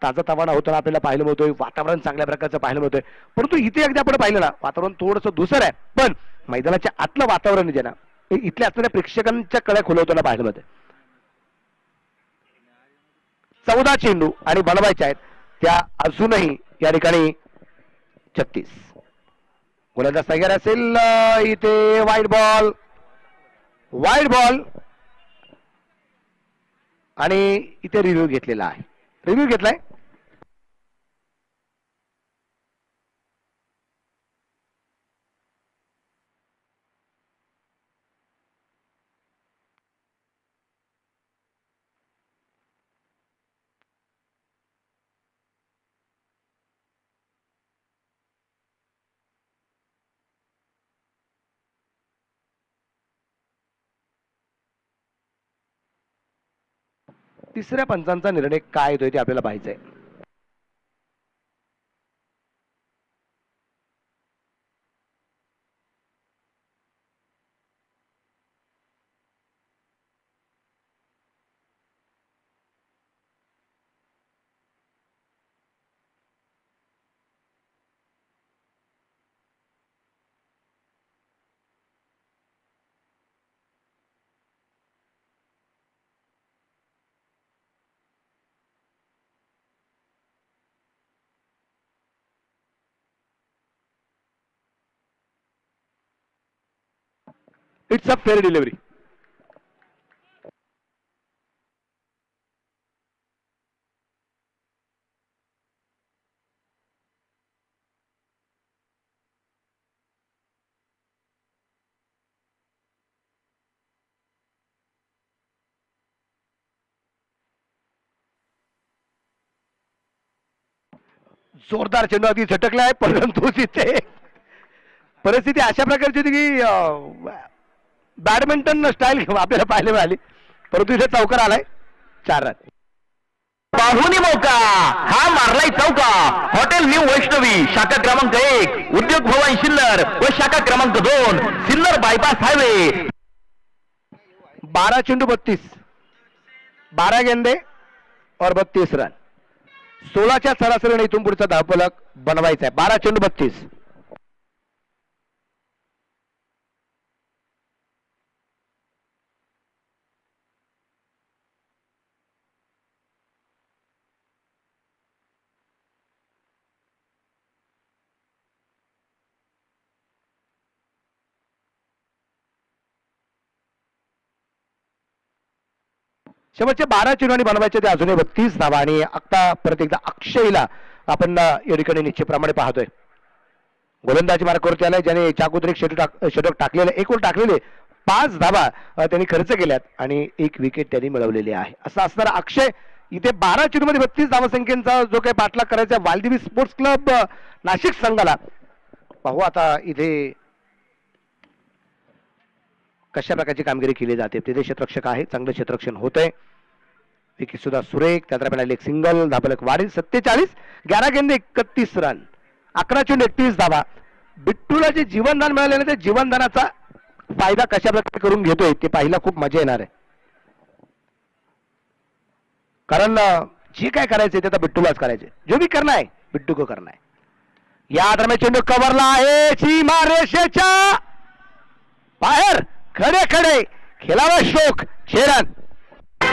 ताजा तवाना होताना आपल्याला पाहायला मिळतोय. वातावरण चांगल्या प्रकारचं पाहायला मिळतोय. परंतु इथे अगदी आपण पाहिलं ना वातावरण थोडंसं दुसरं आहे, पण मैदानाच्या आतलं वातावरण जे ना इथल्या असणाऱ्या प्रेक्षकांच्या कळ्या खुलवताना पाहायला मिळते. 14 चेंडू आणि बनवायच्या आहेत त्या अजूनही या ठिकाणी 36. गोलंदाज तयार असेल. इथे वाईड बॉल, वाईड बॉल आणि इथे रिव्ह्यू घेतलेला आहे. रिव्ह्यू घेतलाय. तिसऱ्या पंचांचा निर्णय काय येतोय ते आपल्याला पाहायचंय. It's a fair delivery. जोरदार चेंडू अगदी झटकलाय, परंतु तिथे परिस्थिती अशा प्रकारची होती की बॅडमिंटन स्टाईल आपल्याला पाहायला मिळाली, परंतु इथे चौकार आलाय. 4 रन. पाहुणी मौका हा मारलाय चौका. हॉटेल न्यू वैष्णवी शाखा क्रमांक 1 उद्योग भवन सिन्नर व शाखा क्रमांक 2 सिन्नर बायपास हायवे. 12 चेंडू 32, 12 गेंदे और 32 रन. 16च्या सरासरीने इथून पुढचा धावफलक बनवायचा आहे. 12 चेंडू 32. शेवटचे 12 चेंडू बनवायचे ते अजूनही 32 धावा. आणि आता परत एकदा अक्षयला आपण या ठिकाणी निश्चितप्रमाणे पाहतोय. गोलंदाजी मार्कावरती आलाय, ज्याने चाकुद्रिक षटक टाकलेले, एकूण टाकलेले 5 धावा त्यांनी खर्च केल्यात आणि 1 विकेट त्यांनी मिळवलेली आहे. असं असणारा अक्षय इथे 12 चेंडूमध्ये 32 धावसंख्येचा जो काही पाठलाग करायचा वालदेवी स्पोर्ट्स क्लब नाशिक संघाला, पाहू आता इथे कशा प्रकारची कामगिरी केली जाते. तिथे क्षेत्ररक्षक आहे, चांगलं क्षेत्ररक्षण होतंय. विकेट सुद्धा सुरेख. त्या दरम्यान एक सिंगल, धावफलक वाढील 47. 11 गेंदे 31 रन, 11 चेंडू 31 धावा. बिट्टूला जे जीवनदान मिळालेलं त्या जीवनदानाचा फायदा कशा प्रकारे करून घेतोय ते पाहिला खूप मजा येणार आहे. कारण जे काय करायचंय ते आता बिट्टूलाच करायचे. जो भी करना है बिट्टू को करना है. या दरम्यान चेंडू कव्हरला आहे सीमारेषेच्या बाहेर. खडे खडे खेळावा शोक. 6 रन.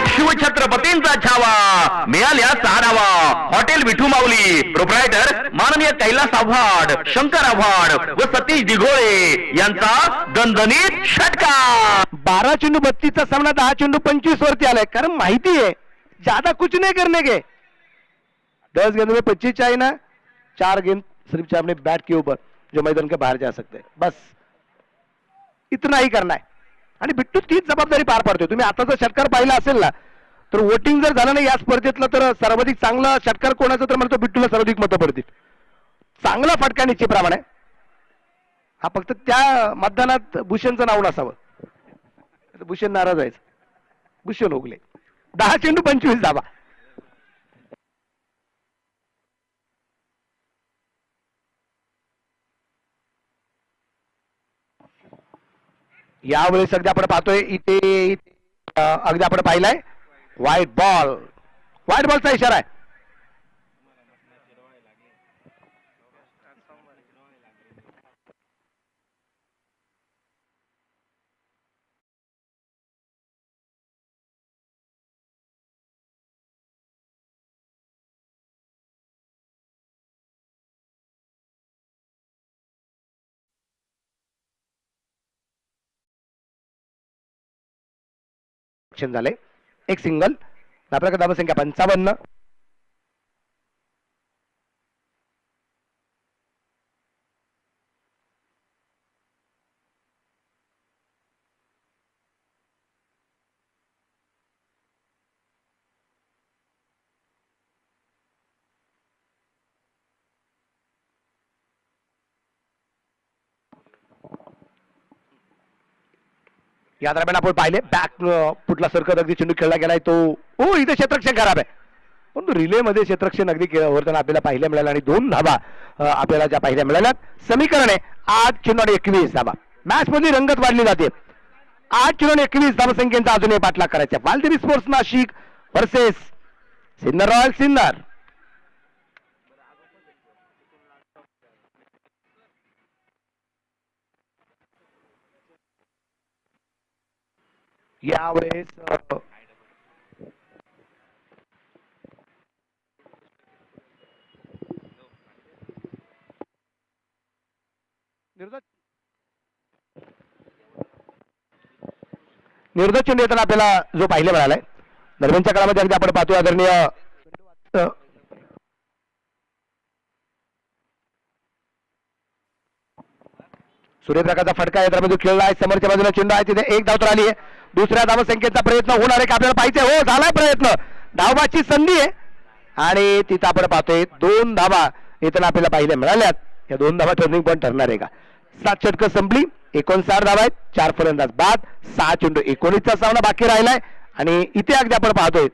शिवछत्रपतींचा छावा मिळाल्या 6 धावा. हॉटेल विठू माऊली प्रोप्रायटर माननीय कैलास आव्हाड, शंकर आव्हाड व सतीश दिघोळे यांचा दणदणीत षटका. 12 चेंडू 32चा सामना 10 चेंडू 25 वरती आलाय. कारण माहिती है ज्यादा कुछ नहीं करने के. 10 गेंद में 25 चाहिए ना, 4 गेंद सिर्फ अपने बैट के ऊपर जो मैदान के बाहर जा सकते हैं, बस इतना ही करना है. आणि बिट्टू तीच जबाबदारी पार पाडतोय. तुम्ही आताचा षटकार पाहिला असेल ना, तर वोटिंग जर झालं ना या स्पर्धेतलं, तर सर्वाधिक चांगला षटकार कोणाचा, तर म्हणतो बिट्टूला सर्वाधिक मतं पडतील. चांगला फटका निश्चितप्रमाणे. हा फक्त त्या मतदानात भूषणचं नाव नसावं. भूषण नाराज आहे. भूषण उगले. 10 चेंडू 25 धावा. यावेळेस अगदी आपण पाहतोय इथे अगदी आपण पाहिलाय व्हाईट बॉल. व्हाईट बॉलचा इशारा आहे. झाले. एक सिंगल. आपल्याकडे धावसंख्या 55. या दरम्यान आपण पाहिले बॅक फुटला सरकत अगदी चेंडू खेळला गेलाय तो. इथे क्षेत्ररक्षण खराब आहे, पण रिले मध्ये क्षेत्ररक्षण अगदी होताना आपल्याला पाहायला मिळालं आणि 2 धाबा आपल्याला ज्या पाहायला मिळाल्या. समीकरण आहे 8 चेंडू आणि 21 धाबा. मॅच मध्ये रंगत वाढली जाते. 8 चेंडू आणि 21 धावसंख्येचा अजूनही पाठलाग करायचा. Waldevi sports Nashik versus Sinnar royal Sinnar. यावेळेस निर्दोष चेंडू येताना आपल्याला जो पाहायला मिळालाय दरम्यानच्या काळामध्ये अगदी आपण पाहतोय आदरणीय सूर्यप्रकाशचा फटका या दरम्यान जो खेळला आहे. समोरच्या बाजूला चेंडू आहे, तिथे 1 धाव तर आली आहे. दुसऱ्या धावसंख्येचा प्रयत्न होणार आहे का आपल्याला पाहिजे. हो, झालाय प्रयत्न. धावबाची संधी आहे आणि तिथं आपण पाहतोय 2 धावा येताना आपल्याला पाहायला मिळाल्यात. या 2 धावा टर्निंग पॉईंट ठरणार आहे का. 7 षटकं संपली, 59 धावा आहेत, 4 फलंदाज बाद, 6 चेंडू 19चा सामना बाकी राहिलाय. आणि इथे अगदी आपण पाहतोय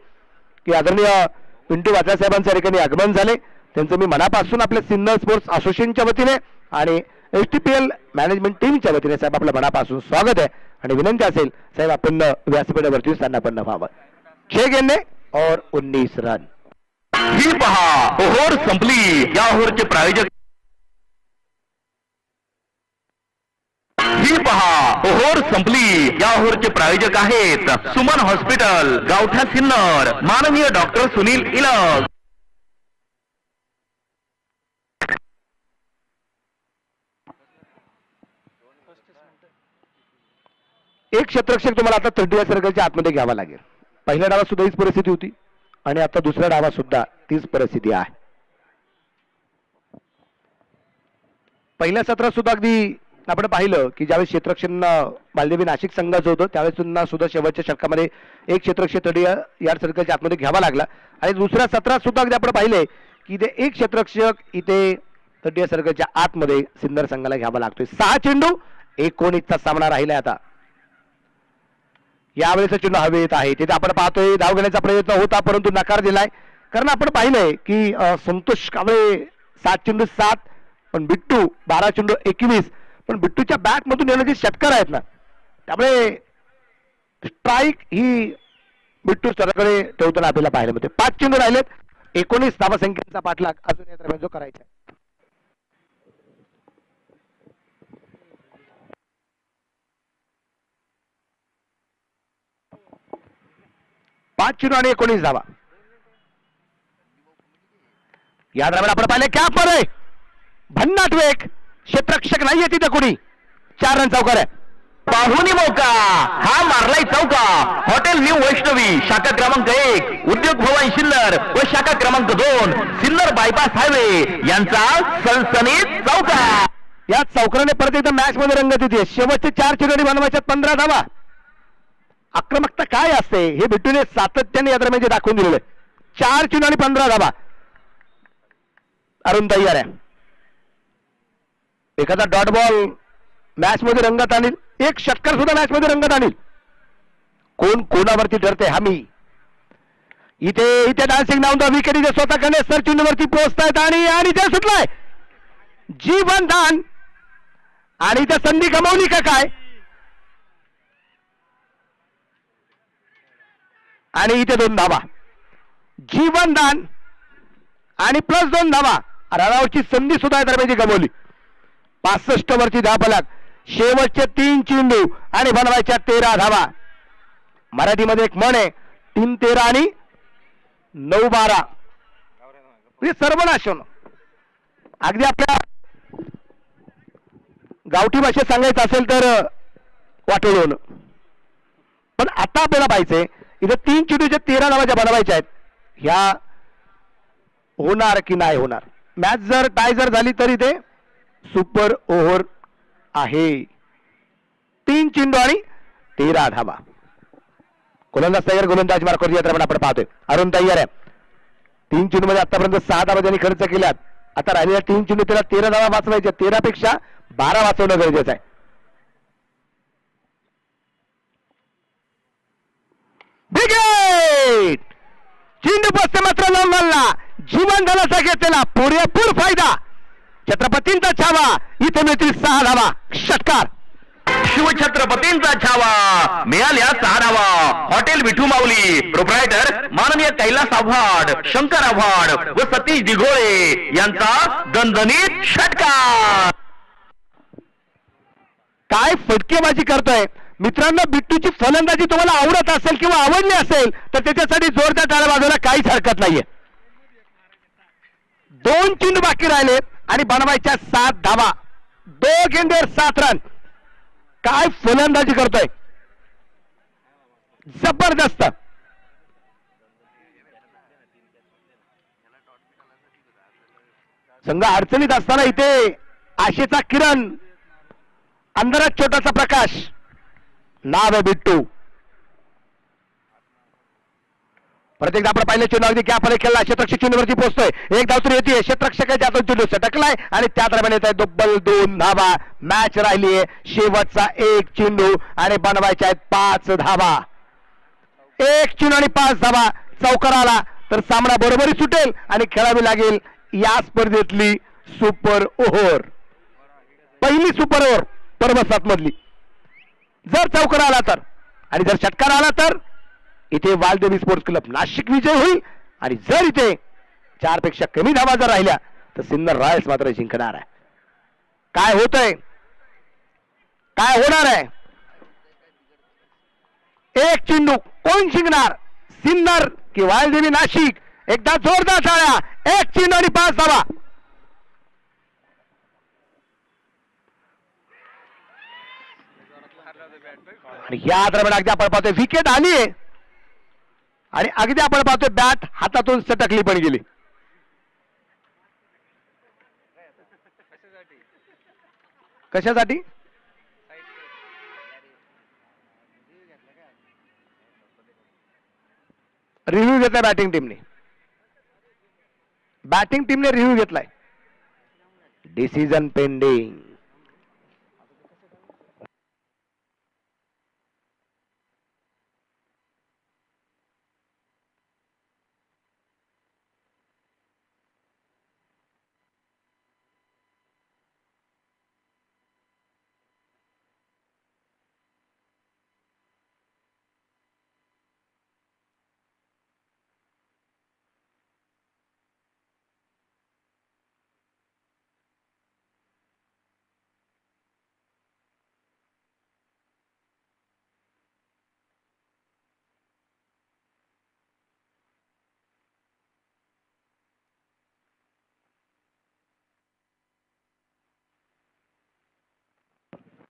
की आदरणीय पिंटू वाचा साहेबांचं या ठिकाणी आगमन झाले. त्यांचं मी मनापासून आपल्या सिन्नर स्पोर्ट्स असोसिएशनच्या वतीने आणि STPL मॅनेजमेंट टीमच्या वतीने साहेब आपलं मनापासून स्वागत आहे. आणि विनंती असेल साहेब आपण व्यासपीठावरती स्थानापन्न व्हावं. 6 गेंदे और 19 रन. ही पहा ओव्हर संपली. या ओव्हरचे प्रायोजक ही पहा ओव्हर संपली. या ओव्हरचे प्रायोजक आहेत सुमन हॉस्पिटल, गावठा सिन्नर, माननीय डॉक्टर सुनील इलग. एक क्षेत्ररक्षक तुम्हाला आता 30 सर्कलच्या आतमध्ये घ्यावा लागेल. पहिल्या डावात सुद्धा हीच परिस्थिती होती आणि आता दुसऱ्या डावात सुद्धा तीच परिस्थिती आहे. पहिल्या सत्रात सुद्धा अगदी आपण पाहिलं की ज्यावेळेस क्षेत्ररक्षण बालदेवी नाशिक संघाचं होतं त्यावेळेस सुद्धा शेवटच्या षटकामध्ये एक क्षेत्ररक्षक 30 यार्ड सर्कलच्या आतमध्ये घ्यावा लागला. आणि दुसऱ्या सत्रात सुद्धा अगदी आपण पाहिले की इथे एक क्षेत्ररक्षक इथे 30 सर्कलच्या आतमध्ये सिन्नर संघाला घ्यावा लागतोय. 6 चेंडू 19चा सामना राहिलाय. आता यावेळेस चेंडू हवेत आहे, तिथे आपण पाहतोय धाव घेण्याचा प्रयत्न होता परंतु नकार दिलाय. कारण आपण पाहिलंय की संतोष कांबळे 7 चेंडू 7, पण बिट्टू 12 चेंडू 21, पण बिट्टूच्या बॅट मधून येणारे षटकार आहेत ना, त्यामुळे स्ट्राईक ही बिट्टू सरकडे ठेवताना आपल्याला पाहायला मिळते. 5 चेंडू राहिलेत, 19 धावसंख्येचा पाठलाग अजून या दरम्यान जो करायचा आहे. 5 चेंडू आणि 19 धावा. या दरम्यान आपण पाहिले कॅप मध्ये भन्नाट वेग, क्षेत्ररक्षक नाहीये तिथे कोणी. 4 रन चौकार आहे. पाहुणी मौका हा मारलाय चौका. हॉटेल न्यू वैष्णवी शाखा क्रमांक 1, उद्योग भवन सिन्नर व शाखा क्रमांक 2 सिन्नर बायपास हायवे यांचा सनसनीत चौका. या चौकाराने परत एकदा मॅच मध्ये रंगत येते. शेवटचे 4 चेंडू बनवायच्या 15 धावा. आक्रमकता काय असते हे बिट्टूने सातत्याने या दरम्यान दाखवून दिलेलं आहे. 4 चेंडू आणि 15 धावा. अरुण तयार आहे. एखादा डॉट बॉल मॅच मध्ये रंगत आणील, एक षटकार सुद्धा मॅच मध्ये रंगत आणील. कोण कोणावरती ठरते हमी. इथे डान्सिंग नाव विकेट इथे स्वतःकडे सर चेंडूवरती पोहोचतायत आणि ते सुटलाय जीवन दान. आणि त्या संधी गमावली का काय. आणि इथे 2 धावा. जीवन दान आणि प्लस 2 धावा. रनआउटची संधी सुद्धा या दरम्यान गमावली. 65 वरची धावफलक. शेवटचे 3 चेंडू आणि बनवायच्या 13 धावा. मराठीमध्ये एक म्हण आहे 3-13 आणि 9-12. सर्वनाश होणं. अगदी आपल्या गावठी भाषेत सांगायचं असेल तर वाटोळ होणं. पण आता आपल्याला पाहिजे इथे 3 चेंडूच्या 13 धावाच्या बनवायच्या आहेत. ह्या होणार की नाही होणार. मॅच जर टाय जर झाली तरी ते सुपर ओव्हर आहे. 3 चेंडू आणि 13 धावा. गोलंदाज तयार, गोलंदाज मार्कवर यात्रा आपण पाहतोय. अरुण तयार आहे. 3 चेंडू मध्ये आतापर्यंत 6 धावा त्यांनी खर्च केल्यात. आता राहिलेल्या 3 चेंडू त्याला 13 धावा वाचवायच्या. 13 पेक्षा 12 वाचवणं गरजेचं आहे. चेंडू बसते मात्र लॉंगॉनला जीवन दलाचा घेतलेला पुरेपूर फायदा. छत्रपतींचा छावा इथे मिळतील 6 धावा. षटकार. शिवछत्रपतींचा छावा मिळाल्या 6 धावा. हॉटेल विठू माऊली प्रोप्रायटर माननीय कैलास आव्हाड, शंकर आव्हाड व सतीश दिघोळे यांचा दणदणीत षटकार. काय फटकेबाजी करतोय मित्रांनो. बिट्टूची फलंदाजी तुम्हाला आवडत असेल किंवा आवडली असेल तर त्याच्यासाठी जोरदार टाळ्या वाजवायला काहीच हरकत नाहीये. 2 चेंडू बाकी राहिले आणि बनवायच्या 7 धावा. 2 गेंदवर 7 रन. काय फलंदाजी करतोय, जबरदस्त. संघ अडचणीत असताना इथे आशेचा किरण, अंधारात छोटासा प्रकाश. नाव आहे बिट्टू. प्रत्येकदा आपण पाहिलं चेंडू अगदी कॅपने खेळला, क्षेत्ररक्षक चेंडूवरती पोहोचतोय. एक धाव तरी येते, क्षेत्ररक्षकाच्या हातून चेंडू सटकलाय आणि त्या दरम्यान येत आहे दुब्बल 2 धावा. मॅच राहिली आहे शेवटचा 1 चेंडू आणि बनवायच्या आहेत 5 धावा. 1 चेंडू आणि 5 धावा. चौकार आला तर सामना बरोबरी सुटेल आणि खेळावी लागेल या स्पर्धेतली सुपर ओव्हर, पहिली सुपर ओव्हर पर्व 7 मधली. जर चौकार आला तर आणि जर षटकार आला तर इथे वालदेवी स्पोर्ट्स क्लब नाशिक विजय होईल आणि जर इथे 4 पेक्षा कमी धावा जर राहिल्या तर सिन्नर रॉयल्स मात्र जिंकणार आहे. काय होतंय, काय होणार आहे? 1 चेंडू कोण जिंकणार, सिन्नर की वालदेवी नाशिक? एकदा जोरदार टाळ्या. 1 चेंडू आणि 5 धावा. आणि या दरम्यान अगदी आपण पाहतोय विकेट आली आहे आणि अगदी आपण पाहतोय बॅट हातातून सटकली पण गेली. कशासाठी? रिव्ह्यू घेतलाय बॅटिंग टीमने. बॅटिंग टीमने रिव्ह्यू घेतलाय. Decision pending.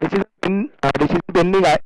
डिसिजन पेंडिंग आहे.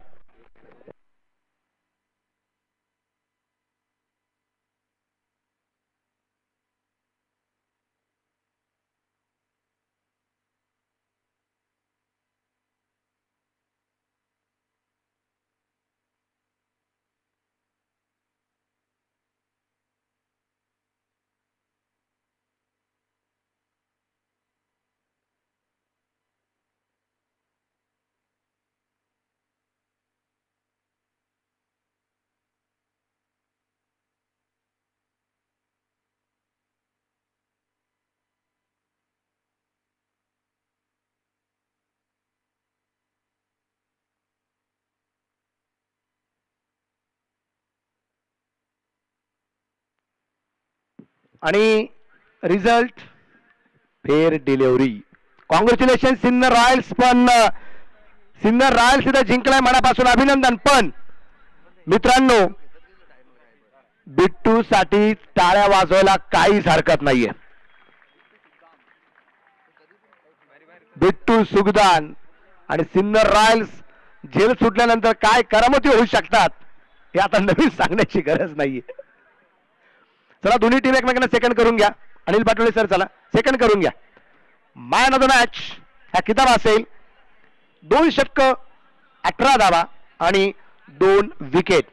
आणि result fair delivery. Congratulation Sinnar Royals. पण सिन्नर रॉयल्स इथं जिंकलाय, मनापासून अभिनंदन. पण मित्रांनो बिट्टू साठी टाळ्या वाजवायला काहीच हरकत नाहीये. बिट्टू सुगदान आणि सिन्नर रॉयल्स जेल सुटल्यानंतर काय करामती होऊ शकतात हे आता नवीन सांगण्याची गरज नाहीये. चला दोन्ही टीम एकमेकांना सेकंड करून घ्या. अनिल पाटोळे सर चला सेकंड करून घ्या. मॅन ऑफ द मॅच हा किताब असेल 2 षटकं 18 धावा आणि 2 विकेट.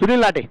सुनील लाटे.